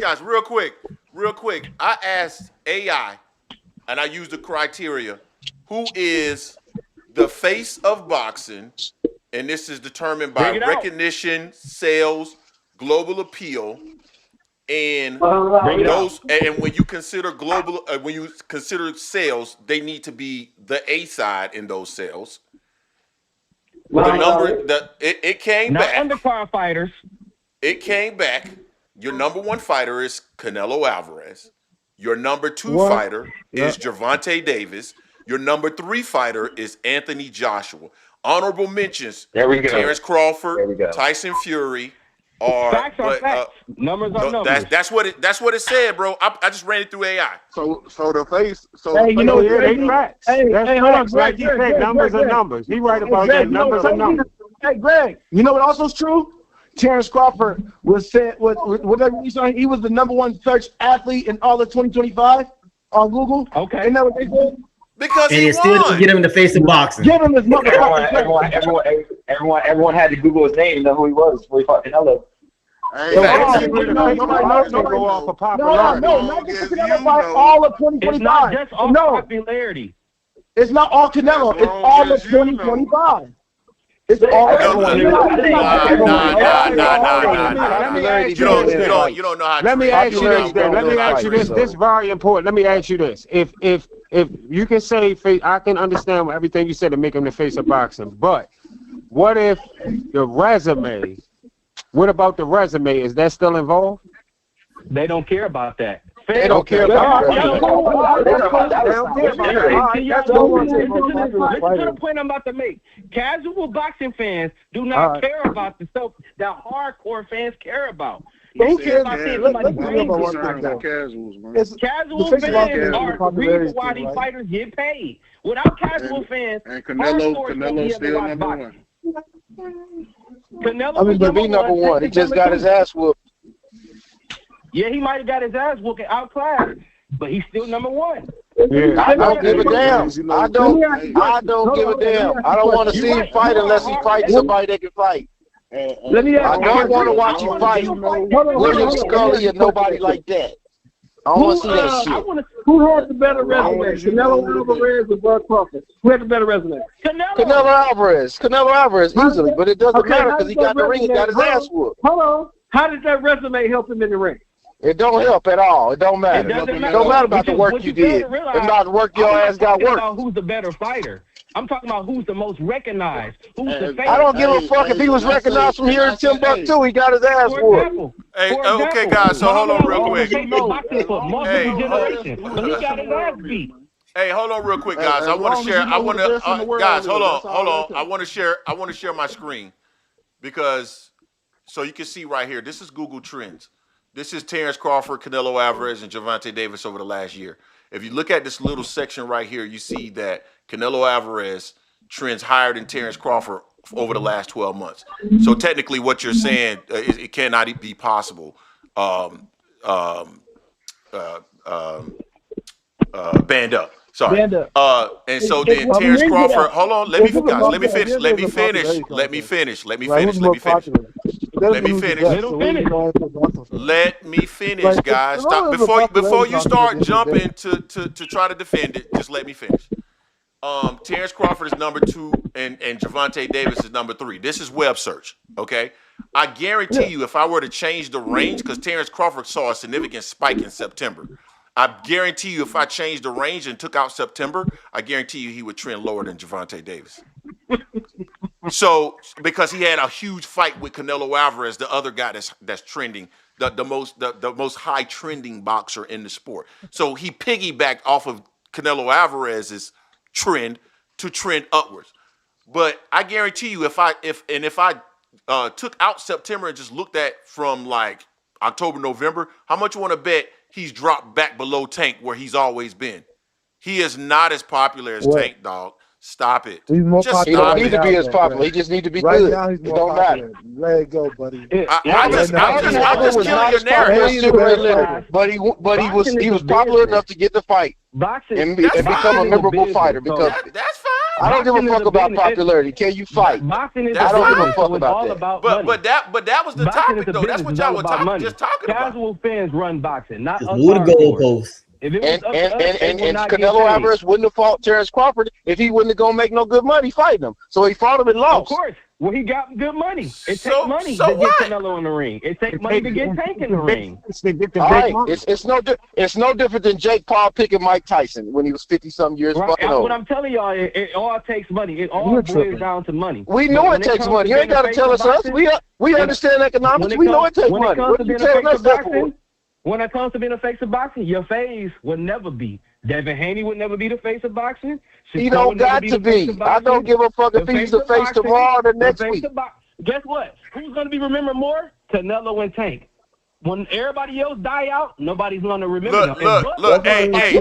guys, real quick. I asked AI, and I used the criteria, who is the face of boxing, and this is determined by recognition, sales, global appeal, and those. And when you consider when you consider sales, they need to be the A side in those sales. The number it came back. Not undercard fighters. It came back. Your number one fighter is Canelo Alvarez. Your number two fighter is Gervonta Davis. Your number three fighter is Anthony Joshua. Honorable mentions: Terence Crawford, Tyson Fury. Facts are facts. Numbers are numbers. That's what it said, bro. I just ran it through AI. So the face. So hey, you know, they facts. That's facts. Like he said, numbers are numbers. He right about that. Numbers are numbers. Hey, Greg, you know what also is true? Terence Crawford was said whatever he said. He was the #1 search athlete in all of 2025 on Google. Okay, isn't that what they said? Because and it still doesn't get him in the face of boxing. Give him his everyone had to Google his name to know who he was before he fought Canelo. Nobody go off of popularity. No, not just Canelo by all of 2025. It's not just all popularity. It's not all Canelo. It's all of 2025. It's all. You don't know how. Let me ask you this. Let me ask you this. This is very important. Let me ask you this. If you can say, I can understand everything you said to make him the face of boxing, but what if the resume? What about the resume? Is that still involved? They don't care about that. They don't care about that. Listen to the point I'm about to make. Casual boxing fans do not care about the stuff that hardcore fans care about. But who cares? I see Let's somebody be real bring about it. one thing, though. Casuals, man. It's, Casual the face of boxing fans is the are the popularity reason why thing, these right? fighters get paid. Without casual fans, And Canelo's still number one. Canelo I mean, was but be number one. He just got his ass whooped. Yeah, he might have got his ass whooped outclassed, but he's still number one. Yeah. I don't give a damn. I don't give a damn. I don't want to see him fight unless he fights somebody that can fight. Let me ask I don't want to watch him fight William Scully and nobody like that. I don't want to see that shit. Who has the better resume, Canelo Alvarez or Bud Crawford? Who has the better resume? Canelo Alvarez easily, but it doesn't matter because he got the ring and got his ass whooped. Hold on. How did that resume help him in the ring? It don't help at all. It don't matter. It don't matter about the work you did. It's about the work your ass got work. About who's the better fighter. I'm talking about who's the most recognized. Who's the favorite. I don't give a fuck if he was recognized from here in Timbuktu. He got his ass whooped. Hey, okay, guys. So hold on real quick. Hey, hold on real quick, guys. I want to share. Guys, hold on. I want to share my screen because so you can see right here. This is Google Trends. This is Terence Crawford, Canelo Alvarez, and Gervonta Davis over the last year. If you look at this little section right here, you see that Canelo Alvarez trends higher than Terence Crawford over the last 12 months. So technically what you're saying, it cannot be possible. Band up. Sorry. Band up. And so then Terence Crawford, hold on, let me finish. Let me finish, guys. Stop before you start jumping to try to defend it. Just let me finish. Terence Crawford is number 2 and Gervonta Davis is number 3. This is web search, okay? I guarantee you if I were to change the range, because Terence Crawford saw a significant spike in September. I guarantee you if I changed the range and took out September, I guarantee you he would trend lower than Gervonta Davis. So, because he had a huge fight with Canelo Alvarez, the other guy that's trending, the most high trending boxer in the sport. So he piggybacked off of Canelo Alvarez's trend to trend upwards. But I guarantee you if I took out September and just looked at from like October, November, how much you want to bet he's dropped back below Tank where he's always been? He is not as popular as Tank, dog. Stop it. He's more he don't need to be as popular. He just need to be right good. Now he's it more don't popular. matter. Let it go, buddy. I'm just killing your narrative. But he was popular enough to get the fight and become a memorable fighter. Because that's fine. I don't give a fuck about popularity. Can you fight? I don't give a fuck about that. But that was the topic though. That's what y'all were just talking about. Casual fans run boxing, not us. Move the goalposts. And Canelo Alvarez wouldn't have fought Terence Crawford if he wouldn't have gonna make no good money fighting him. So he fought him and lost. Of course. Well, he got good money. It takes money to get Canelo in the ring. It takes money to get Tank in the ring. All right. It's no different than Jake Paul picking Mike Tyson when he was 50-something years fucking old. What I'm telling y'all, it all takes money. It all boils down to money. We know it takes money. You ain't got to tell us. We understand economics. We know it takes money. What are you telling us that for? When it comes to being a face of boxing, your face will never be. Devin Haney would never be the face of boxing. He don't got to be. I don't give a fuck if he's the face tomorrow or the next week. Guess what? Who's going to be remembered more? Canelo and Tank. When everybody else die out, nobody's going to remember them. Look, hey, guys,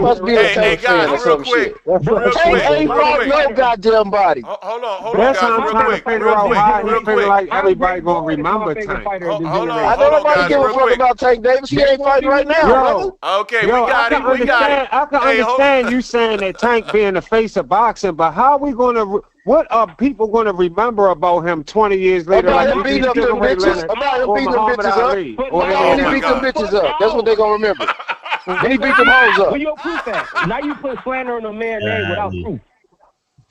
real quick. Tank ain't fought no goddamn body. Hold on, That's how I'm guys, trying to figure out how he feel like everybody going to remember Tank. I don't nobody give a fuck about Tank Davis. He ain't fighting right now. Okay, we got it. I can understand you saying that Tank being the face of boxing, but how are we going to... What are people going to remember about him 20 years later? About him beating up them bitches. About him beating them bitches up. About him beat them bitches up. That's what they're going to remember. And he beat them hoes up. Where your proof at? Now you put slander on a man's name without proof.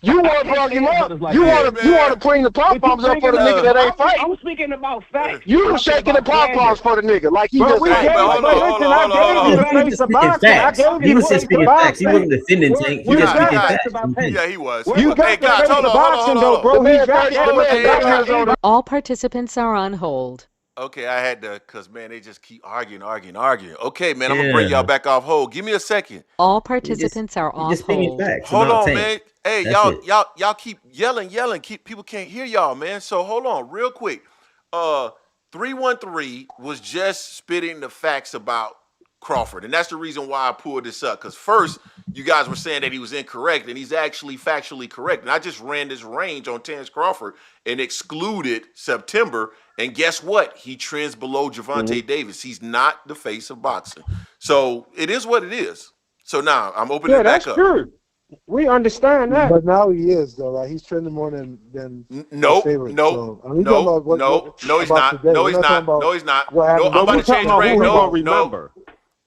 You want to bring him up. You want to bring the pom-poms up for the nigga that ain't fighting. I'm speaking about facts. You shaking the pom-poms for the nigga like he just said. He was just speaking facts. He wasn't defending Tank. He just speaking facts. Yeah, he was. Hey, guys, hold on. All participants are on hold. Okay, I had to, because, man, they just keep arguing. Okay, man, I'm going to bring y'all back off hold. Give me a second. All participants are on hold. Hold on, man. Hey, y'all keep yelling. People can't hear y'all, man. So hold on real quick. 313 was just spitting the facts about Crawford, and that's the reason why I pulled this up. Because first, you guys were saying that he was incorrect, and he's actually factually correct. And I just ran this range on Terence Crawford and excluded September. And guess what? He trends below Gervonta Davis. He's not the face of boxing. So it is what it is. So now I'm opening it back up. Yeah, that's true. We understand that. But now he is though, right? He's trending more than No, favorite. no, So, I mean, no, he's not. No, he's not. No, he's not. No, I'm about to change the range.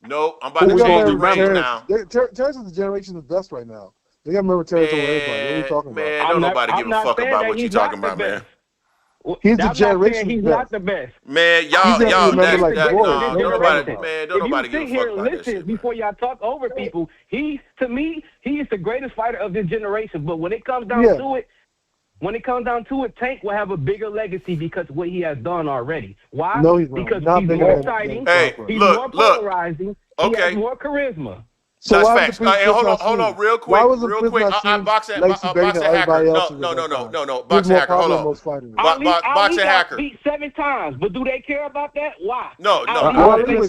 No, I'm about to change the range now. Terence is the generation of the best right now. They got to remember Terence over everybody. What are you talking about? Man, don't nobody give a fuck about what you're talking about, man. He's the generation. He's not the best. Man, y'all, don't nobody give a Sit here and listen before y'all talk over people. To me, he is the greatest fighter of this generation. But when it comes down to it, Tank will have a bigger legacy because of what he has done already. Why? No, he's because not he's bigger more than exciting. He's look, more polarizing. Okay. He has more charisma. So that's why facts. was the Hold on, real quick. Boxing hacker. No. Boxing hacker. Hold on. Boxing hacker. Beat 7 times, but do they care about that? Why? No. Ali was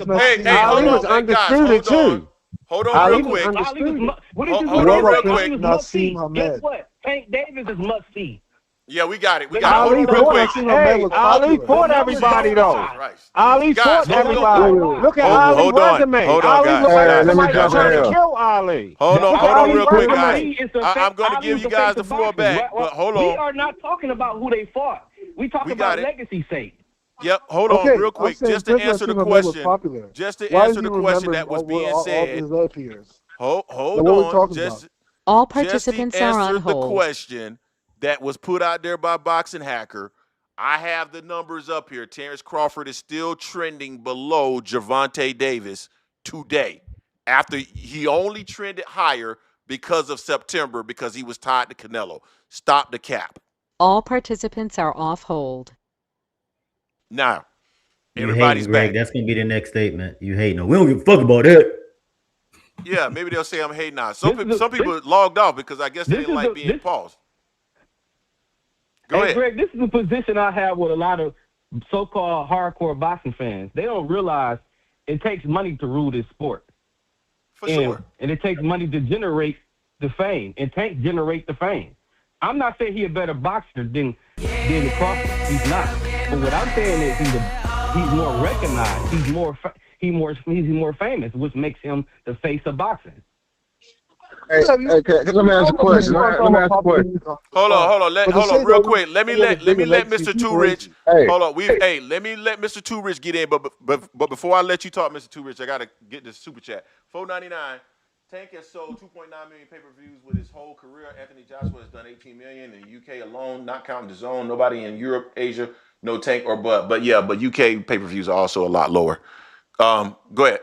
undisputed too. Hold on, real quick. Hold on, real quick. Guess what? Tank Davis is must see. Yeah, we got it. Ali fought everybody though. Ali fought everybody. Look at Ali's resume. Let me jump in here. Kill Ali. Hold on, real quick, guys. I'm going to give you guys the floor back, but hold on. We are not talking about who they fought. We talking about legacy sake. Yep, hold on real quick. Just to answer the question. Just to answer the question that was being said. Hold on. All participants are on the hold. Question that was put out there by Boxing Hacker. I have the numbers up here. Terence Crawford is still trending below Gervonta Davis today. After he only trended higher because of September because he was tied to Canelo. Stop the cap. All participants are off hold. You Now, hating, everybody's Greg. back. That's gonna be the next statement. You hate no. We don't give a fuck about it. Yeah, maybe they'll say I'm hating now. Some people logged off because I guess they didn't like being paused. Go ahead. Greg, this is a position I have with a lot of so-called hardcore boxing fans. They don't realize it takes money to rule this sport. For sure. And it takes money to generate the fame. And Tank generate the fame. I'm not saying he's a better boxer than Crawford. He's not. But what I'm saying is he's more recognized. He's more famous, which makes him the face of boxing. Hey, let me ask a question. Hold on, real quick. Let me let Mr. Too Rich. Hold on. Let me let Mr. Too Rich get in. But before I let you talk, Mr. Too Rich, I gotta get this super chat. $4.99. Tank has sold 2.9 million pay-per-views with his whole career. Anthony Joshua has done 18 million in the UK alone, not counting the zone. Nobody in Europe, Asia, no Tank or Bud. But UK pay-per-views are also a lot lower. Go ahead.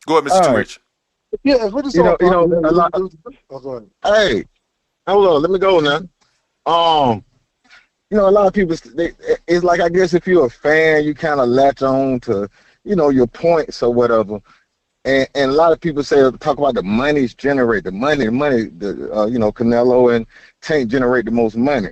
Go ahead, Mr. Too Rich. Yeah, we're just a lot. Go ahead. Hey, hold on, let me go now. A lot of people, it's like, I guess if you're a fan, you kind of latch on to, your points or whatever. And a lot of people talk about the money's generate, Canelo and Tank generate the most money.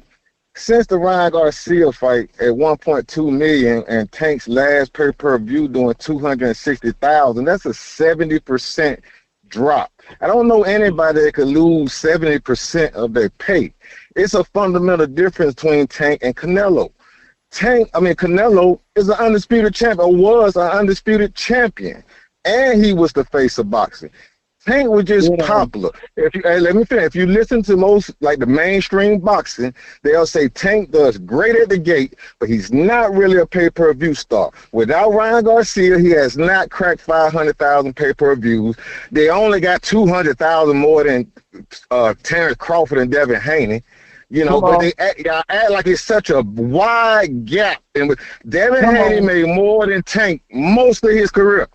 Since the Ryan Garcia fight at 1.2 million and Tank's last pay-per-view doing 260,000, that's a 70% drop. I don't know anybody that could lose 70% of their pay. It's a fundamental difference between Tank and Canelo. Canelo is an undisputed champion, or was an undisputed champion, and he was the face of boxing. Tank was just popular. Let me finish. If you listen to most, like the mainstream boxing, they'll say Tank does great at the gate, but he's not really a pay-per-view star. Without Ryan Garcia, he has not cracked 500,000 pay-per-views. They only got 200,000 more than Terence Crawford and Devin Haney. But they act like it's such a wide gap. And Devin Haney made more than Tank most of his career.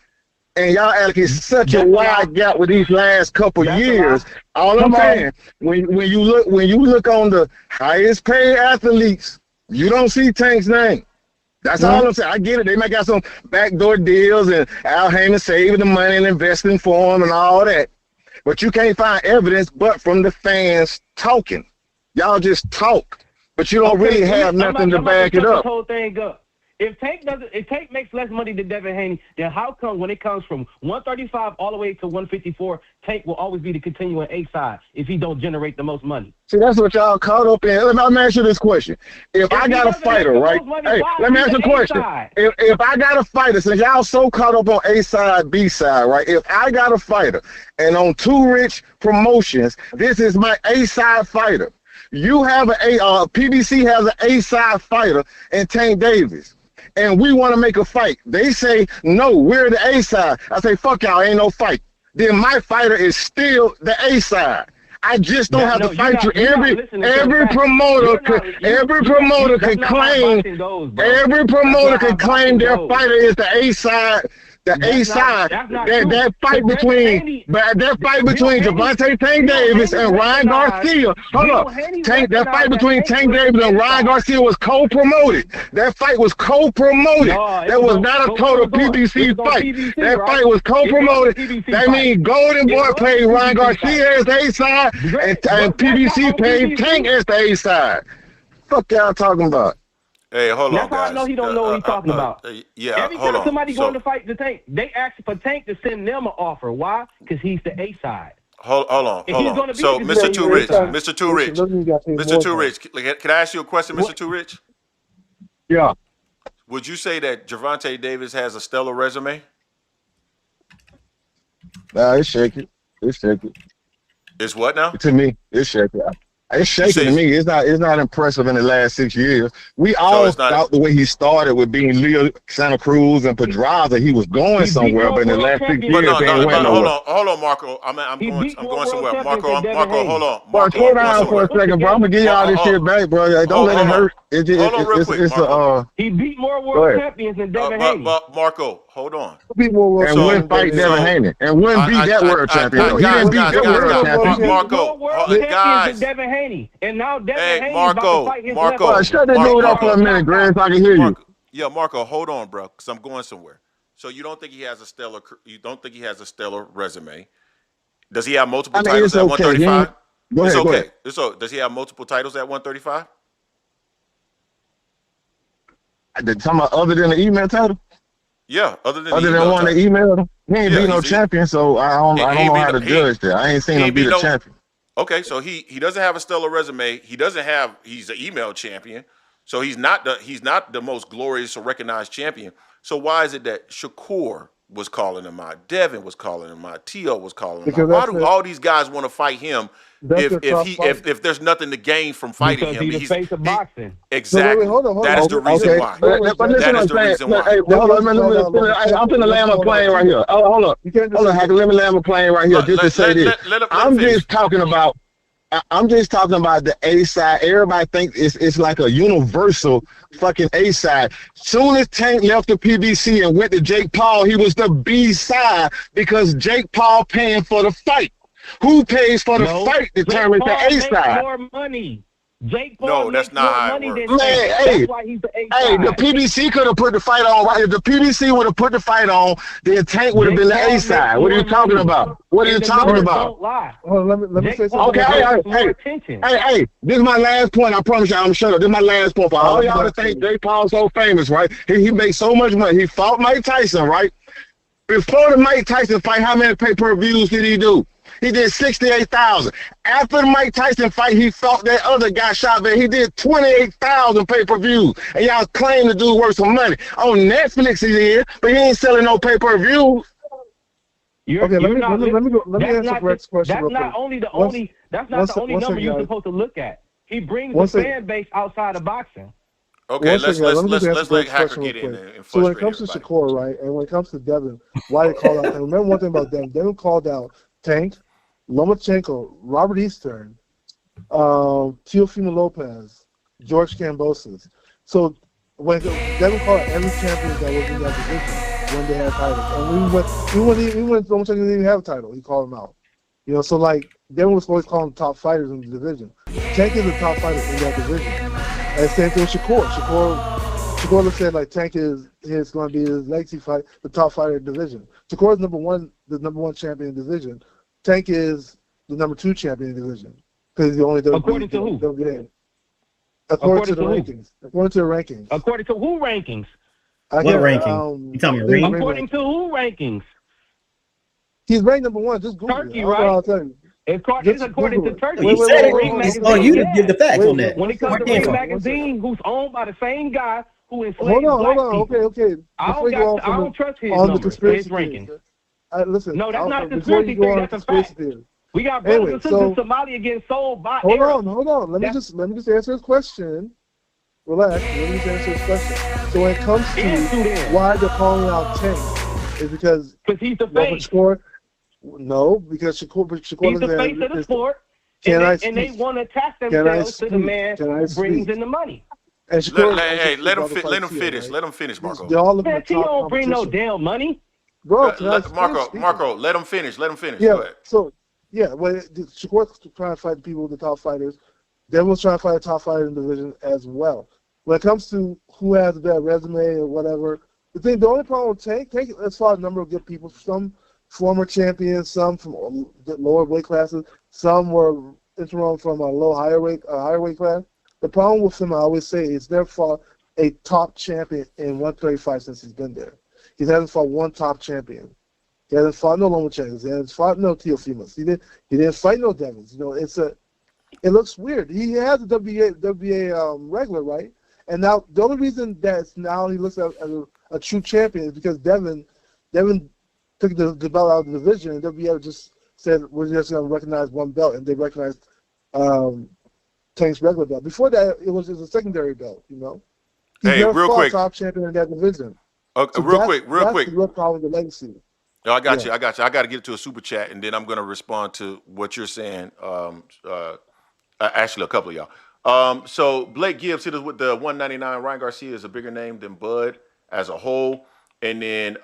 And y'all act like it's such a wide gap with these last couple years. All I'm saying, when you look on the highest paid athletes, you don't see Tank's name. That's all I'm saying. I get it. They might got some backdoor deals and Al Heyman saving the money and investing for him and all that. But you can't find evidence but from the fans talking. Y'all just talk. but you don't really have nothing to back it up. This whole thing up. If Tank makes less money than Devin Haney, then how come when it comes from 135 all the way to 154, Tank will always be the continuing A side if he don't generate the most money? See, that's what y'all caught up in. Let me ask you this question. If I got a fighter, right? Hey, let me ask you a question. If I got a fighter, since y'all so caught up on A side, B side, right? If I got a fighter and on Too Rich Promotions, this is my A side fighter. You have PBC has an A side fighter in Tank Davis. And we want to make a fight. They say, no, we're the A side. I say, fuck y'all, ain't no fight. Then my fighter is still the A side. I just don't have to fight you. Every promoter can claim their fighter is the A side. The A side, that fight between Gervonta Tank Davis and Ryan Garcia. Hold up, that fight between Tank Davis and Ryan Garcia was co-promoted. That fight was co-promoted. That was not a total PBC fight. That fight was co-promoted. That means Golden Boy paid Ryan Garcia as the A side, and PBC paid Tank as the A side. Fuck y'all talking about? Hey, hold on, That's guys. how I know he don't know what he's talking about. Yeah, Every time somebody going to fight the Tank, they ask for Tank to send them an offer. Why? Because he's the A side. Hold on. So, Mr. Too Rich, can I ask you a question, Mr. Too Rich? Yeah. Would you say that Gervonta Davis has a stellar resume? Nah, it's shaky. It's shaky. It's what now? To me, it's shaky. It's shaky to me. It's not impressive in the last 6 years. We all thought the way he started with being Leo Santa Cruz and Pedraza, he was going somewhere, but in the last 6 years, they ain't went nowhere. Hold on, Marco. I'm going somewhere. Marco, hold on. Marco, slow down for a second, bro. I'm gonna give y'all this shit back, bro. Don't let it hurt. He beat more world champions than Devin Haney. But Marco, hold on. And wouldn't fight Devin Haney. And wouldn't beat that world champion. He didn't beat that world champion. Marco, guys. Devin Haney. And now Devin Haney Marco, about to fight his shut this dude up for a minute, Greg, so I can hear you. Yeah, Marco, hold on, bro, because I'm going somewhere. So you don't think he has a stellar resume? Does he have multiple titles at 135? It's okay. So does he have multiple titles at 135? Talking about other than the email title? Yeah, other than one that emailed him. He ain't beat no champion, so I don't know how to judge that. I ain't seen him beat a champion. Okay, so he doesn't have a stellar resume. He's an email champion. So he's not the most glorious or recognized champion. So why is it that Shakur was calling him out, Devin was calling him out, T.O. was calling him out? Why do all these guys want to fight him if there's nothing to gain from fighting him? He's the face of boxing. Exactly. That is the reason why. That is the reason why. I'm finna land my plane right here. Oh, hold up. Let me land my plane right here just to say this. I'm just talking about the A side. Everybody thinks it's like a universal fucking A side. Soon as Tank left the PBC and went to Jake Paul, he was the B side because Jake Paul paying for the fight. Who pays for the fight determines the A side. More money. Jake Paul no, that's not how it works. Man, the PBC could have put the fight on. Right? If the PBC would have put the fight on, then Tank would have been the A side. What are you talking about? What are you talking about? Let me say something. Okay, hey, this is my last point. I promise you, I'm shut up. This is my last point for all y'all to think Jake Paul's so famous, right? He makes so much money. He fought Mike Tyson, right? Before the Mike Tyson fight, how many pay-per-views did he do? He did 68,000. After the Mike Tyson fight, he fought that other guy, Chavez. He did 28,000 pay-per-views. And y'all claim the dude worth some money. On Netflix he did, but he ain't selling no pay-per-views. Let me answer Greg's question. That's not the only number you're supposed to look at. He brings the fan base outside of boxing. Okay, let's let Hacker get in there. So when it comes to Shakur, right, and when it comes to Devin, why they call out? And remember one thing about Devin. Devin called out Tank, Lomachenko, Robert Eastern, Teofimo Lopez, George Kambosos. So when Devin called out every champion that was in that division when they had titles, and we went Lomachenko didn't even have a title. He called them out. You know, so like Devin was always calling top fighters in the division. Tank is the top fighter in that division. And same thing with Shakur. Shakur said like Tank is going to be his legacy fight, the top fighter in the division. Shakur is the number one champion in the division. Tank is the number 2 champion in the division because he's the only according to who? WBA. According to the rankings. According to the rankings. According to who rankings? What ranking? You talking about ranking? According to who rankings? He's ranked number 1. Just Google Turkey, it. right? It's according to Turkey. You said it. Oh, you to give the facts on that. When it comes to Ring Magazine, who's owned by the same guy who enslaved Hold on. people. Okay. I don't trust his numbers, his rankings. Listen. No, that's not a conspiracy theory. That's a fact. We got brothers and sisters in Somalia getting sold by Arabs. Hold on. Let me just answer his question. Relax. Let me just answer his question. So when it comes to why they're calling out Tank, is because he's the face. No, because Shakur he's the face of the sport, and they want to attach themselves to the man who brings in the money. And Shakur, let him finish. Let him finish, Marco. He don't bring no damn money. Bro, Marco, let him finish. Let him finish. Yeah, Go ahead. so, Shakur's trying to fight the people, the top fighters. Devlin's trying to fight a top fighter in the division as well. When it comes to who has the better resume or whatever, the only problem with Tank as far as number of good people, some former champions, some from lower weight classes, some were interim from a higher weight class. The problem with him, I always say, is never fought a top champion in 135 since he's been there. He hasn't fought one top champion. He hasn't fought no Lomachenko's. He hasn't fought no Teofimas. He didn't fight no Devins. It looks weird. He has a WBA regular, right? And now the only reason that now he looks as a true champion is because Devin took the belt out of the division, and WBA just said we're just going to recognize one belt, and they recognized Tank's regular belt. Before that, it was a secondary belt. He's never real fought quick, top champion in that division. Okay, So real that's quick. the real problem with the legacy. No, I got you. I got to get to a super chat, and then I'm going to respond to what you're saying. Actually, a couple of y'all. So Blake Gibbs hit us with the 199. Ryan Garcia is a bigger name than Bud as a whole, and then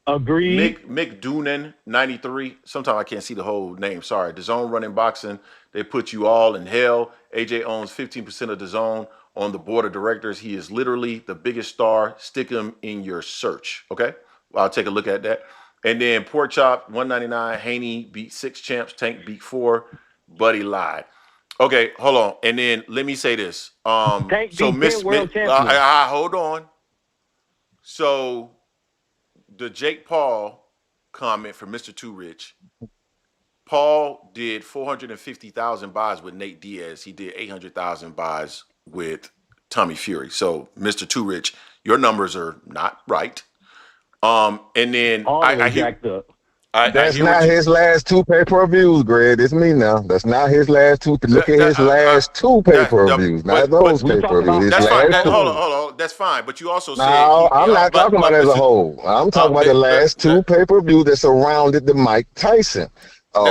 Agreed. Mick Doonan 93. Sometimes I can't see the whole name. Sorry. The Zone running boxing. They put you all in hell. AJ owns 15% of the Zone on the board of directors. He is literally the biggest star. Stick him in your search. Okay. Well, I'll take a look at that. And then Pork Chop 199. Haney beat 6 champs. Tank beat 4. Buddy lied. Okay, hold on. And then let me say this. Tank So beat Miss 10 world Smith, champions. hold on. So the Jake Paul comment from Mr. Too Rich. Paul did 450,000 buys with Nate Diaz. He did 800,000 buys with Tommy Fury. So Mr. Too Rich, your numbers are not right. And then I hear. jacked up. That's not his last 2 pay-per-views, Greg. It's me now. That's not his last 2. Look at his last 2 pay-per-views, not those pay-per-views. That's fine. Hold on. That's fine. But you also said. No, I'm not talking about as a whole. I'm talking about the last 2 pay-per-views that surrounded the Mike Tyson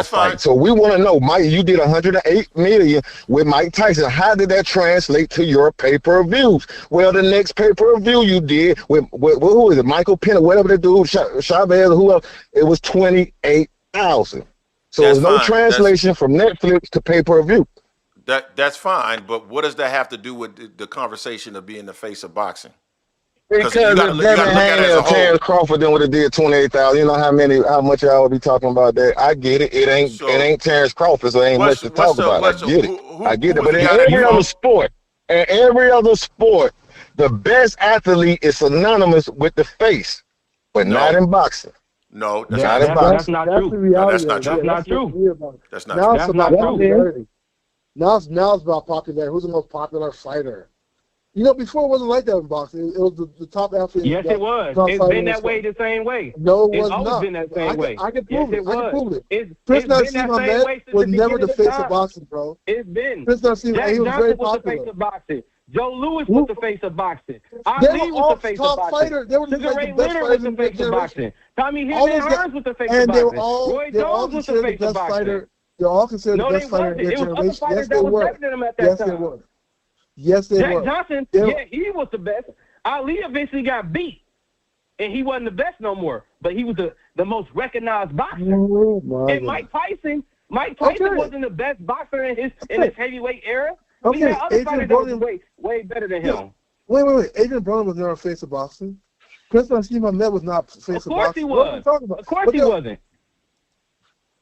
fight. So we want to know, Mike, you did 108 million with Mike Tyson. How did that translate to your pay-per-views? Well, the next pay-per-view you did with who is it? Michael Penn, whatever the dude, Chavez, or who else? It was 28,000. So there's no translation from Netflix to pay-per-view. That's fine, but what does that have to do with the conversation of being the face of boxing? Because if Devin Haney or Terence Crawford then would have did 28,000, you know how much y'all would be talking about that. I get it. It ain't Terence Crawford, so it ain't much to talk about. I get it. But in every other sport, the best athlete is synonymous with the face, but not in boxing. No, that's not true. That's not true. That's not true. That's not true. Now it's about popularity. Who's the most popular fighter? Before it wasn't like that in boxing. It was the top athlete. Yes, it was. It's been that way the same way. No, it was not. It's always been that same way. I can prove it. I can prove it. It's Prince been that Nassim same way since was the never beginning the of face of boxing, bro. It's been. Prince Nassim, he was very was the popular. face of boxing. Joe Louis was the face of boxing. Ali was the face of boxing. They were Sugar Ray the best Leonard fighters was in the that face of boxing. generation. Tommy Hearns was the face of boxing. Roy Jones was the face of boxing. They're all considered the best fighter in their generation. Yes, they were. Yes, they were. Yes, they were. Jack Johnson, he was the best. Ali eventually got beat, and he wasn't the best no more. But he was the most recognized boxer. And Mike Tyson wasn't the best boxer in his heavyweight era. We had other fighters that was way better than him. Wait. Adrian Broner was never a face of boxing. Prince Nassim Ahmed was not face of boxing. Of course he was. Of course he wasn't.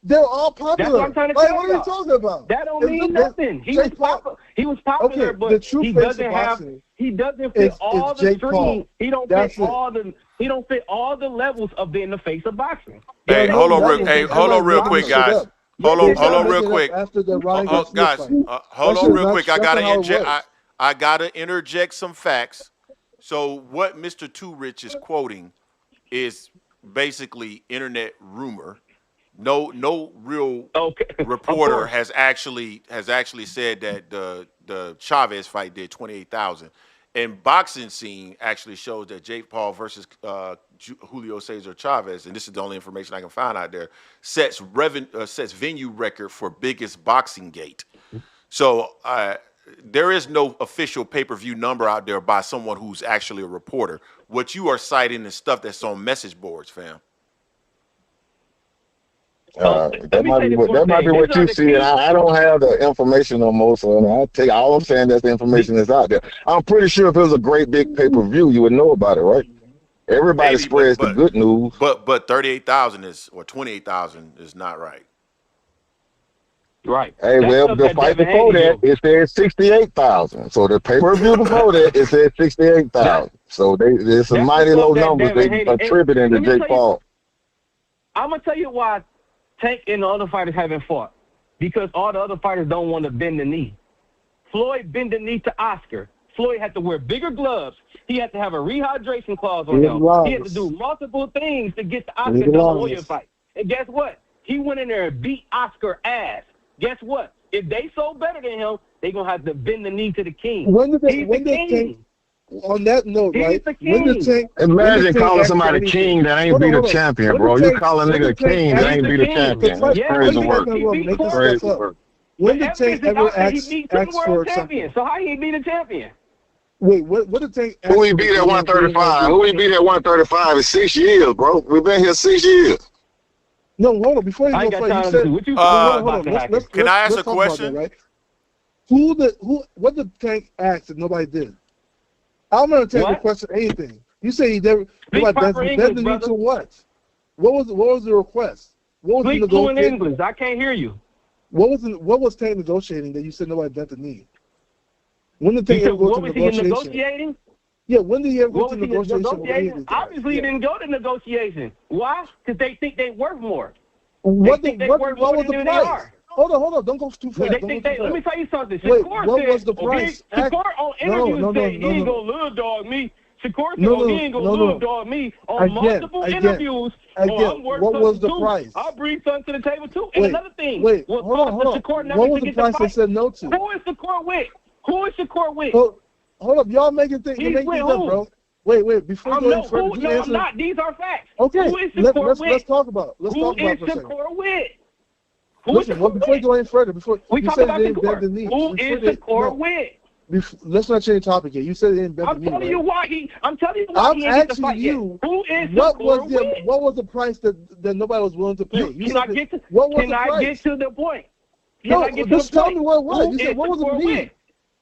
They're all popular. That's what I'm trying to like, tell what are you y'all. talking about? That don't mean nothing. He was popular. He was popular, Okay, but the true he face doesn't of have. boxing He doesn't fit is all the Jake streams. Paul. He don't That's fit it. all the. He don't fit all the levels of being the face of boxing. Hey, hold on, real, Hey, quick, guys. Hold on, real quick. After the Ryan Garcia Guys, fight. hold That on, shit real is quick. not- I that's gotta not how it inject. works. I gotta interject some facts. So what Mr. Too Rich is quoting is basically internet rumor. No real reporter has actually said that the Chavez fight did 28,000. And boxing scene actually shows that Jake Paul versus Julio Cesar Chavez, and this is the only information I can find out there, sets venue record for biggest boxing gate. So there is no official pay-per-view number out there by someone who's actually a reporter. What you are citing is stuff that's on message boards, fam. That might be what you see, and I don't have the information no more. So I take all I'm saying. That's the information that's out there. I'm pretty sure if it was a great big pay-per-view, you would know about it, right? Everybody spreads the good news. But 38,000 is or 28,000 is not right. Right. Hey, well, the fight before that, it said 68,000. So the pay-per-view before that, it said 68,000. So there's some mighty low numbers they attributing to Jake Paul. I'm gonna tell you why Tank and the other fighters haven't fought. Because all the other fighters don't want to bend the knee. Floyd bent the knee to Oscar. Floyd had to wear bigger gloves. He had to have a rehydration clause on him. He had to do multiple things to get the Oscar De La Hoya fight. And guess what? He went in there and beat Oscar ass. Guess what? If they so better than him, they're going to have to bend the knee to the king. When did He's the king. On that note, right? Imagine calling somebody king that ain't beat a champion, bro. You call a nigga king that ain't beat a champion. That's crazy work. Crazy work. When did Tank ever ask for something? So how he beat a champion? Wait, what did Tank ask? Who he beat at 135? Who he beat at 135 is 6 years, bro. We've been here 6 years. No, hold on. Before you go, you said, hold on. Can I ask a question? That, right? What did Tank ask that nobody did? I'm gonna take the question. Anything you say he never. Nobody bent the knee to what? What was the request? What was the negotiation? English. I can't hear you. What was Tank negotiating that you said nobody bent the knee? When did Tank ever go to negotiation? Yeah, when did he ever go to negotiation? Obviously, he didn't go to negotiation. Why? Because they think they're worth more. What was the price? Hold on. Don't go too fast. Let me tell you something. Wait, what was the price? Shakur on interviews said he ain't going to little dog me. Shakur said he ain't going to little dog me on multiple interviews. What was the price? I'll bring something to the table, too. And another thing. Wait, hold on. What was the price they said no to? Who is Shakur with? Hold up. Y'all making things up, bro. Wait. Before you go any further, I'm not. These are facts. Okay, who is Shakur with? Let's talk about it. Who is Shakur with? Listen, before you go any further, we talk about Shakur. Who is Shakur with? Let's not change the topic here. You said it didn't bend the knee. I'm telling you why he I'm ain't asking you. Who is what was the price that nobody was willing to pay? Can I get to the point? No, just tell me what it was. You said what was the need?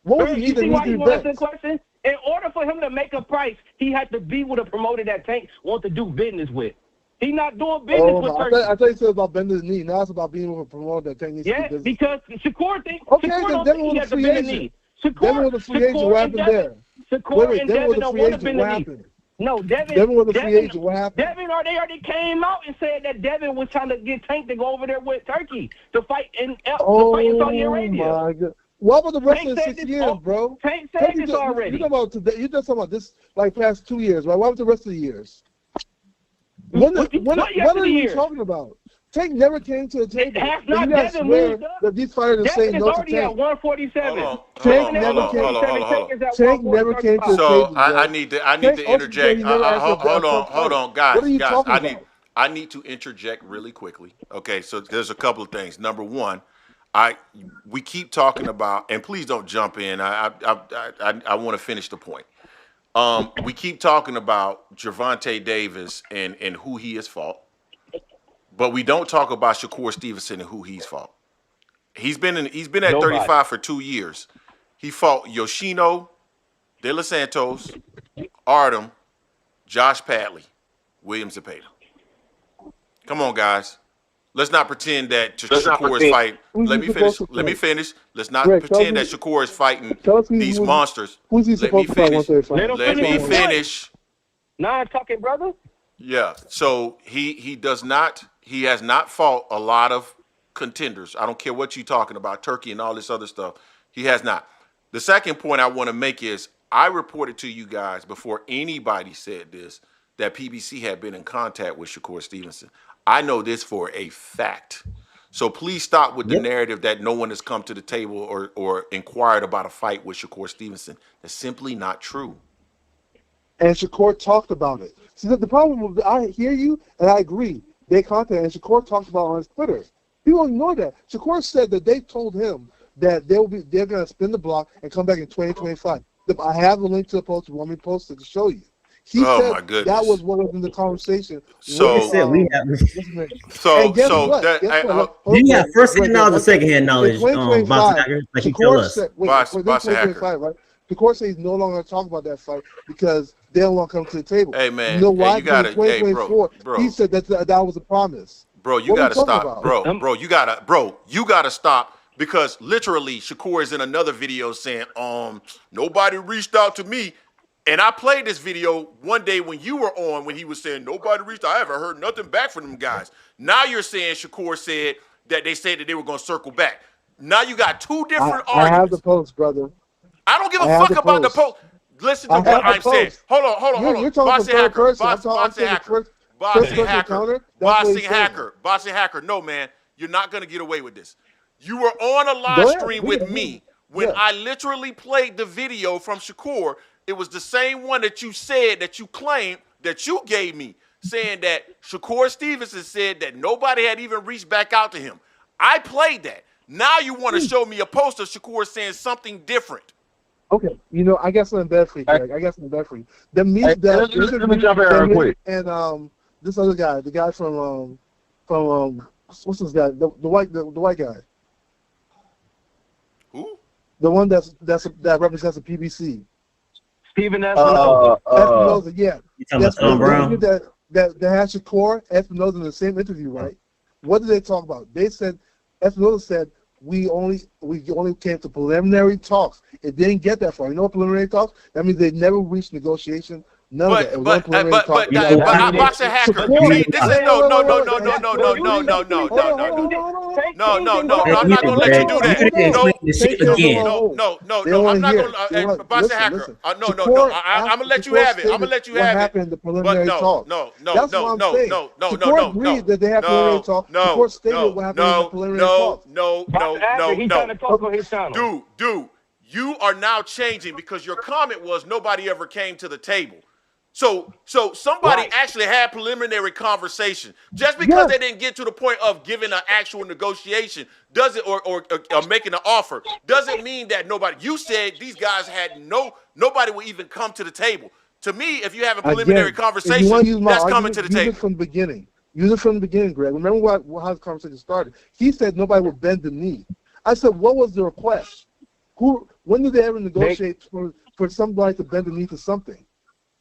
What was the need that needed to be bet? Question? In order for him to make a price, he had to be with a promoter that Tank want to do business with. He's not doing business with Turkey. I thought you said about bending the knee. Now it's about being with a promoter that Tank needs to do business. Because Shakur thinks Shakur don't think he has to bend the knee. Devin was a free agent. What happened there? Shakur and Devin don't want to bend the knee. No, Devin was a free agent. What happened? They already came out and said that Devin was trying to get Tank to go over there with Turkey to fight in Saudi Arabia. My God. What about the rest of the 6 years, bro? Tank said this already. You're talking about this like past 2 years, right? What about the rest of the years? What are you talking about? Tank never came to the table. You guys swear that these fighters are saying no to Tank. At 147. Tank never came to the table. So I need to interject. Hold on, guys. What are you talking about? I need to interject really quickly. Okay, so there's a couple of things. Number one, we keep talking about, and please don't jump in. I want to finish the point. We keep talking about Gervonta Davis and who he has fought, but we don't talk about Shakur Stevenson and who he's fought. He's been at 35 for 2 years. He fought Yoshino, De Los Santos, Artem, Josh Padley, William Zepeda. Come on, guys. let's not pretend that Shakur is fighting. Let me finish. Let's not pretend that Shakur is fighting these monsters. Who's he supposed to fight once they fight? Let me finish. Non-talking brother. Yeah. So he does not. He has not fought a lot of contenders. I don't care what you're talking about, Turkey and all this other stuff. He has not. The second point I want to make is I reported to you guys before anybody said this that PBC had been in contact with Shakur Stevenson. I know this for a fact. So please stop with the narrative that no one has come to the table or inquired about a fight with Shakur Stevenson. That's simply not true. And Shakur talked about it. See, the problem with, I hear you and I agree. They contacted and Shakur talked about it on his Twitter. People ignore that. Shakur said that they told him that they're going to spin the block and come back in 2025. I have the link to the post. You want me to post it to show you? He said my goodness. That was what was in the conversation. So, you got first-hand knowledge or second-hand knowledge, Boxing Hacker, like you tell us. Boxing Hacker. Right? Shakur said he's no longer going to talk about that fight because they don't want to come to the table. Hey, man. You know why? Hey, you gotta, hey, bro. He said that was a promise. Bro, you got to stop. Bro, you got to stop. Because literally, Shakur is in another video saying, nobody reached out to me. And I played this video one day when you were on when he was saying, nobody reached out. I haven't heard nothing back from them guys. Now you're saying Shakur said that they said that they were going to circle back. Now you got two different arguments. I have the post, brother. I don't give a fuck about the post. Listen to what I'm saying. Hold on. You're talking third person. Boxing Hacker. No, man. You're not going to get away with this. You were on a live stream with me when I literally played the video from Shakur. It was the same one that you said, that you claimed, that you gave me, saying that Shakur Stevenson said that nobody had even reached back out to him. I played that. Now you want to show me a post of Shakur saying something different. Okay, I got something better for you, Greg. Let me jump in real quick. And this other guy, the guy from what's this guy? The white guy. Who? The one that represents the PBC. Stephen Espinosa. Yeah. You talking about Tom Brown? That had Shakur Espinosa in the same interview, right? What did they talk about? They said Espinosa said we only came to preliminary talks. It didn't get that far. You know what preliminary talks? That means they never reached negotiation. None of that. It was preliminary talks. But Boxing Hacker. See, this is no. I'm not gonna let you do that. No. I'm not gonna. Boxing Hacker. No. I'm gonna let you have it. I'm gonna let you have it. What happened in the preliminary talks? No. Shakur agreed that they had preliminary talks. Shakur stated what happened in the preliminary talks. No. Dude, you are now changing because your comment was nobody ever came to the table. So somebody actually had preliminary conversation. Just because they didn't get to the point of giving an actual negotiation doesn't or making an offer doesn't mean that nobody. You said these guys had nobody will even come to the table. To me, if you have a preliminary conversation, that's coming to the table. Use it from the beginning. Use it from the beginning, Greg. Remember how the conversation started. He said nobody would bend the knee. I said, what was the request? When did they ever negotiate for somebody to bend the knee to something?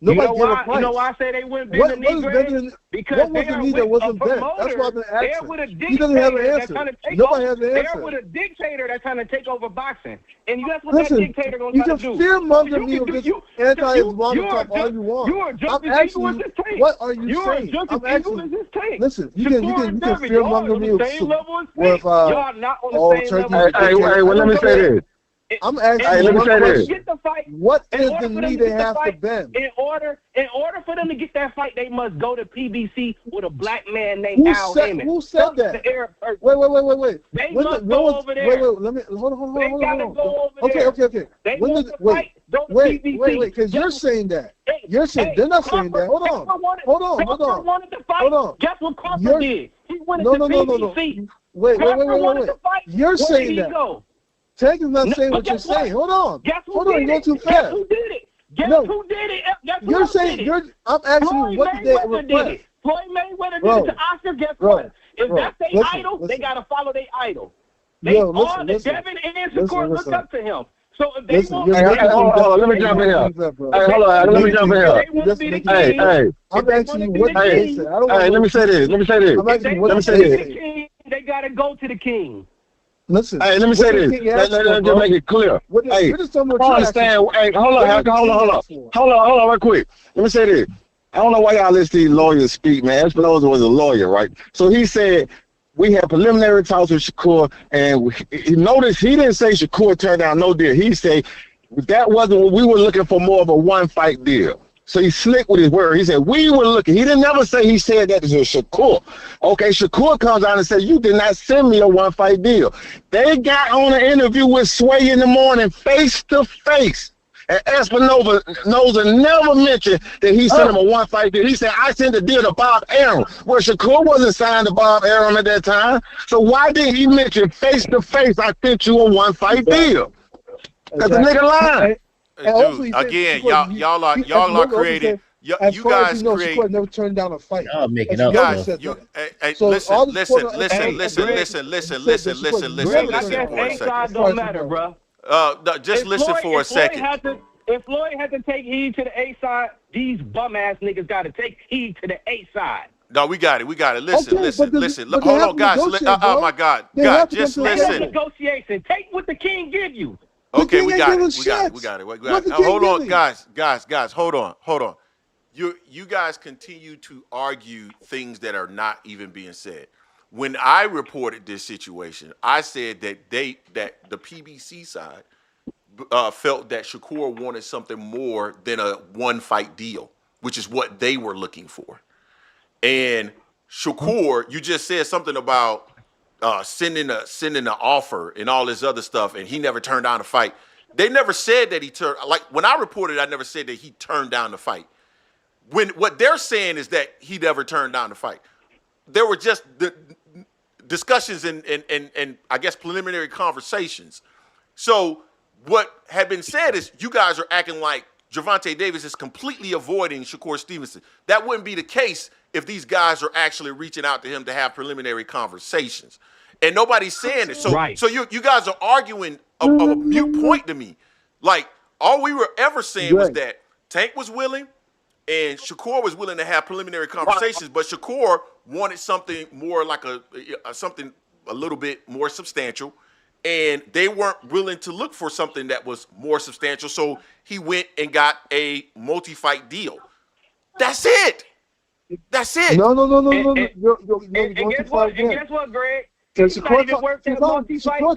Nobody gave a price. You know why I say they wouldn't bend the knee, Greg? Because what was the knee that wasn't bent? That's what I've been asking. He doesn't have an answer. Nobody has an answer. They're with a dictator that's trying to take over boxing. And that's what that dictator going to try to do. You can fear-monger me with this anti-Islamic talk all you want. You are just as evil as this tank. What are you saying? You are just as evil as this tank. Listen, you can fear-monger me with y'all not on the same level. Hey, well, let me say this. I'm asking you one question. What is the knee they have to bend? In order for them to get that fight, they must go to PBC with a black man named Al Heyman. Who said that? Wait. They must go over there. Wait. Let me hold on. They gotta go over there. Okay. They want to fight. Go to PBC. Wait, because you're saying that. You're saying they're not saying that. Hold on. Crawford wanted to fight. Guess what Crawford did? He went to PBC. Wait. You're saying that. Tank is not saying what you're saying. Hold on. Hold on, you're going too fast. Guess who did it? Who did it? You're saying I'm asking you what did they request? Floyd Mayweather did it to Oscar. Guess what? If that's their idol, they gotta follow their idol. Devin and Shakur look up to him. So if they want, let me jump in here. Hey, I'm asking you what they said. Hey, let me say this. they gotta go to the king. Listen. Hey, let me say this. Let me make it clear. Hey, I understand. Hey, hold on, real quick. Let me say this. I don't know why y'all listen to these lawyers speak, man. Espinosa was a lawyer, right? So he said we had preliminary talks with Shakur, and he noticed he didn't say Shakur turned down no deal. He said that wasn't what we were looking for, more of a one-fight deal. So he slick with his word. He said, we were looking. He didn't never say he said that to Shakur. Okay, Shakur comes out and says, you did not send me a one-fight deal. They got on an interview with Sway in the morning, face-to-face. And Espinosa never mentioned that he sent him a one-fight deal. He said, I sent the deal to Bob Arum. Well, Shakur wasn't signed to Bob Arum at that time. So why didn't he mention face-to-face, I sent you a one-fight deal? Because the nigga lied. Dude, again, y'all are creating. You guys create. Shakur never turned down a fight. Y'all making up. Listen. For a second. Don't matter, bro. Just listen for a second. If Floyd had to take heed to the A side, these bum ass niggas got to take heed to the A side. No, we got it. Listen. Hold on, guys. Oh my God, God, just listen. Negotiation. Take what the king give you. Okay, we got it. Hold on, guys. Hold on. You guys continue to argue things that are not even being said. When I reported this situation, I said that the PBC side felt that Shakur wanted something more than a one-fight deal, which is what they were looking for. And Shakur, you just said something about sending an offer and all this other stuff, and he never turned down a fight. They never said that he turned. Like when I reported, I never said that he turned down the fight. What they're saying is that he never turned down the fight. There were just the discussions and I guess preliminary conversations. So what had been said is you guys are acting like Gervonta Davis is completely avoiding Shakur Stevenson. That wouldn't be the case if these guys are actually reaching out to him to have preliminary conversations. And nobody's saying it. So you guys are arguing a mute point to me. Like all we were ever saying was that Tank was willing and Shakur was willing to have preliminary conversations, but Shakur wanted something more like something a little bit more substantial, and they weren't willing to look for something that was more substantial. So he went and got a multi-fight deal. That's it. No. And guess what, Greg? Shakur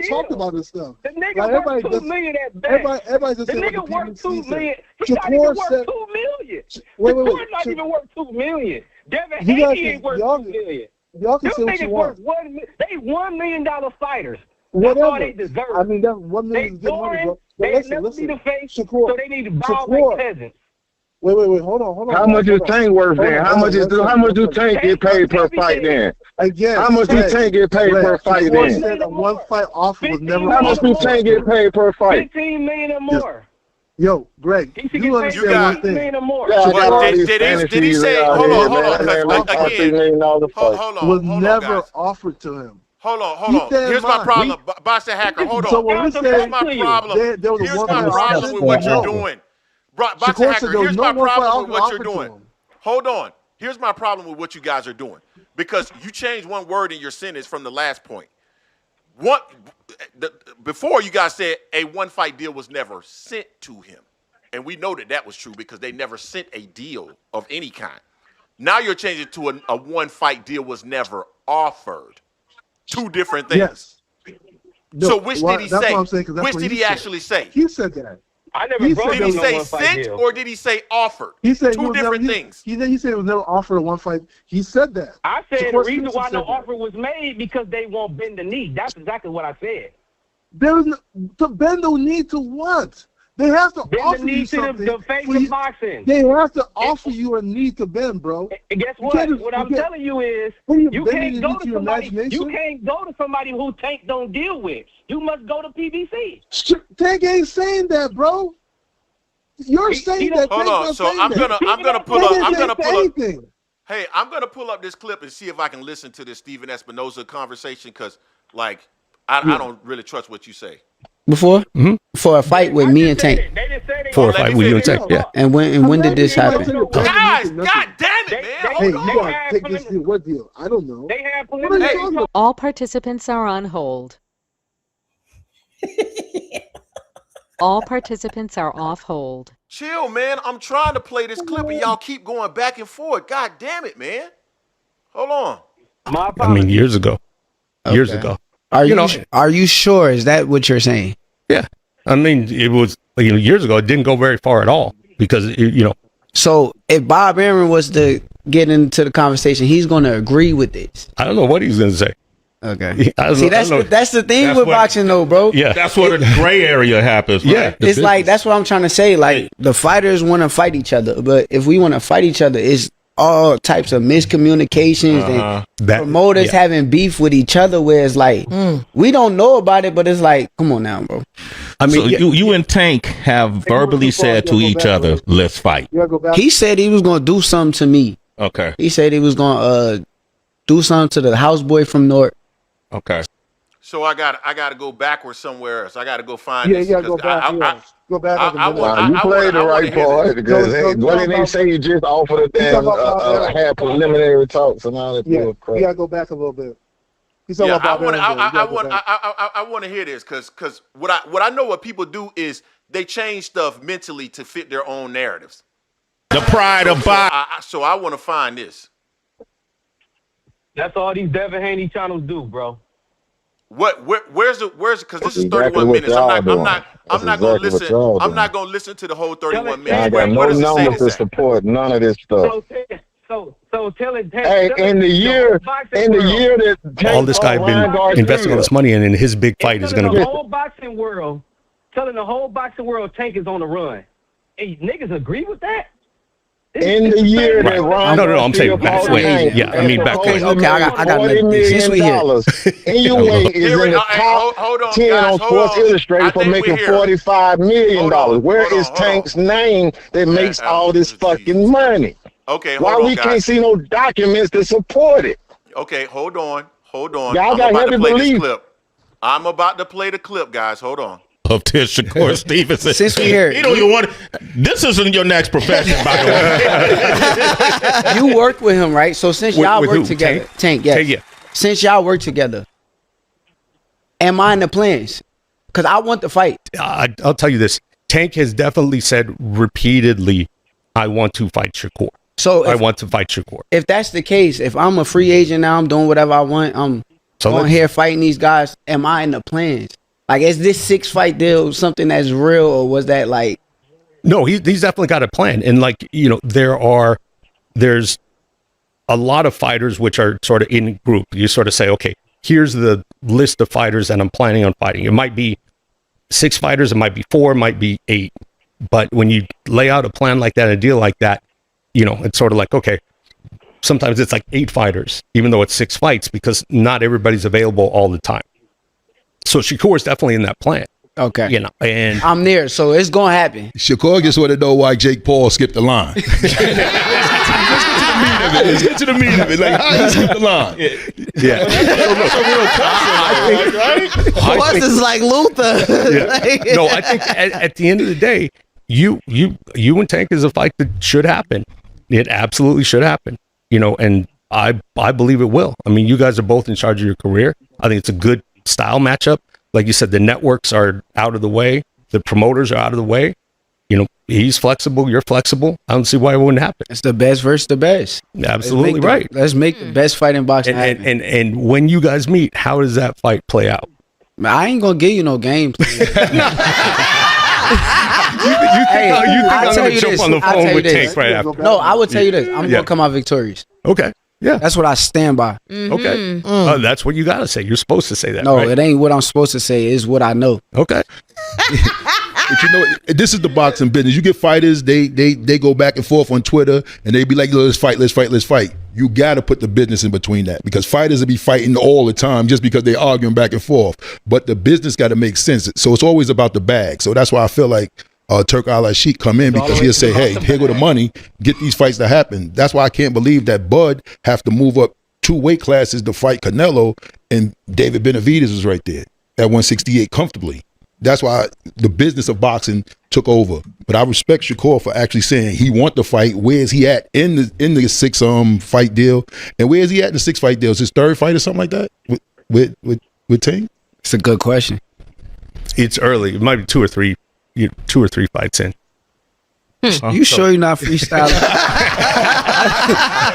talked about this stuff. The nigga worth $2 million at best. Everybody's just the saying nigga worth $2 million. He's Shakur not even worth said, $2 million. Wait. Not even worth $2 million. Devin Haney ain't worth $2 million. Y'all can say what you want. They $1 million fighters. Whatever. That's all they deserve. I mean, that $1 million is good money, bro. But they never see the face, Shakur, so they need to bow like peasants. Wait, hold on. How much is Tank worth then? How much do Tank get paid per fight then? Again, how much do Tank get paid per fight then? Said a one-fight offer was never. How much do Tank get paid per fight? $15 million or more. Yo, Greg, you understand one thing. Did he say? Hold on. Again, was never offered to him. Hold on. Here's my problem, Boston Hacker. Hold on. So when we say here's my problem. Here's my problem with what you're doing. Boston Hacker, here's my problem with what you're doing. Hold on. Here's my problem with what you guys are doing. Because you changed one word in your sentence from the last point. Before you guys said a one-fight deal was never sent to him. And we know that was true because they never sent a deal of any kind. Now you're changing to a one-fight deal was never offered. Two different things. Yes. So which did he say? Which did he actually say? He said that. I never did he say sent or did he say offered? He said two different things. He said it was never offered a one fight. He said that. I said the reason why no offer was made because they won't bend the knee. That's exactly what I said. There is to bend the knee to what? They have to offer you something. The face of boxing. They have to offer you a knee to bend, bro. And guess what? What I'm telling you is you can't go to somebody. You can't go to somebody who Tank don't deal with. You must go to PBC. Tank ain't saying that, bro. You're saying that. Hold on. So I'm gonna pull up. Hey, I'm gonna pull up this clip and see if I can listen to this Steven Espinosa conversation because, like, I don't really trust what you say. before? For a fight with me and Tank. For a fight with you and Tank, yeah. And when did this happen? Guys, god damn it, man. Hey, you gotta take this thing. What deal? I don't know. They have What are you talking about? All participants are on hold. All participants are off hold. Chill, man. I'm trying to play this clip and y'all keep going back and forth. God damn it, man. Hold on. I mean, years ago. Years ago. Are you sure? Is that what you're saying? Yeah. I mean, it was years ago. It didn't go very far at all because So if Bob Aaron was to get into the conversation, he's going to agree with this. I don't know what he's going to say. Okay. See, that's the thing with boxing, though, bro. Yeah, that's where the gray area happens. Right? Yeah, it's like that's what I'm trying to say. Like the fighters want to fight each other, but if we want to fight each other, it's all types of miscommunications and promoters having beef with each other. Where it's like we don't know about it, but it's like, come on now, bro. I mean, so you and Tank have verbally said to each other, "Let's fight." He said he was going to do something to me. Okay. He said he was going to do something to the houseboy from North. Okay. So I got to go backwards somewhere else. I got to go find. Yeah, this, you got to go back. Go back. You played the right part because what did they say? You just offered a damn had preliminary talks and all that. Yeah, you got to go back a little bit. I want to hear this because what I know what people do is they change stuff mentally to fit their own narratives. The pride of boxing. So I want to find this. That's all these Devin Haney channels do, bro. Where's because this is exactly 31 minutes. I'm not going to exactly listen. I'm not going to listen to the whole 31 minutes. I got no numbers to support none of this stuff. So tell it. Hey, in the year that all this guy been investing all this money in, and his big fight is going to the be. whole boxing world, telling the whole boxing world Tank is on the run. Hey, niggas agree with that? In the year that Ron No, I'm saying back way. Yeah, I mean back way. Okay, I got $40 million. Inouye is in the top 10 on Sports Illustrated for making $45 million. Where is Tank's name that makes all this fucking money? Okay, why we can't see no documents to support it? Okay, hold on. Y'all got heavy belief. I'm about to play the clip, guys. Hold on. Of Shakur Stevenson. Since we here, you don't even want. This isn't your next profession, by the way. You work with him, right? So since y'all work together, Tank, yes. Since y'all work together, am I in the plans? Because I want the fight. I'll tell you this: Tank has definitely said repeatedly, "I want to fight Shakur." So I want to fight Shakur. If that's the case, if I'm a free agent now, I'm doing whatever I want. I'm going here fighting these guys. Am I in the plans? Like, is this 6-fight deal something that's real, or was that like? No, he's definitely got a plan, and there's a lot of fighters which are sort of in group. You sort of say, okay, here's the list of fighters that I'm planning on fighting. It might be 6 fighters, it might be 4, it might be 8, but when you lay out a plan like that, a deal like that, it's sort of like, okay, sometimes it's like 8 fighters, even though it's 6 fights, because not everybody's available all the time. So Shakur is definitely in that plan. Okay. And I'm there, so it's going to happen. Shakur just want to know why Jake Paul skipped the line. Let's get to the meat of it. Like, how you skip the line? Yeah. Horse is like Luther. Yeah. No, I think at the end of the day, you and Tank is a fight that should happen. It absolutely should happen. And I believe it will. I mean, you guys are both in charge of your career. I think it's a good style matchup. Like you said, the networks are out of the way. The promoters are out of the way. He's flexible. You're flexible. I don't see why it wouldn't happen. It's the best versus the best. Absolutely right. Let's make the best fight in boxing happen. And when you guys meet, how does that fight play out? Man, I ain't going to give you no game plan. You think I'm going to jump on the phone with Tank right after? No, I would tell you this. I'm going to come out victorious. Okay. Yeah. That's what I stand by. Okay. That's what you got to say. You're supposed to say that. No, right? It ain't what I'm supposed to say. It's what I know. Okay. But this is the boxing business. You get fighters, they go back and forth on Twitter, and they be like, let's fight. You got to put the business in between that, because fighters will be fighting all the time just because they're arguing back and forth. But the business got to make sense. So it's always about the bag. So that's why I feel like Turki Alalshikh come in, because he'll say, hey, here go the money, get these fights to happen. That's why I can't believe that Bud have to move up 2 weight classes to fight Canelo, and David Benavidez was right there at 168 comfortably. That's why the business of boxing took over. But I respect Shakur for actually saying he want the fight. Where is he at in the 6 fight deal? And where is he at in the 6 fight deal? Is his 3rd fight or something like that with Tank? It's a good question. It's early. It might be 2 or 3 fights in. You sure you're not freestyling?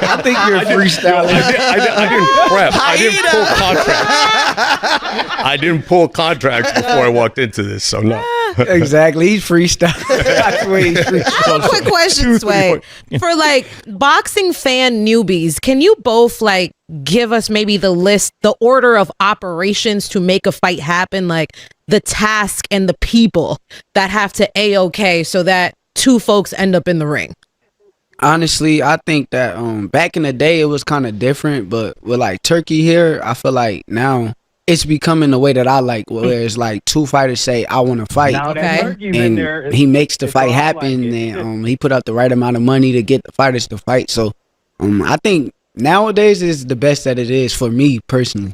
I think you're freestyling. I didn't prep. I didn't pull contracts. I didn't pull contracts before I walked into this, so no. Exactly. He's freestyling. That's where he's freestyling. I have a quick question, Sway. For like boxing fan newbies, can you both like give us maybe the list, the order of operations to make a fight happen, like the task and the people that have to A-OK so that 2 folks end up in the ring? Honestly, I think that back in the day it was kind of different, but with like Turkey here, I feel like now it's becoming the way that I like, where it's like 2 fighters say I want to fight, and he makes the fight happen, and he put up the right amount of money to get the fighters to fight. So I think nowadays is the best that it is for me personally.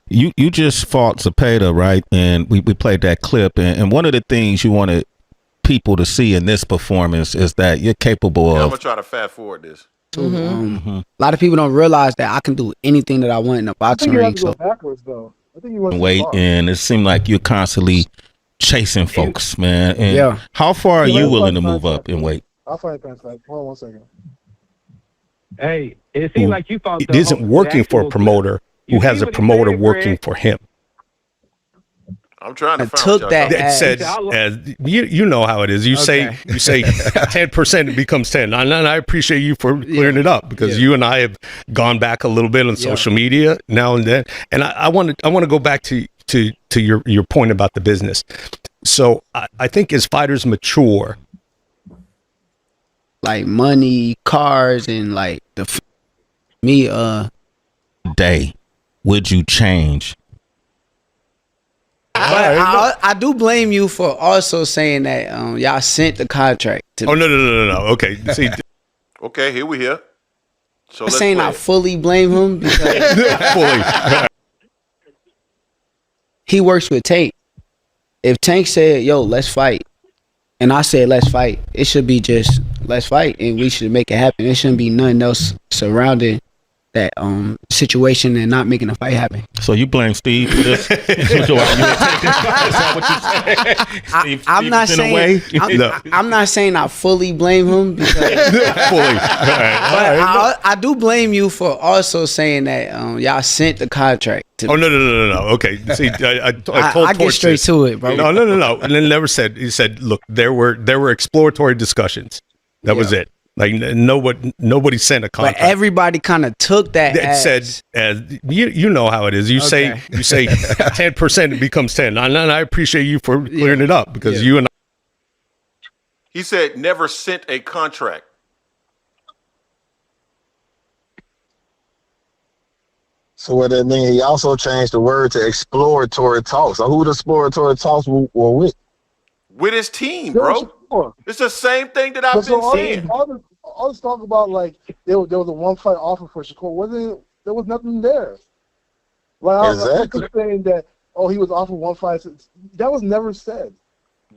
You just fought Zepeda, right? And we played that clip, and one of the things you wanted people to see in this performance is that you're capable I'm of. gonna try to fast forward this. A lot of people don't realize that I can do anything that I want in a boxing ring. So backwards though. I think you want Weight, and it seemed like you're constantly chasing folks, man. And Yeah. how far are you willing to move up in weight? I'll fight past that. Hold on 1 second. Hey, it seems like you found It isn't working for a promoter who has a promoter working for him. I'm trying to Took that said, as you know how it is. You say 10%, it becomes 10. And I appreciate you for clearing it up, because you and I have gone back a little bit on social media now and then. And I want to go back to your point about the business. So I think as fighters mature, like money, cars, and like day, would you change? But I do blame you for also saying that y'all sent the contract to me. Oh no. Okay, see, okay, here we here. So I'm saying I fully blame him because he works with Tank. If Tank said, "Yo, let's fight," and I said, "Let's fight," it should be just let's fight, and we should make it happen. It shouldn't be nothing else surrounding that situation and not making a fight happen. So you blame Steve for this? I'm not saying I'm not saying I fully blame him because but I do blame you for also saying that y'all sent the contract to me. Oh no. Okay, see, I told I get straight to it, bro. No. And then never said. He said, "Look, there were exploratory discussions. That was it. Like nobody sent a contract. But everybody kind of took that. It said, you know how it is. You say 10%, it becomes 10. And I appreciate you for clearing it up, because you and He said never sent a contract. So what that mean? He also changed the word to exploratory talks. So who the exploratory talks were with? With his team, bro. It's the same thing that I've been saying. All this talk about like there was a 1 fight offer for Shakur. There was nothing there. Like I was saying that he was offered 1 fight. That was never said.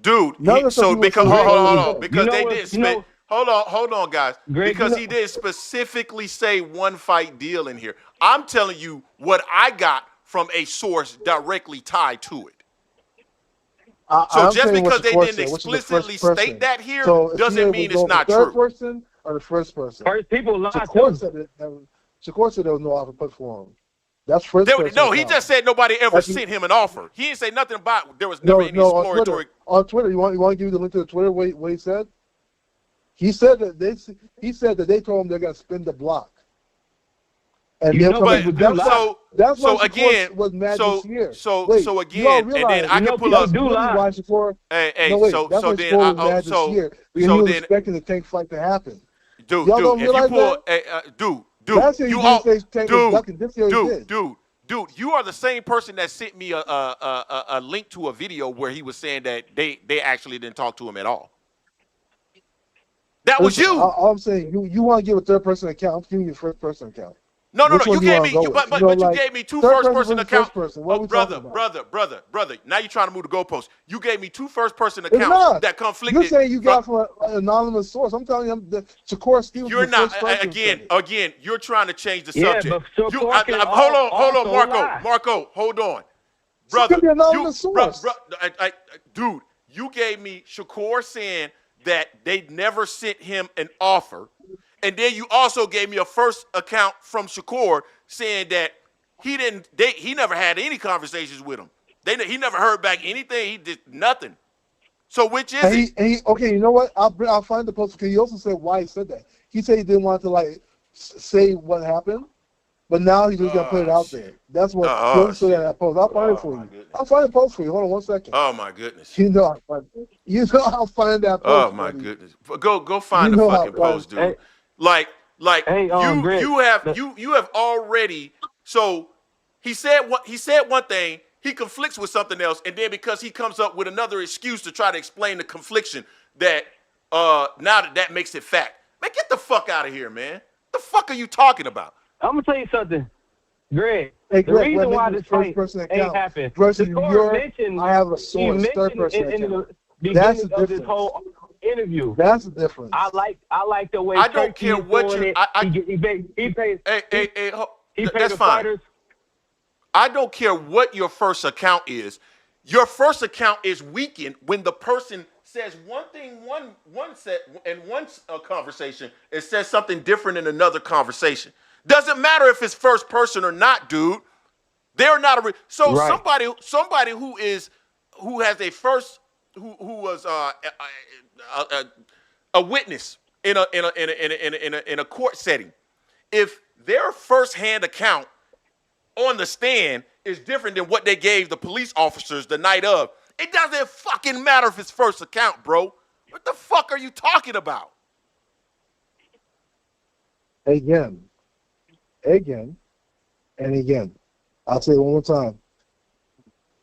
Dude, so because hold on, because they did spend. Hold on, guys. Greg, because he did specifically say 1 fight deal in here. I'm telling you what I got from a source directly tied to it. So just because they didn't explicitly state that here doesn't mean it's not true. The third person or the first person? People lied. Shakur said there was no offer put for him. That's first person. No, he just said nobody ever sent him an offer. He didn't say nothing about there was never any exploratory. On Twitter, you want to give you the link to the Twitter? What he said? He said that they told him they're gonna spin the block. And that's why again was mad this year. So again, and then I can pull up. So he was expecting the Tank fight to happen. Dude, you are the same person that sent me a link to a video where he was saying that they actually didn't talk to him at all. That was you. All I'm saying, you want to give a third person account. I'm giving you a first person account. No. Which one You do gave wanna me, go you, with? but You know, you like, gave me two third first person person versus accounts. first person. What are we talking about? Brother. Now you're trying to move the goalposts. You gave me two first person It's accounts not. that conflicted. You're saying you got from an anonymous source. I'm telling you, the Shakur Stevenson. You're the not. first person said it. Again. You're trying to change the Yeah, subject. but You, Shakur can hold on, also lie. Marco, hold on, She brother. could be an anonymous source. Dude, you gave me Shakur saying that they never sent him an offer, and then you also gave me a first account from Shakur saying that he never had any conversations with him. He never heard back anything. He did nothing. So which is it? Okay, you know what? I'll find the post. Because he also said why he said that. He said he didn't want to like say what happened, but now he's just gonna put it out there. That's what he said in that post. I'll find it for you. I'll find the post for you. Hold on 1 second. Oh my goodness. You know I'll find that post. Oh my goodness. Go find the fucking post, dude. Like you have already. So he said one thing. He conflicts with something else, and then because he comes up with another excuse to try to explain the confliction, that now that makes it fact. Man, get the fuck out of here, man. The fuck are you talking about? I'm gonna tell you something, Greg. Hey, the reason why this fight ain't happened. I have a source, third person account. That's the difference. This whole interview. That's the difference. I like the way I don't care what you. He pays. That's fine. I don't care what your first account is. Your first account is weakened when the person says one thing one set in one conversation and says something different in another conversation. Doesn't matter if it's first person or not, dude. They're not right. Somebody who was a witness in a court setting. If their first-hand account on the stand is different than what they gave the police officers the night of, it doesn't fucking matter if it's first account, bro. What the fuck are you talking about? Again, and again. I'll say it one more time.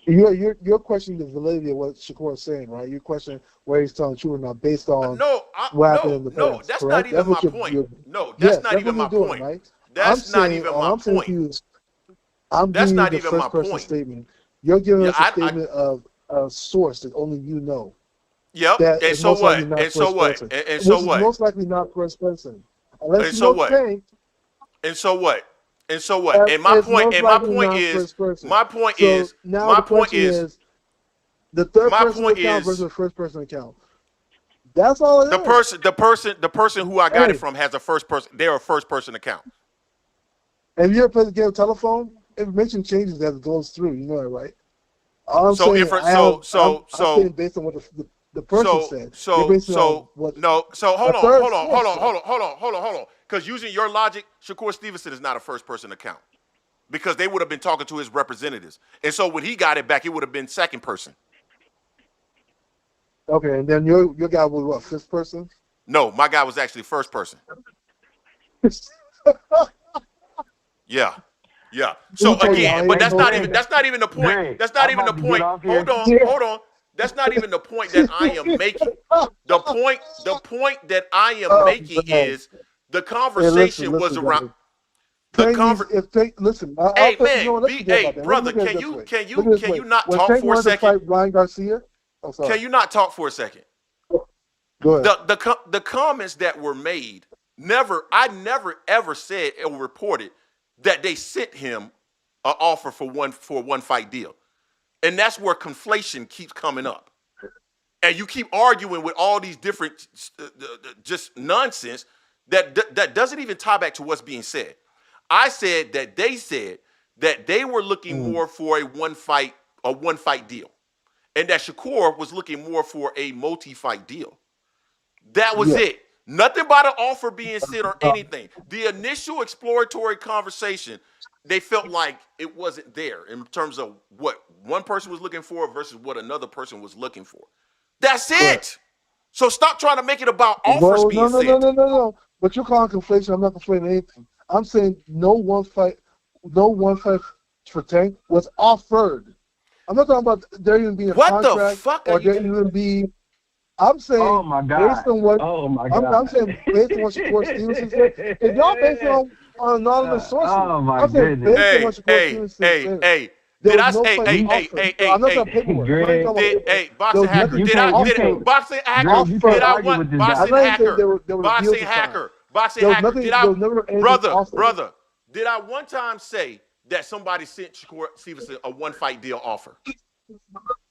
You're questioning the validity of what Shakur is saying, right? You're questioning where he's telling the truth or not based on what happened in the past. No, that's correct? not even my point. No, that's not even my point. Right? That's not even my point. I'm that's giving not you the even my first person point. statement. You're giving us a statement of a source that only you know. Yep. And so what? And so what? And so what? Most likely not first person. Unless and so what? And so what? And so what? And my point is the third person account versus the first person account. That's all it is. The person who I got it from has a first person. They're a first person account. And you ever played the game of telephone? Information changes as it goes through. You know that, right? All I'm saying based on what the person said. Hold on. Because using your logic, Shakur Stevenson is not a first person account. Because they would have been talking to his representatives. And so when he got it back, it would have been second person. Okay, and then your guy was what, fifth person? No, my guy was actually first person. Yeah. So again, but that's not even the point. That's not even the point. Hold on. That's not even the point that I am making. The point that I am making is the conversation was around. Listen. Hey man, brother, can you not talk for a second? Ryan Garcia. Can you not talk for a second? Go ahead. The comments that were made, I never ever said or reported that they sent him an offer for a one fight deal. And that's where conflation keeps coming up. And you keep arguing with all these different just nonsense that doesn't even tie back to what's being said. I said that they were looking more for a one fight deal. And that Shakur was looking more for a multi-fight deal. That was it. Nothing about an offer being sent or anything. The initial exploratory conversation, they felt like it wasn't there in terms of what one person was looking for versus what another person was looking for. That's it. So stop trying to make it about offers being sent. No. But you're calling conflation. I'm not conflating anything. I'm saying no one fight for Tank was offered. I'm not talking about there even being a contract. What the fuck or there even be. I'm saying based on what I'm saying based on what Shakur Stevenson said. If y'all based on anonymous sources. Oh my I'm saying goodness. based on what Shakur Stevenson said, Did I no say, I'm not talking paperwork. boxing hacker, did I, boxing hacker, did I want, boxing hacker, boxing hacker, brother, did I one time say that somebody sent Shakur Stevenson a one-fight deal offer?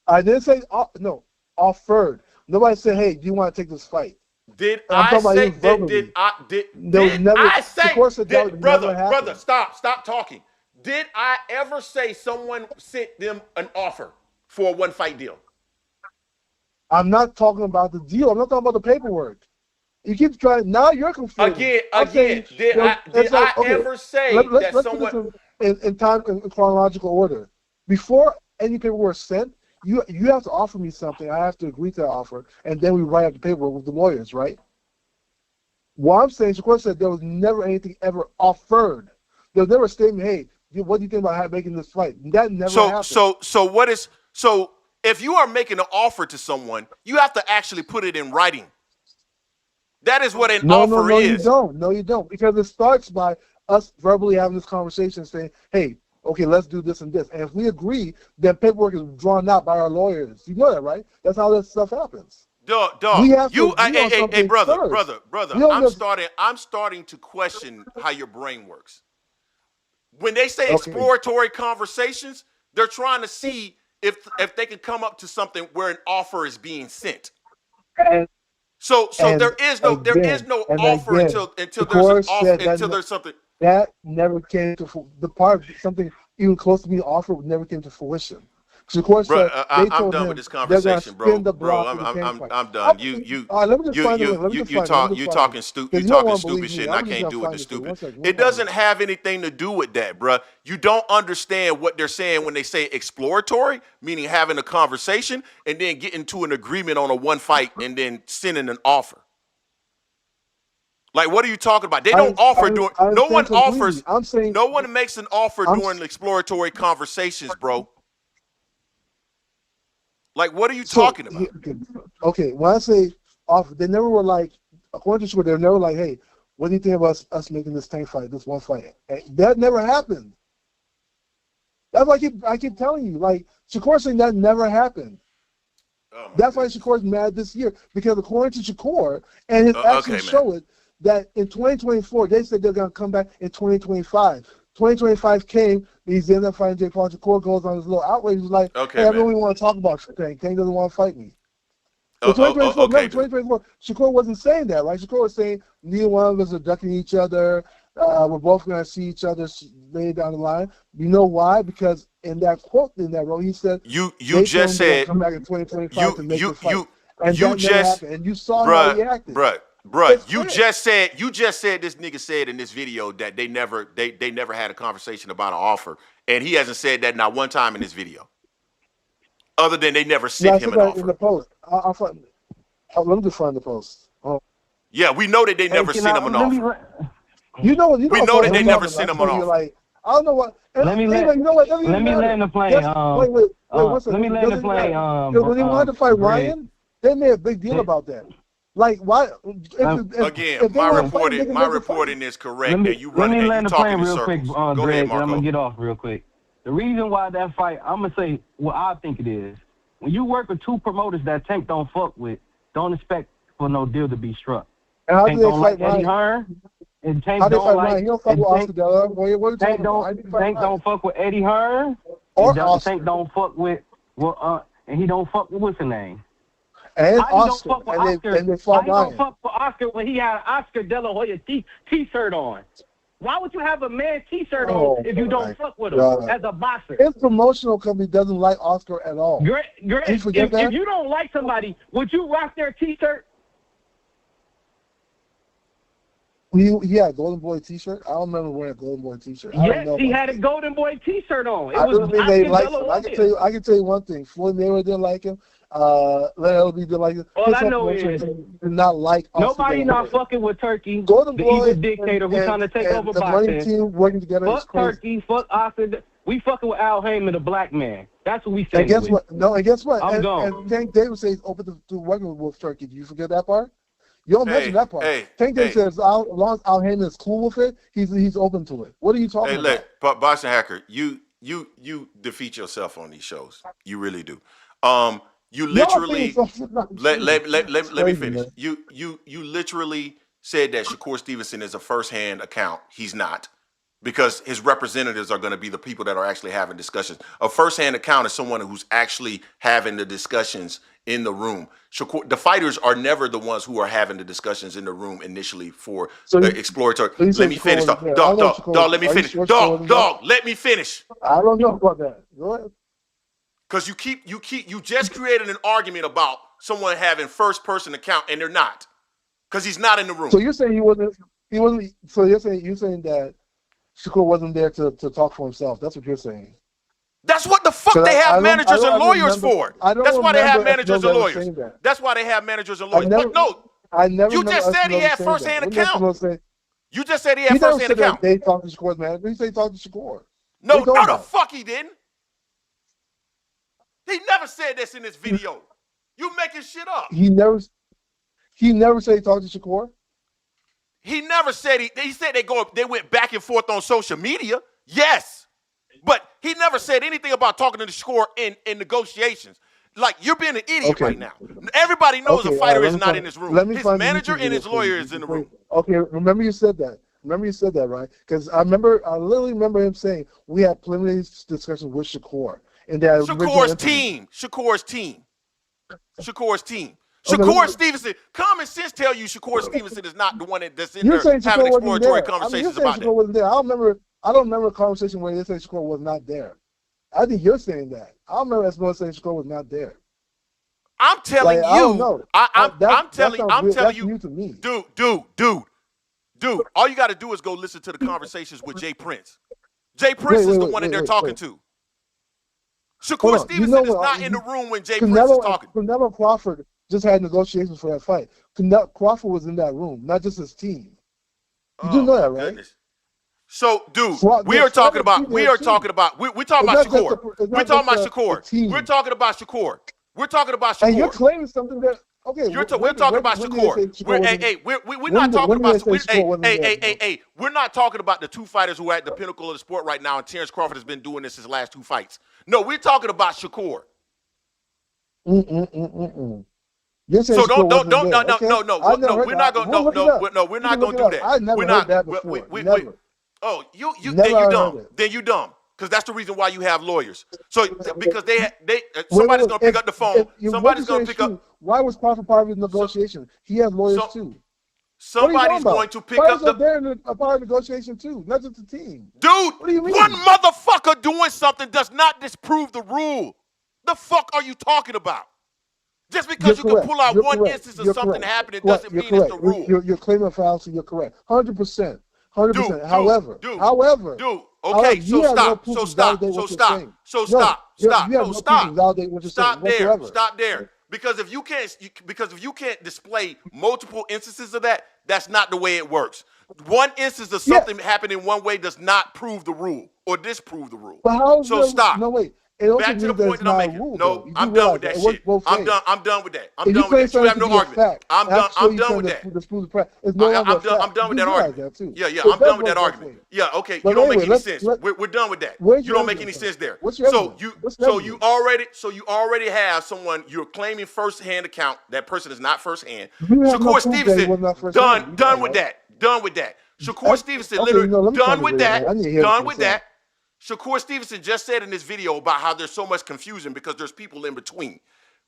I didn't say, no, offered. Nobody said, hey, do you want to take this fight? Did I say, brother, stop talking. Did I ever say someone sent them an offer for a one-fight deal? I'm not talking about the deal. I'm not talking about the paperwork. You keep trying. Now you're confused. Again. Did I ever say that someone? In time, in chronological order. Before any paperwork is sent, you have to offer me something. I have to agree to that offer, and then we write up the paperwork with the lawyers, right? What I'm saying, Shakur said there was never anything ever offered. There was never a statement, hey, what do you think about making this fight? That never happened. So if you are making an offer to someone, you have to actually put it in writing. That is what an offer is. No, you don't. Because it starts by us verbally having this conversation saying, hey, okay, let's do this and this. And if we agree, then paperwork is drawn out by our lawyers. You know that, right? That's how this stuff happens. Dog. Hey, brother. I'm starting to question how your brain works. When they say exploratory conversations, they're trying to see if they can come up to something where an offer is being sent. So there is no offer until there's something. That never came to the part of something even close to being offered never came to fruition. Shakur said I'm done with this conversation, bro. I'm done. You talking stupid shit, and I can't do it this stupid. It doesn't have anything to do with that, bro. You don't understand what they're saying when they say exploratory, meaning having a conversation and then getting to an agreement on a one fight and then sending an offer. Like, what are you talking about? They don't offer during. No one offers. I'm saying no one makes an offer during exploratory conversations, bro. Like, what are you talking about? Okay, when I say offer, they never were like, according to Shakur, they were never like, hey, what do you think about us making this tank fight, this one fight? That never happened. That's why I keep telling you, like, Shakur saying that never happened. That's why Shakur's mad this year, because according to Shakur, and his actions show it, that in 2024, they said they're going to come back in 2025. 2025 came, he's ended up fighting Jake Paul. Shakur goes on his little outrage. He's like, hey, I don't really want to talk about Tank. Tank doesn't want to fight me. So 2024, Shakur wasn't saying that, right? Shakur was saying neither one of us are ducking each other. We're both going to see each other later down the line. You know why? Because in that quote in that role, he said, you just said, come back in 2025 to make the fight. And you just, and you saw how he acted. Bruh, you just said this nigga said in this video that they never had a conversation about an offer, and he hasn't said that not one time in this video, other than they never sent him an offer. In the post, let me just find the post. Yeah, we know that they never sent him an offer. We know that they never sent him an offer. Like, I don't know what. Let me land the plane. Let me land the plane. When he wanted to fight Ryan, they made a big deal about that. Like, why? Again, my reporting is correct. Let me land the plane real quick, Greg, and I'm going to get off real quick. The reason why that fight, I'm going to say what I think it is. When you work with two promoters that Tank don't fuck with, don't expect for no deal to be struck. And how Tank do they don't fight like Eddie Hearn, and Tank don't like... He don't fuck with Oscar De La Hoya. Tank don't fuck with Eddie Hearn, Tank don't fuck with... and he don't fuck with what's the name? And Oscar, and they fought Ryan. Don't fuck with Oscar when he had an Oscar De La Hoya t-shirt on. Why would you have a man t-shirt on if you don't fuck with him as a boxer? His promotional company doesn't like Oscar at all. Greg, if you don't like somebody, would you rock their t-shirt? He had a Golden Boy t-shirt. I don't remember wearing a Golden Boy t-shirt. Yes, he had a Golden Boy t-shirt on. I don't think they liked him. I can tell you one thing. Floyd Mayweather didn't like him. Larry didn't like him. All I know is did not like nobody not fucking with Turkey. Golden Boy, the dictator who's trying to take over the boxing. money team working together. Fuck Turkey. Fuck Oscar. We fucking with Al Heyman, the black man. That's what we say. And guess what? No, and guess what? I'm gone. And Tank Davis says open to working with Turkey. Do you forget that part? You don't mention that part. Tank Davis says, as long as Al Heyman is cool with it, he's open to it. What are you talking about? But Boxing Hacker, you defeat yourself on these shows. You really do. You literally let me finish. Man. You literally said that Shakur Stevenson is a first-hand account. He's not. Because his representatives are going to be the people that are actually having discussions. A first-hand account is someone who's actually having the discussions in the room. The fighters are never the ones who are having the discussions in the room initially for exploratory. Let me finish, dog. Dog, let me finish. Dog, let me finish. I don't know about that. Go ahead. Because you just created an argument about someone having first-person account, and they're not. Because he's not in the room. So you're saying he wasn't. So you're saying that Shakur wasn't there to talk for himself. That's what you're saying. That's what the fuck they have managers and lawyers for. That's why they have managers and lawyers. That's why they have managers and lawyers. But no, you just said he had first-hand account. You just said he had first-hand account. They talked to Shakur's manager. He said he talked to Shakur. No, the fuck he didn't. He never said this in this video. You making shit up. He never said he talked to Shakur. He never said he said they went back and forth on social media. Yes. But he never said anything about talking to the Shakur in negotiations. Like, you're being an idiot right now. Everybody knows a fighter is not in this room. His manager and his lawyer is in the room. Okay, remember you said that. Right? Because I literally remember him saying we had preliminary discussions with Shakur. And that Shakur's team. Shakur Stevenson, common sense tell you Shakur Stevenson is not the one that's in there having exploratory conversations about that. Wasn't there. I don't remember a conversation where they said Shakur was not there. I think you're saying that. I don't remember someone saying Shakur was not there. I'm telling you. I'm telling you. New to me. Dude. All you got to do is go listen to the conversations with Jay Prince. Jay Prince is the one that they're talking to. Shakur Stevenson is not in the room when Jay Prince is talking. Canelo Crawford just had negotiations for that fight. Crawford was in that room, not just his team. You do know that, right? Goodness. So, dude, we're talking about Shakur. We're talking about Shakur. We're talking about Shakur. And you're claiming something that we're talking about Shakur. We're not talking about we're not talking about the two fighters who are at the pinnacle of the sport right now, and Terence Crawford has been doing this his last two fights. No, we're talking about Shakur. So we're not gonna do that. I never heard that before. Then you dumb. Because that's the reason why you have lawyers. So because somebody's gonna pick up the phone. Somebody's gonna pick up. Why was Crawford part of his negotiation? He has lawyers too. Somebody's going to pick up a part of the negotiation too, not just the team. Dude, what do you mean? One motherfucker doing something does not disprove the rule. The fuck are you talking about? Just because you can pull out one instance of something happening doesn't mean it's the rule. You're claiming fallacy. You're correct. 100%. 100%. However. Okay, stop there. Because if you can't display multiple instances of that, that's not the way it works. One instance of something happening one way does not prove the rule or disprove the rule. So stop. No, wait. Back to the point that I'm making. No, I'm done with that shit. I'm done with that. I'm done with that. You have no argument. I'm done with that. I'm done with that argument. Yeah, I'm done with that argument. Yeah, okay. You don't make any sense. We're done with that. You don't make any sense there. So you already have someone you're claiming first-hand account. That person is not first-hand. Shakur Stevenson, done with that. Done with that. Shakur Stevenson, literally done with that. Done with that. Shakur Stevenson just said in this video about how there's so much confusion because there's people in between,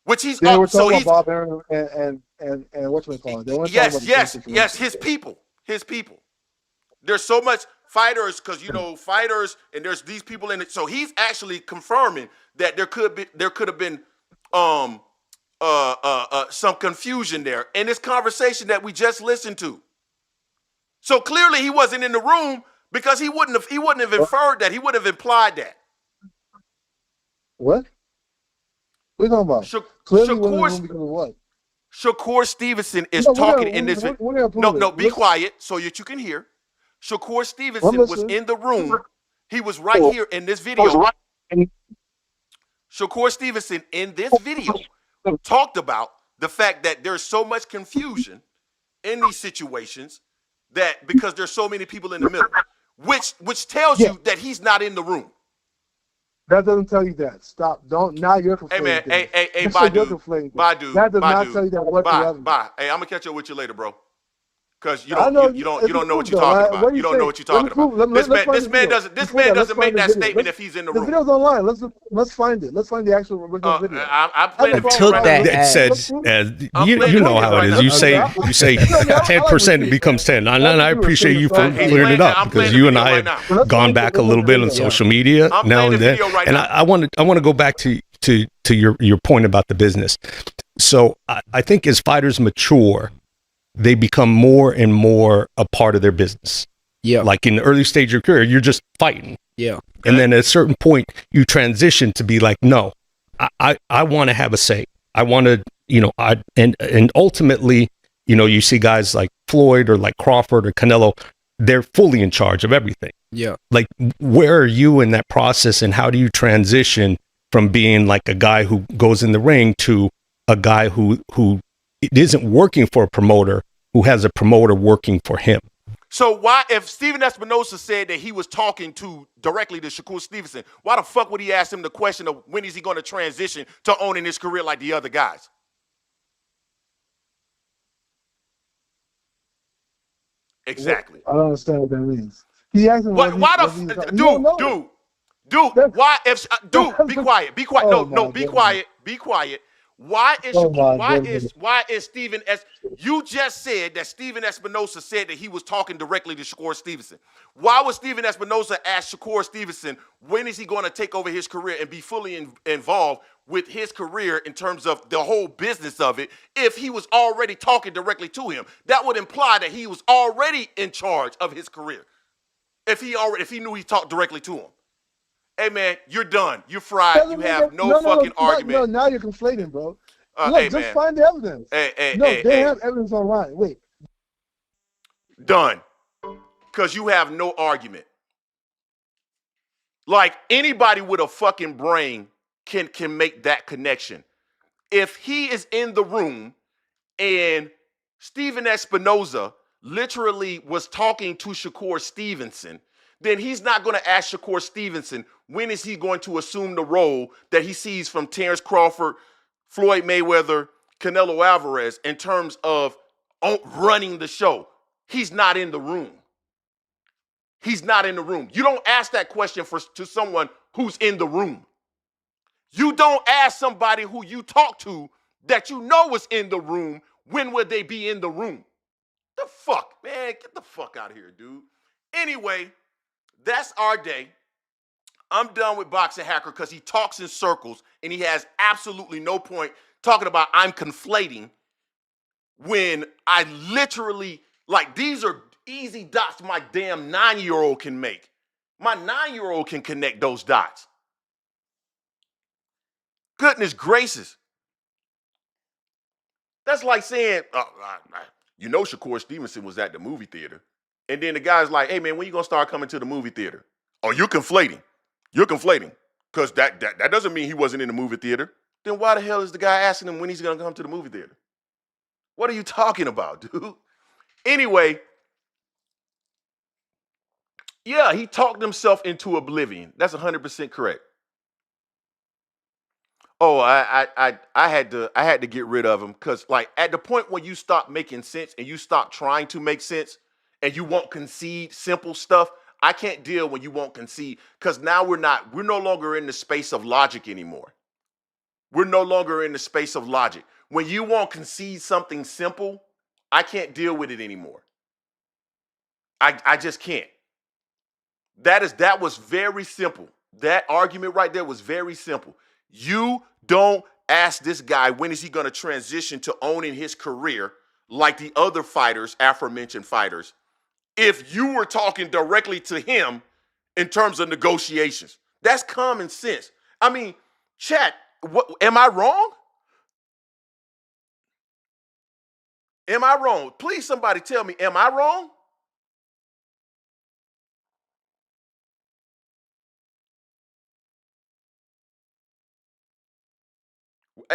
which he's about Bob Aaron and what's it called? Yes, his people. There's so much fighters because fighters and there's these people in it. So he's actually confirming that there could have been some confusion there in this conversation that we just listened to. So clearly he wasn't in the room. Because he wouldn't have inferred that. He would have implied that. What? What are you talking about? Shakur Stevenson is talking in this. No, be quiet so that you can hear. Shakur Stevenson was in the room. He was right here in this video. Shakur Stevenson in this video talked about the fact that there's so much confusion in these situations that because there's so many people in the middle, which tells you that he's not in the room. That doesn't tell you that. Stop. Don't. Now you're conflating. Hey man, things. hey, bye dude. Bye dude. That does not tell you that whatsoever. Bye. Hey, I'm gonna catch up with you later, bro. Because you I don't know you don't know what you're talking about. You don't know what you're talking about. This man doesn't make that statement if he's in the room. The video's online. Let's find it. Let's find the actual original video. I'm playing the took that. It says you know how it is. You say 10%, it becomes 10. And I appreciate you for clearing it up because you and I have gone back a little bit on social media now and then. And I want to go back to your point about the business. So I think as fighters mature, they become more and more a part of their business. Yeah. Like in the early stage of your career, you're just fighting. Yeah. And then at a certain point, you transition to be like, no, I want to have a say. I want to, and ultimately, you see guys like Floyd or like Crawford or Canelo, they're fully in charge of everything. Yeah. Like, where are you in that process and how do you transition from being like a guy who goes in the ring to a guy who it isn't working for a promoter who has a promoter working for him? So why, if Steven Espinosa said that he was talking directly to Shakur Stevenson, why the fuck would he ask him the question of when is he going to transition to owning his career like the other guys? Exactly. I don't understand what that means. He asked him why be quiet. Be quiet. No, be quiet. Be quiet. Why is Steven you just said that Steven Espinosa said that he was talking directly to Shakur Stevenson. Why would Steven Espinosa ask Shakur Stevenson when is he going to take over his career and be fully involved with his career in terms of the whole business of it if he was already talking directly to him? That would imply that he was already in charge of his career. If he knew he talked directly to him. Hey, man, you're done. You're fried. You have no fucking argument. No, now you're conflating, bro. Look, just find the evidence. They have evidence online. Wait. Done. Because you have no argument. Like, anybody with a fucking brain can make that connection. If he is in the room and Steven Espinosa literally was talking to Shakur Stevenson, then he's not going to ask Shakur Stevenson when is he going to assume the role that he sees from Terence Crawford, Floyd Mayweather, Canelo Alvarez in terms of running the show. He's not in the room. He's not in the room. You don't ask that question to someone who's in the room. You don't ask somebody who you talk to that you know is in the room, when would they be in the room? The fuck, man? Get the fuck out of here, dude. Anyway, that's our day. I'm done with Boxing Hacker because he talks in circles and he has absolutely no point talking about I'm conflating when I literally, like, these are easy dots my damn 9-year-old can make. My 9-year-old can connect those dots. Goodness gracious. That's like saying, Shakur Stevenson was at the movie theater. And then the guy's like, hey, man, when you going to start coming to the movie theater? Oh, you're conflating. You're conflating. Because that doesn't mean he wasn't in the movie theater. Then why the hell is the guy asking him when he's going to come to the movie theater? What are you talking about, dude? Anyway, yeah, he talked himself into oblivion. That's 100% correct. Oh, I had to get rid of him because, like, at the point when you stop making sense and you stop trying to make sense and you won't concede simple stuff, I can't deal when you won't concede because now we're no longer in the space of logic anymore. We're no longer in the space of logic. When you won't concede something simple, I can't deal with it anymore. I just can't. That was very simple. That argument right there was very simple. You don't ask this guy when is he going to transition to owning his career like the other fighters, aforementioned fighters, if you were talking directly to him in terms of negotiations. That's common sense. I mean, chat, am I wrong? Am I wrong? Please, somebody tell me, am I wrong?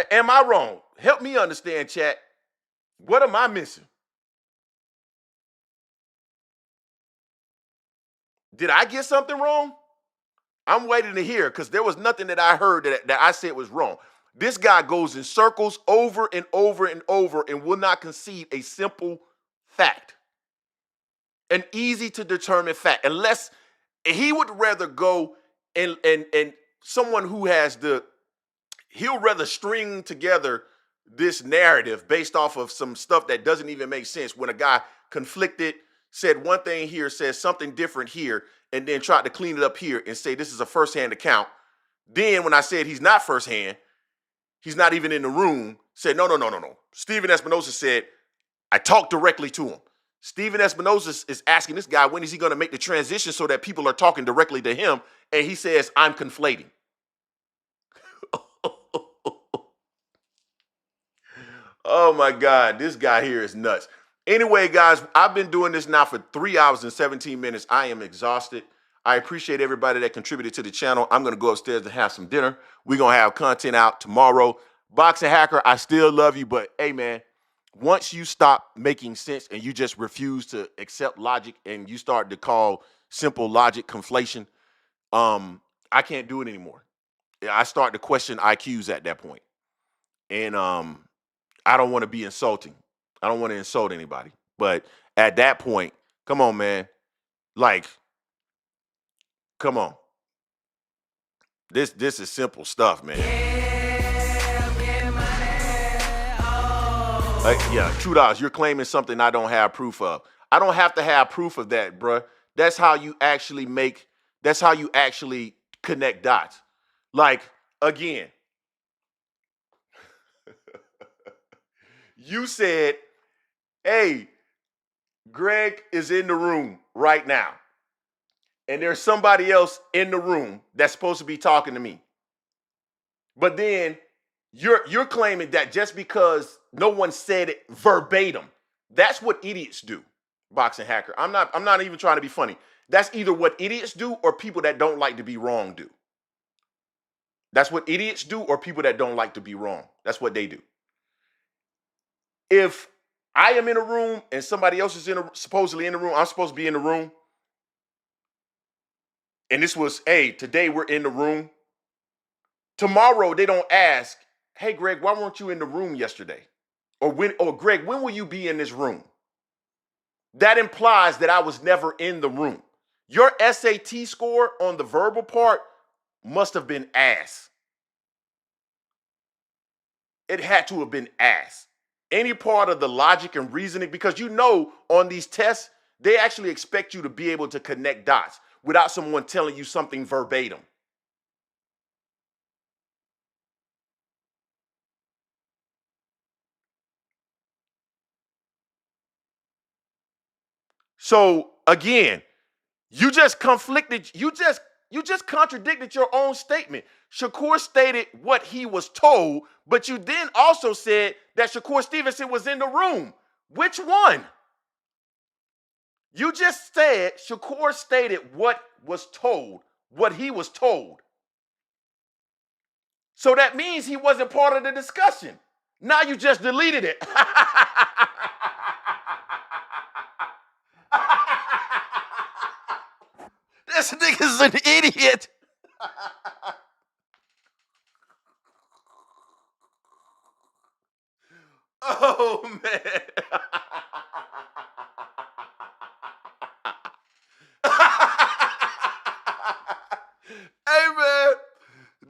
Am I wrong? Help me understand, chat. What am I missing? Did I get something wrong? I'm waiting to hear because there was nothing that I heard that I said was wrong. This guy goes in circles over and over and over and will not concede a simple fact. An easy to determine fact. Unless he would rather go and someone who has he'll rather string together this narrative based off of some stuff that doesn't even make sense. When a guy conflicted, said one thing here, says something different here, and then tried to clean it up here and say this is a first-hand account. Then when I said he's not first-hand, he's not even in the room, said, no. Steven Espinoza said, I talked directly to him. Steven Espinoza is asking this guy, when is he going to make the transition so that people are talking directly to him? And he says, I'm conflating. Oh, my God. This guy here is nuts. Anyway, guys, I've been doing this now for 3 hours and 17 minutes. I am exhausted. I appreciate everybody that contributed to the channel. I'm going to go upstairs to have some dinner. We're going to have content out tomorrow. Boxing Hacker, I still love you, but hey, man, once you stop making sense and you just refuse to accept logic and you start to call simple logic conflation, I can't do it anymore. I start to question IQs at that point. And I don't want to be insulting. I don't want to insult anybody. But at that point, come on, man. Like, come on. This is simple stuff, man. Yeah, True Dollars, you're claiming something I don't have proof of. I don't have to have proof of that, bruh. That's how you actually connect dots. Like, again, you said, hey, Greg is in the room right now. And there's somebody else in the room that's supposed to be talking to me. But then you're claiming that just because no one said it verbatim, that's what idiots do, Boxing Hacker. I'm not even trying to be funny. That's either what idiots do or people that don't like to be wrong do. That's what idiots do or people that don't like to be wrong. That's what they do. If I am in a room and somebody else is supposedly in the room, I'm supposed to be in the room. And this was, hey, today we're in the room. Tomorrow they don't ask, hey, Greg, why weren't you in the room yesterday? Or Greg, when will you be in this room? That implies that I was never in the room. Your SAT score on the verbal part must have been ass. It had to have been ass. Any part of the logic and reasoning, because you know on these tests, they actually expect you to be able to connect dots without someone telling you something verbatim. So again, you just conflicted, you just contradicted your own statement. Shakur stated what he was told, but you then also said that Shakur Stevenson was in the room. Which one? You just said Shakur stated what was told, what he was told. So that means he wasn't part of the discussion. Now you just deleted it. This nigga's an idiot. Oh, man. Hey, man.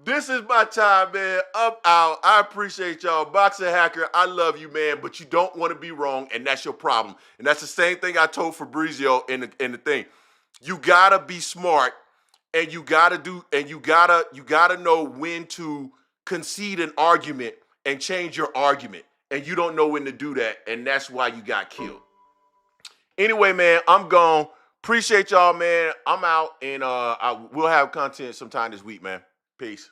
This is my time, man. I'm out. I appreciate y'all. Boxing Hacker, I love you, man, but you don't want to be wrong, and that's your problem. And that's the same thing I told Fabrizio in the thing. You gotta be smart, and you gotta know when to concede an argument and change your argument. And you don't know when to do that, and that's why you got killed. Anyway, man, I'm gone. Appreciate y'all, man. I'm out, and we'll have content sometime this week, man. Peace.